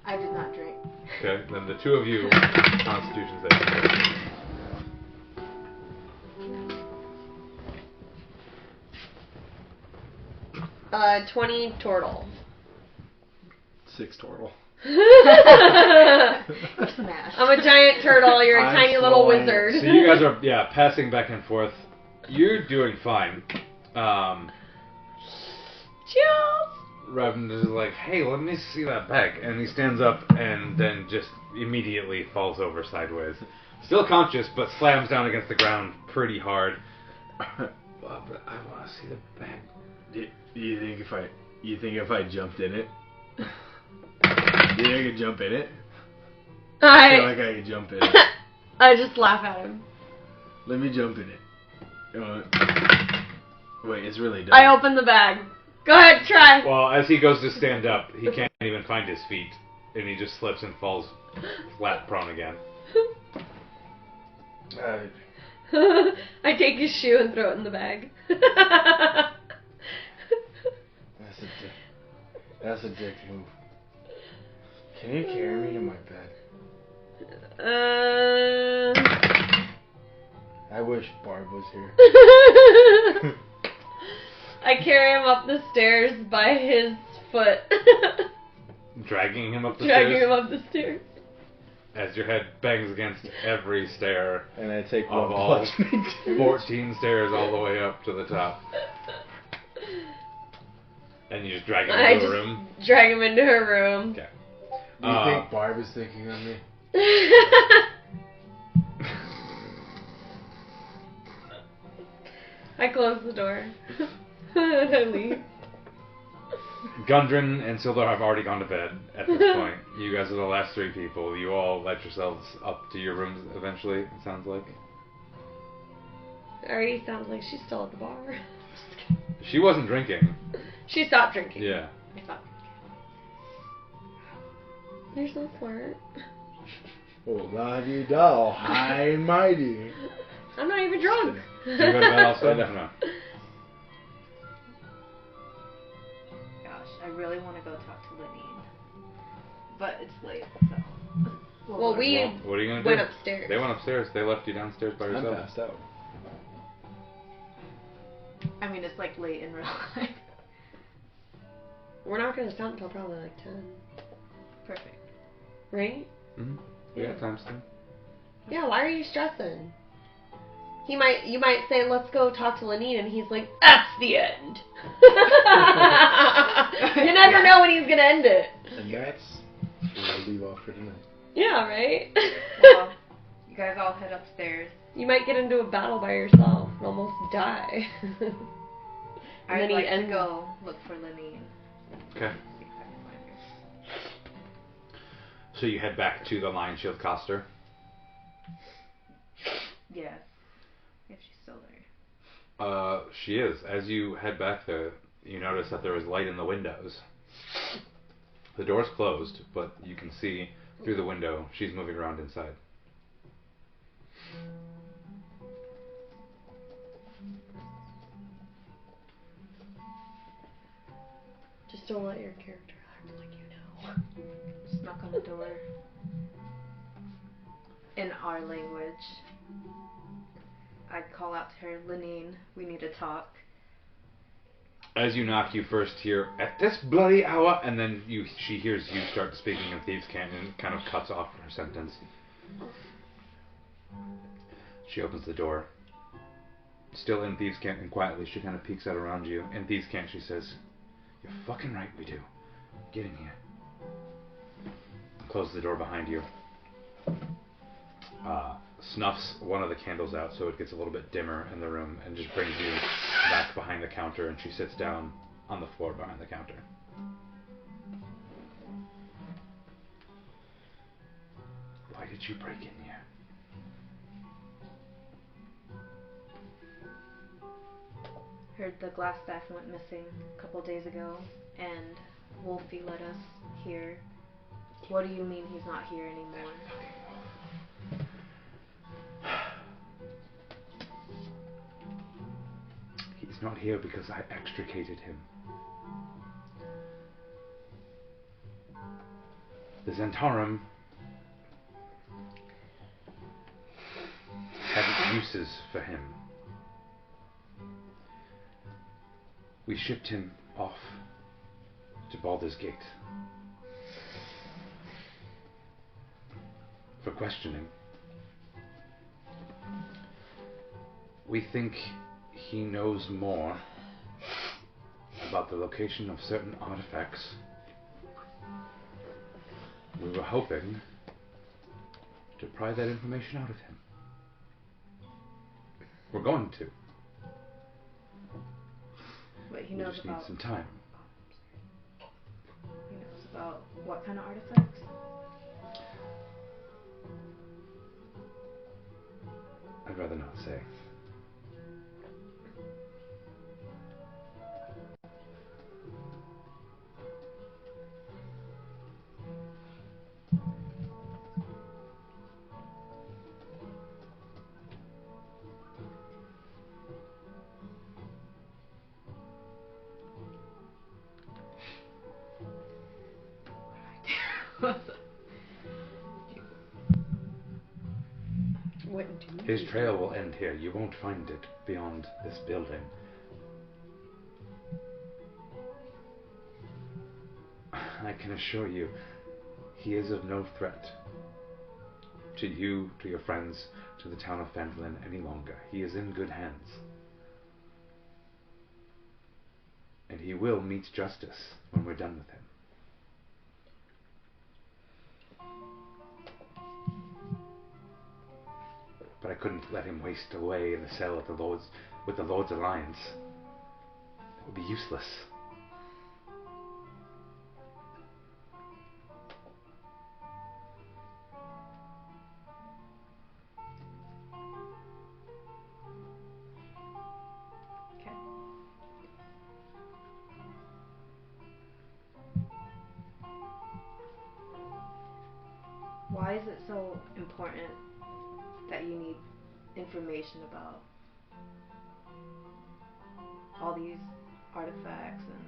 I did not drink. Okay, then the two of you, Constitution saving throw. 20 total. 6 total. Smash. I'm a giant turtle, you're a I'm tiny little flying. wizard. So you guys are, passing back and forth. You're doing fine. Cheers! Reverend is like, hey, let me see that bag. And he stands up and then just immediately falls over sideways. Still conscious, but slams down against the ground pretty hard. But I want to see the bag. Do you think if I jumped in it? Do you think I could jump in it? I feel like I could jump in it. I just laugh at him. Let me jump in it. Wait, it's really done. I open the bag. Go ahead, try. Well, as he goes to stand up, he can't even find his feet. And he just slips and falls flat prone again. I take his shoe and throw it in the bag. That's a dick move. Can you carry me to my bed? I wish Barb was here. I carry him up the stairs by his foot. Dragging him up the Dragging stairs. him up the stairs. As your head bangs against every stair. And I take Of one all bludgeoning damage. 14 stairs all the way up to the top. And you just drag him into the room? Drag him into her room. Okay. Do you think Barb is thinking of me? I close the door. And I leave. Gundren and Sildar have already gone to bed at this point. You guys are the last 3 people. You all let yourselves up to your rooms eventually, it sounds like. Already sounds like she's still at the bar. She wasn't drinking. She stopped drinking. Yeah. I stopped drinking. There's no flirt. Oh, la-di-da, high and mighty. I'm not even drunk. Do you go to bed also? No. Gosh, I really want to go talk to Lenine. But it's late, so. Well, we What are you going to do? went upstairs. They went upstairs. They left you downstairs by I'm yourself. passed out. I mean, it's like late in real life. We're not going to stop until probably like 10. Perfect. Right? Mm-hmm. We got time still. Yeah, why are you stressing? You might say, let's go talk to Lenine, and he's like, that's the end. You never know when he's going to end it. And that's where we'll leave off for tonight. Yeah, right? Well, you guys all head upstairs. You might get into a battle by yourself and almost die. I'd like to go look for Lenine. Okay. See if I can find her. So you head back to the Lion Shield Coster. Yes. If she's still there. She is. As you head back there, you notice that there is light in the windows. The door's closed, but you can see through the window she's moving around inside. Just don't let your character act like you know. Just knock on the door. In our language. I'd call out to her, Lenine, we need to talk. As you knock, you first hear, at this bloody hour, and then she hears you start speaking in Thieves' Cant and kind of cuts off her sentence. She opens the door. Still in Thieves' Cant, and quietly she kind of peeks out around you. In Thieves' Cant she says, you're fucking right we do. Get in here. Close the door behind you. snuffs one of the candles out so it gets a little bit dimmer in the room and just brings you back behind the counter, and she sits down on the floor behind the counter. Why did you break in here? Heard the glass staff went missing a couple days ago, and Wolfie led us here. What do you mean he's not here anymore? He's not here because I extricated him. The Zentarum had uses for him. We shipped him off to Baldur's Gate for questioning. We think he knows more about the location of certain artifacts. We were hoping to pry that information out of him. We're going to. But he We knows just need about. some time. He knows about what kind of artifacts? I'd rather not say. What do His trail will end here. You won't find it beyond this building. I can assure you, he is of no threat to you, to your friends, to the town of Phandelver any longer. He is in good hands. And he will meet justice when we're done with him. But I couldn't let him waste away in the cell at with the Lord's Alliance. It would be useless. Okay. Why is it so important that you need information about all these artifacts and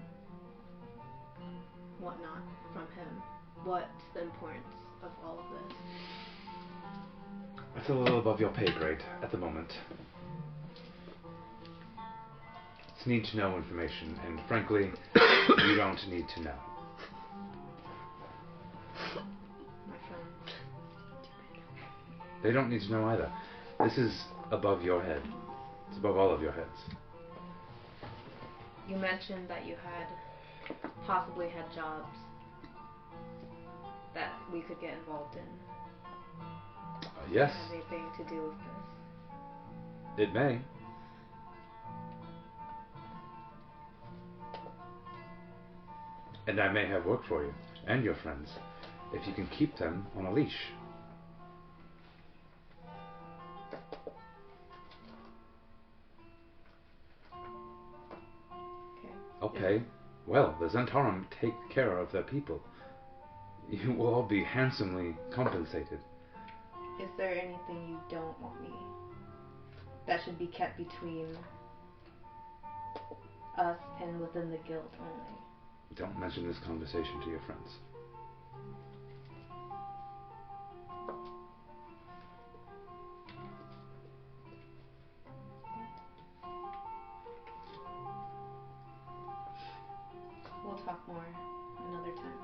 whatnot from him? What's the importance of all of this? That's a little above your pay grade at the moment. It's need to know information, and frankly, you don't need to know. My friends. They don't need to know either. This is above your head. It's above all of your heads. You mentioned that you had possibly had jobs that we could get involved in. Yes, Have anything to do with this? it may. And I may have work for you, and your friends, if you can keep them on a leash. Okay, well, the Zentarum take care of their people. You will all be handsomely compensated. Is there anything you don't want me that should be kept between us and within the guild only? Don't mention this conversation to your friends. We'll talk more another time.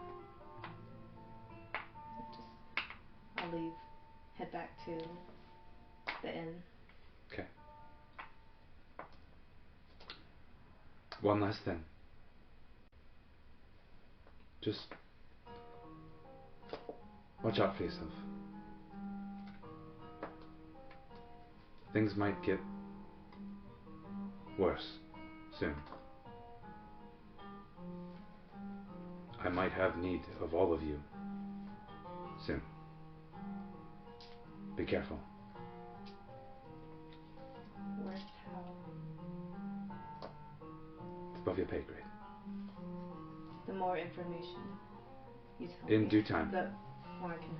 I'll leave, head back to the inn. Okay. One last thing. Just watch out for yourself. things might get worse soon. I might have need of all of you soon. Be careful. Worst how? It's above your pay grade. The more information you tell In me, due time. the more I can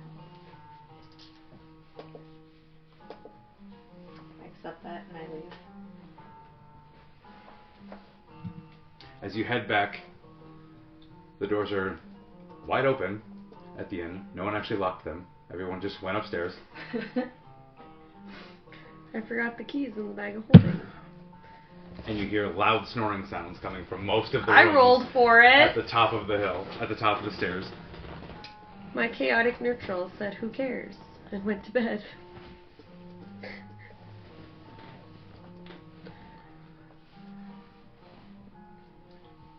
help. I accept that and I leave. As you head back, the doors are wide open at the inn. No one actually locked them. Everyone just went upstairs. I forgot the keys in the bag of holding. And you hear loud snoring sounds coming from most of the I rooms rolled for at it. the top of the hill, at the top of the stairs. My chaotic neutral said, "Who cares?" and went to bed.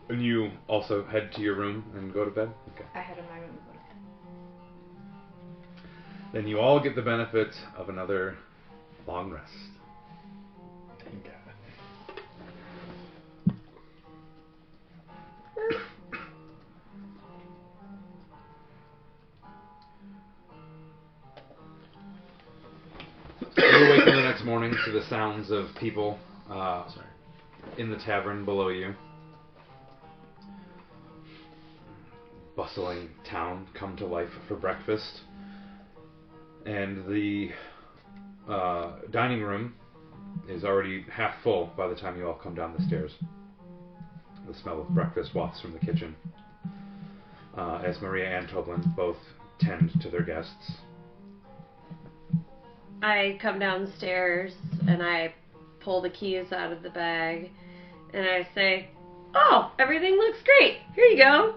And you also head to your room and go to bed? Okay. I head in my room. Then you all get the benefit of another long rest. Thank God. You awaken the next morning to the sounds of people in the tavern below you. Bustling town come to life for breakfast. And the dining room is already half full by the time you all come down the stairs. The smell of breakfast wafts from the kitchen as Maria and Toblin both tend to their guests. I come downstairs and I pull the keys out of the bag and I say, "Oh, everything looks great. Here you go."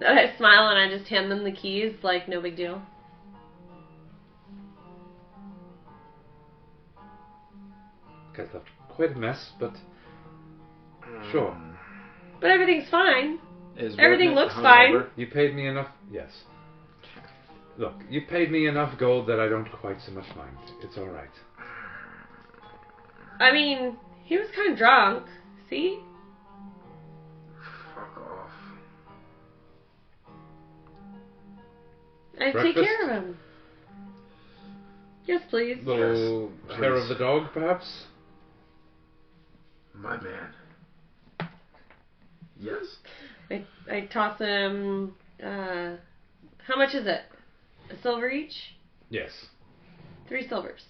And I smile and I just hand them the keys like no big deal. Guys left quite a mess, but sure. But everything's fine. Is Everything Whitman looks fine. hungover? You paid me enough? Yes. Look, you paid me enough gold that I don't quite so much mind. It's alright. I mean, he was kind of drunk. See? Fuck off. I take Breakfast? care of him. Yes, please. Little Yes, hair please. of the dog, perhaps? My man. Yes. I toss him, how much is it? A silver each? Yes. 3 silvers.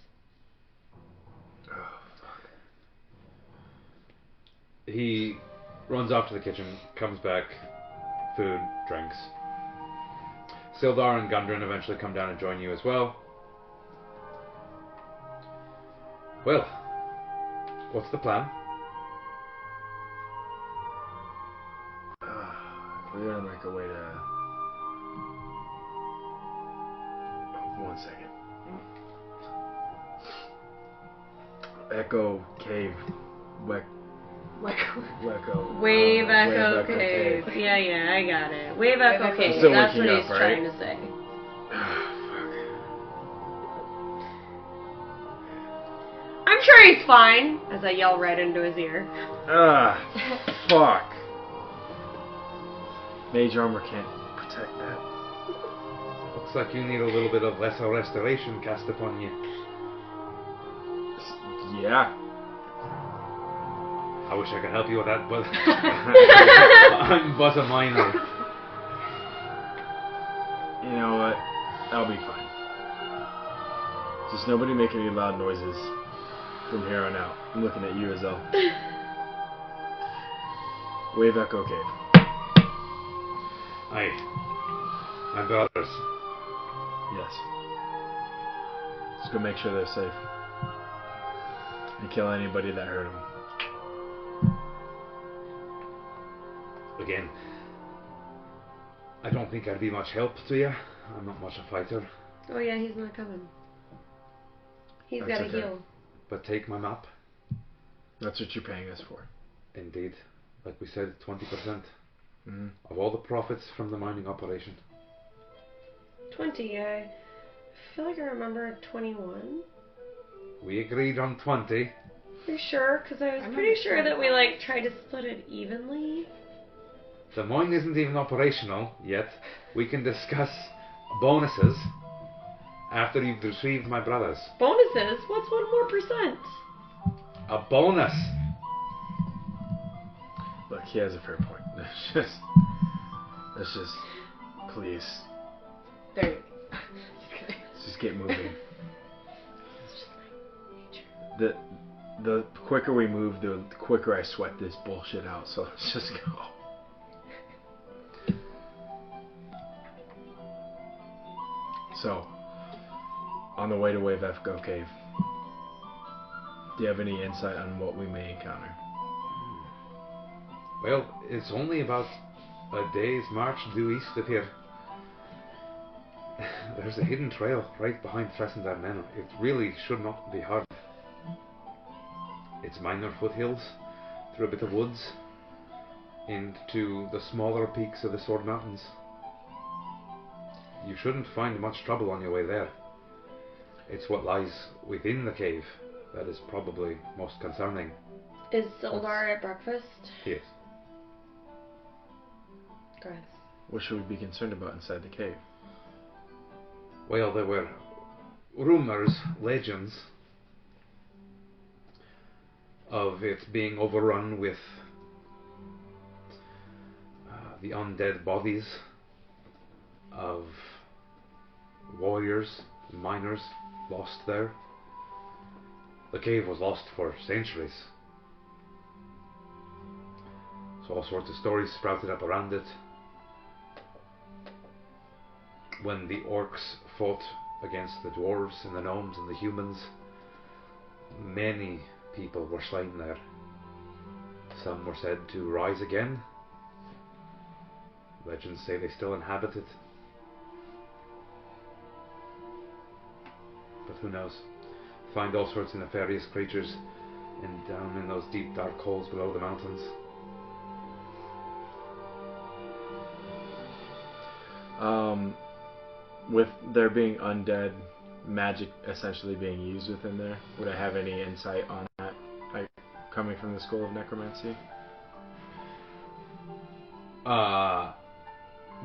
Oh, fuck. He runs off to the kitchen, comes back, food, drinks. Sildar and Gundren eventually come down and join you as well. Well, what's the plan? We're gonna make a way to. Oh, 1 second. Echo Cave. Wecko. Wave Echo Wave Cave. Cave. Yeah, I got it. Wave Echo Echo Cave. Still That's waking what he's up, right? trying to say. I'm sure he's fine, as I yell right into his ear. Fuck. Mage armor can't protect that. Looks like you need a little bit of lesser restoration cast upon you. Yeah. I wish I could help you with that, but I'm but a minor. You know what? I'll be fine. Just nobody make any loud noises from here on out. I'm looking at you, Azelle. Wave Echo Cave. Aye. My brothers. Yes. Just go make sure they're safe. And kill anybody that hurt them. Again, I don't think I'd be much help to you. I'm not much a fighter. Oh yeah, he's not coming. He's That's got to okay. heal. But take my map. That's what you're paying us for. Indeed. Like we said, 20% Mm-hmm. of all the profits from the mining operation. 20. I feel like I remember 21. We agreed on 20. You sure? Because I was I'm pretty not sure that we sure. like tried to split it evenly. The mine isn't even operational yet. We can discuss bonuses after you've retrieved my brothers. Bonuses? What's 1 more percent? A bonus! Look, he has a fair point. Let's just, please, There. let's just get moving. It's just my nature. The quicker we move, the quicker I sweat this bullshit out. So let's just go. So, on the way to Wave Echo Cave, do you have any insight on what we may encounter? Well, it's only about a day's march due east of here. There's a hidden trail right behind Tresendar Manor. It really should not be hard. It's minor foothills through a bit of woods into the smaller peaks of the Sword Mountains. You shouldn't find much trouble on your way there. It's what lies within the cave that is probably most concerning. Is Sildar at breakfast? Yes. Guys. What should we be concerned about inside the cave? Well, there were rumors, legends of it being overrun with the undead bodies of warriors, miners lost there. The cave was lost for centuries. So all sorts of stories sprouted up around it. When the orcs fought against the dwarves and the gnomes and the humans, many people were slain there. Some were said to rise again. Legends say they still inhabit it. But who knows? Find all sorts of nefarious creatures down in those deep dark holes below the mountains. With there being undead magic essentially being used within there, would I have any insight on that, like coming from the School of Necromancy?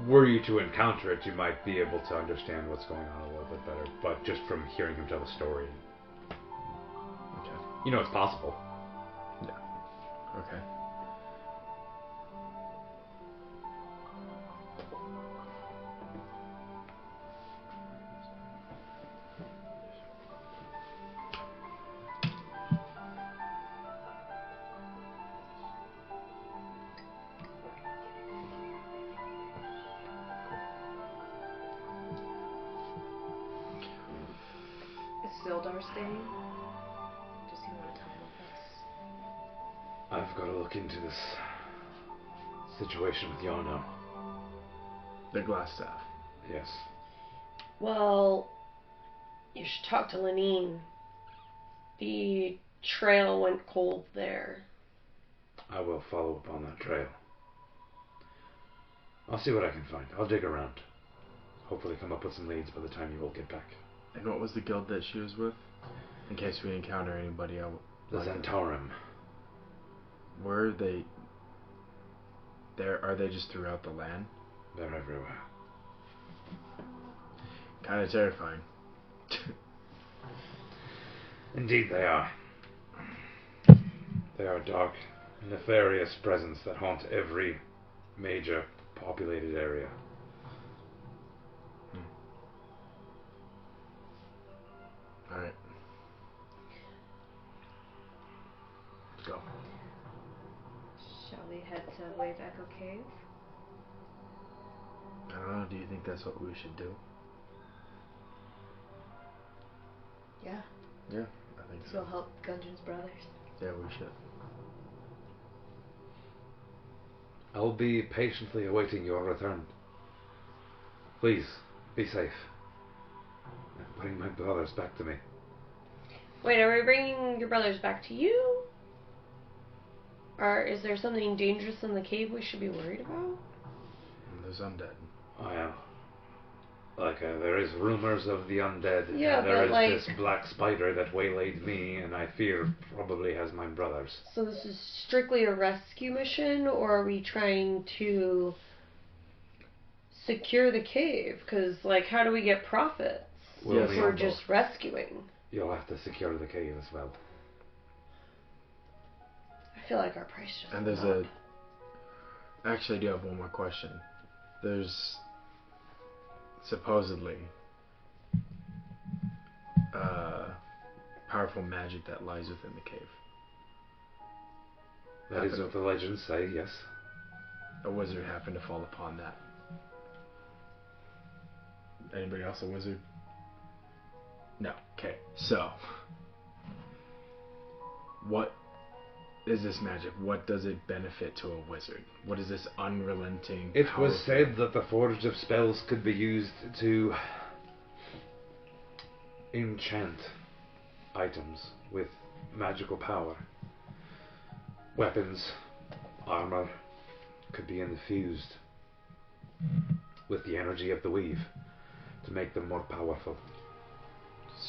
Were you to encounter it, you might be able to understand what's going on a little bit better, but just from hearing him tell the story, Okay. you know it's possible. Okay. Is Sildar staying? Does he want to come with us? I've got to look into this situation with Yarno. The glass staff. Yes. Well, you should talk to Lenine. The trail went cold there. I will follow up on that trail. I'll see what I can find. I'll dig around. Hopefully come up with some leads by the time you all get back. And what was the guild that she was with? In case we encounter anybody else. The Zentarum. Were they there? Are they just throughout the land? They're everywhere. Kind of terrifying. Indeed they are. They are dark, nefarious presence that haunt every major populated area. Alright. Let's go. Shall we head to Wave Echo Cave? I don't know, do you think that's what we should do? Yeah. Yeah, I think so. Go help Gundren's brothers. Yeah, we should. I'll be patiently awaiting your return. Please, be safe. And bring my brothers back to me. Wait, are we bringing your brothers back to you? Or is there something dangerous in the cave we should be worried about? And there's undead. I am. Like, there is rumors of the undead. Yeah, There is but, like- this black spider that waylaid me, and I fear probably has my brothers. So this is strictly a rescue mission, or are we trying to secure the cave? Because, like, how do we get profits We'll Yes. if need we're both. just rescuing? You'll have to secure the cave as well. I feel like our price just And went there's up. Actually, I do have one more question. There's supposedly powerful magic that lies within the cave. That is what the legends say, yes. A wizard happened to fall upon that. Anybody else a wizard? No. Okay. So, what is this magic? What does it benefit to a wizard? What is this unrelenting It was powerful- said that the Forge of Spells could be used to enchant items with magical power. Weapons, armor, could be infused with the energy of the weave to make them more powerful.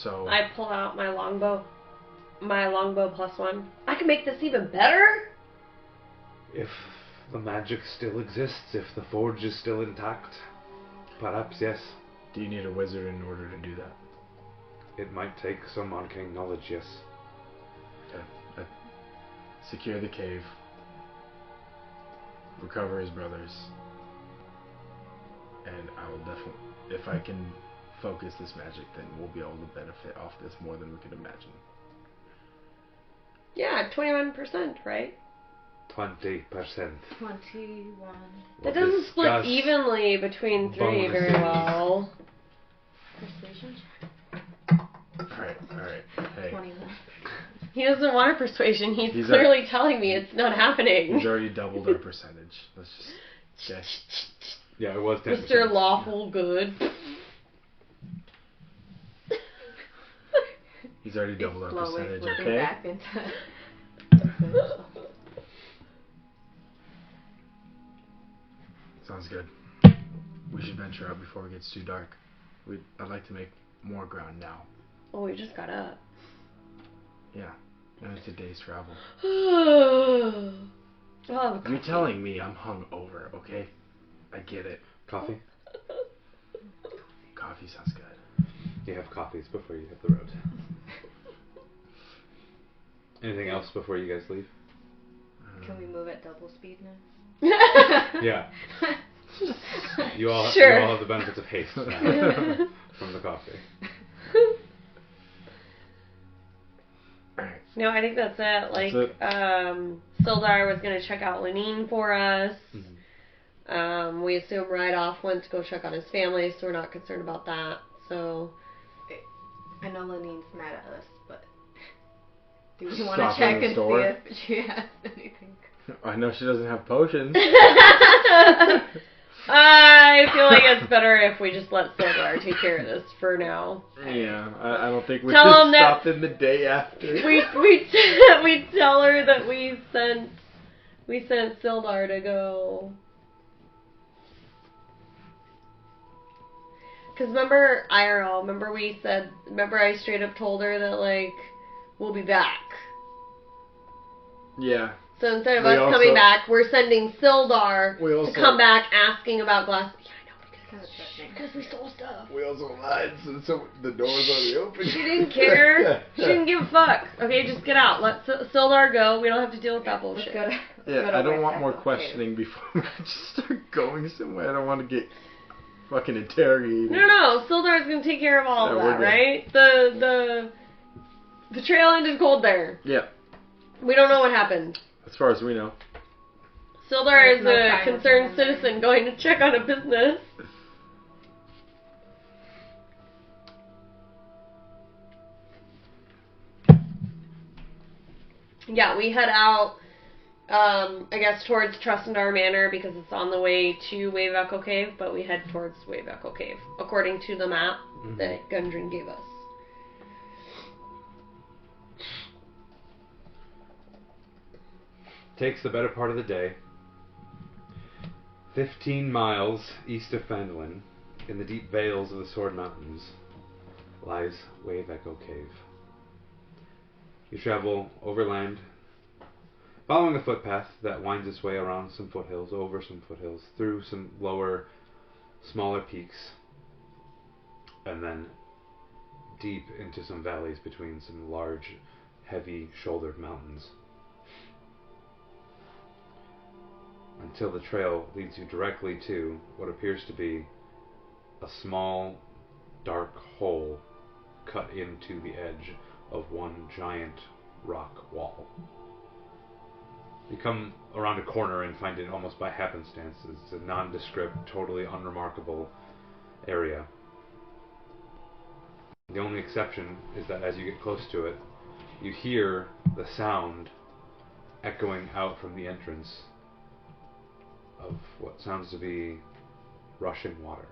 So, I pull out my longbow. My longbow +1. I can make this even better? If the magic still exists, if the forge is still intact, perhaps yes. do you need a wizard in order to do that? It might take some arcane knowledge, yes. Secure the cave. Recover his brothers. And I will definitely, if I can focus this magic, then we'll be able to benefit off this more than we could imagine. Yeah, 21%, right? 20%. 21. That doesn't split Discuss evenly between three very bonuses. well. Persuasion check. Alright. Hey, 21. He doesn't want a persuasion. He's He's clearly telling me it's not happening. he's already doubled our percentage. Let's just guess. Yeah, it was 10%. Mr. Lawful Good. He's already doubled our Slowly percentage, slipping okay? back into Sounds good. We should venture out before it gets too dark. I'd like to make more ground now. Oh, we just got up. Yeah. And it's a day's travel. Oh, You're telling me I'm hungover, okay? I get it. Coffee? Coffee sounds good. You have coffees before you hit the road. Anything else before you guys leave? Can we move at double speed now? Yeah. You all Sure. have the benefits of haste now from the coffee. Alright. No, I think that's it. Like, That's it. Sildar was going to check out Lenine for us. Mhm. We assume right off went to go check on his family, so we're not concerned about that. So, I know Lenine's mad at us, but do we want Stop to check in the and store. see if she has anything? I know she doesn't have potions. I feel like it's better if we just let Sildar take care of this for now. Yeah, I don't think we Tell should him that- stop in the day after. We tell her that we sent Sildar to go. Cause remember IRL, remember I straight up told her that like we'll be back. Yeah. So instead of We us coming also- back, we're sending Sildar We to also- come back asking about glass. Yeah, I know Kind of threatening. because we stole stuff. We also lied, so the door was already open. She didn't care. She didn't give a fuck. Okay, just get out. Let Sildar go. We don't have to deal with that Let's bullshit. go to, Yeah, I don't want more Okay. questioning before I just start going somewhere. I don't want to get fucking interrogated. No. Sildar's gonna take care of all Yeah, of we're that, good. right? The trail ended cold there. Yeah, We don't know what happened. as far as we know. Sildar There's is no a crime concerned within there. citizen going to check on a business. Yeah, we head out, I guess, towards Trustendar Manor because it's on the way to Wave Echo Cave, but we head towards Wave Echo Cave, according to the map that Gundren gave us. Takes the better part of the day. 15 miles east of Phandalin, In the deep vales of the Sword Mountains lies Wave Echo Cave. You travel overland, following a footpath that winds its way around some foothills, over some foothills, through some lower, smaller peaks, and then deep into some valleys between some large, heavy-shouldered mountains. Until the trail leads you directly to what appears to be a small, dark hole cut into the edge of one giant rock wall. You come around a corner and find it almost by happenstance. It's a nondescript, totally unremarkable area. The only exception is that as you get close to it, you hear the sound echoing out from the entrance of what sounds to be rushing water.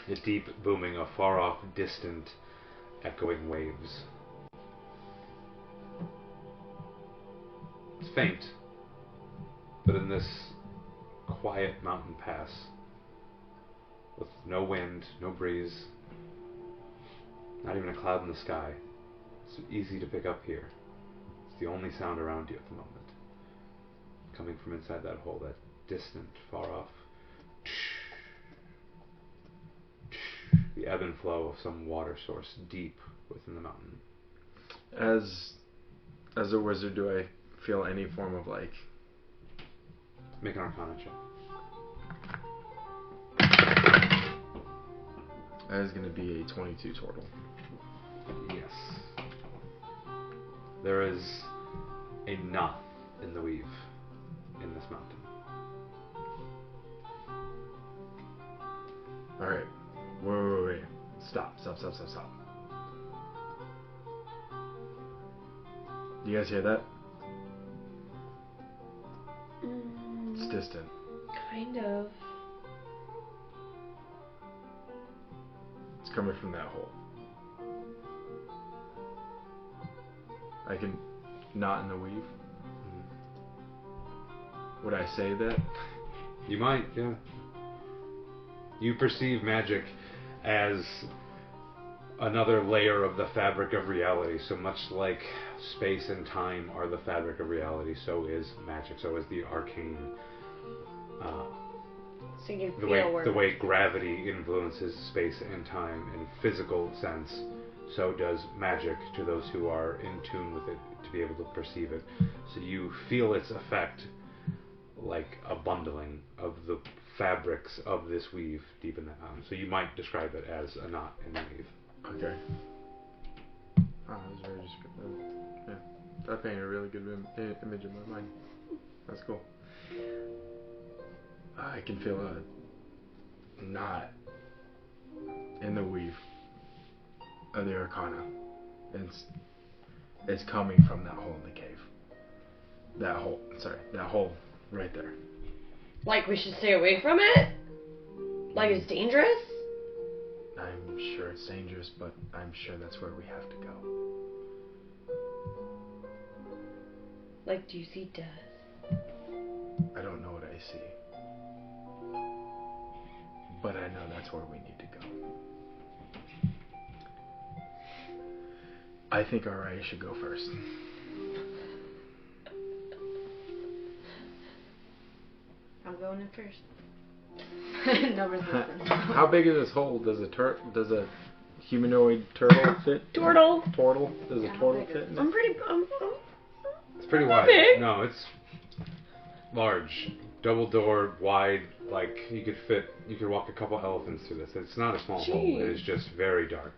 The deep booming of far-off, distant, echoing waves. It's faint, but in this quiet mountain pass, with no wind, no breeze, not even a cloud in the sky, it's easy to pick up here. It's the only sound around you at the moment. Coming from inside that hole, that distant, far-off, the ebb and flow of some water source deep within the mountain. As a wizard, do I feel any form of like... Make an Arcana check. That is going to be a 22 total. Yes. There is a knot in the weave in this mountain. Alright. Wait. Stop. You guys hear that? It's distant. Kind of. It's coming from that hole. I can knot in the weave. Would I say that? You might, yeah. You perceive magic as another layer of the fabric of reality. So much like space and time are the fabric of reality, so is magic, so is the arcane. So you The way gravity influences space and time in physical sense, so does magic to those who are in tune with it to be able to perceive it. So you feel its effect like a bundling of the fabrics of this weave deep in that mountain. So you might describe it as a knot in the weave. Okay. That was very descriptive. Yeah. That painted a really good image in my mind. That's cool. I can feel a knot in the weave of the Arcana. It's coming from that hole in the cave. That hole right there. Like we should stay away from it? Like it's dangerous? I'm sure it's dangerous, but I'm sure that's where we have to go. Like, do you see death? I don't know what I see. But I know that's where we need to go. I think RA should go first. I'm going in first. No resistance. How big is this hole? Does a humanoid turtle fit? Turtle. Does a Yeah, how turtle big fit is in I'm it? pretty. It's pretty Not wide. big. No, it's large. Double door, wide, like you could walk a couple elephants through this. It's not a small hole. It is just very dark.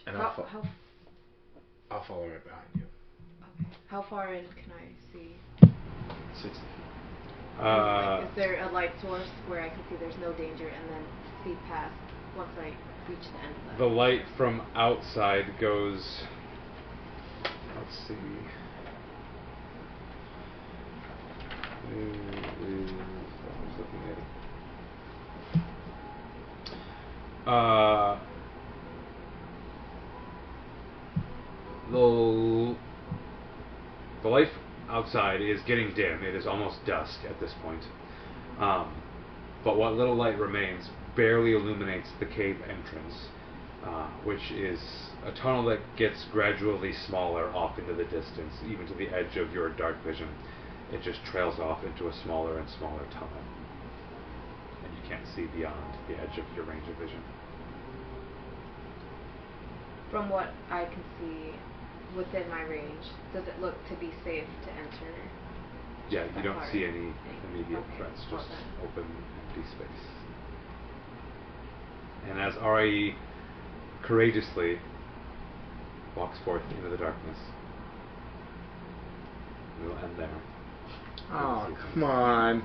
And I'll follow right behind you. Okay. How far in can I see? 60 feet. Like, is there a light source where I can see there's no danger and then see past once I reach the end of The light from outside goes. Let's see. I was looking at it. The light outside is getting dim. It is almost dusk at this point. But what little light remains barely illuminates the cave entrance, which is a tunnel that gets gradually smaller off into the distance, even to the edge of your dark vision. It just trails off into a smaller and smaller tunnel. And you can't see beyond the edge of your range of vision. From what I can see within my range, does it look to be safe to enter? Yeah, you don't Alright. see any immediate Okay, threats, well just then. open, empty space. And as RIE courageously walks forth into the darkness, we will end there. Oh, come on.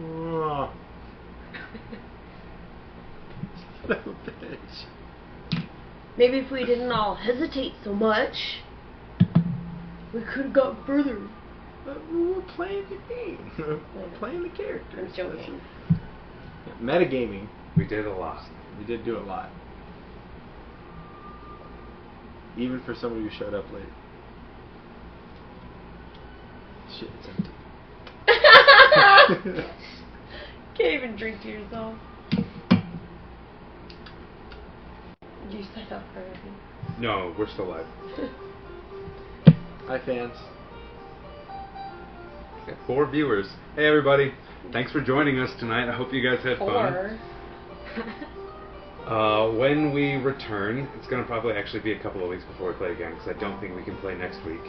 Oh. Son of a bitch. Maybe if we didn't all hesitate so much, we could have got further. But we're playing the game. We're playing the characters. I'm joking. Yeah, metagaming. We did a lot. We did do a lot. Even for somebody who showed up late. Shit, it's empty. Can't even drink to yourself. You signed up already. No, we're still live. Hi, fans. Got 4 viewers. Hey, everybody. Thanks for joining us tonight. I hope you guys had fun. 4. When we return, it's going to probably actually be a couple of weeks before we play again, because I don't think we can play next week.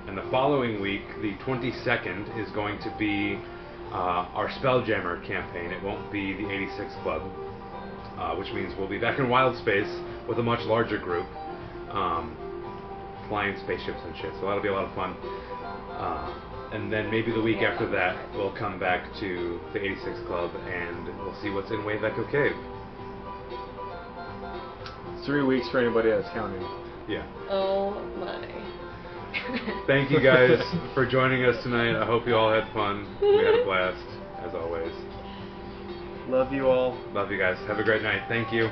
And the following week, the 22nd, is going to be our Spelljammer campaign. It won't be the 86 Club, which means we'll be back in Wild Space with a much larger group, flying spaceships and shit. So that'll be a lot of fun. And then maybe the week after that, we'll come back to the 86 Club and we'll see what's in Wave Echo Cave. 3 weeks for anybody that's counting. Yeah. Oh my. Thank you guys for joining us tonight. I hope you all had fun. We had a blast, as always. Love you all. Love you guys. Have a great night. Thank you.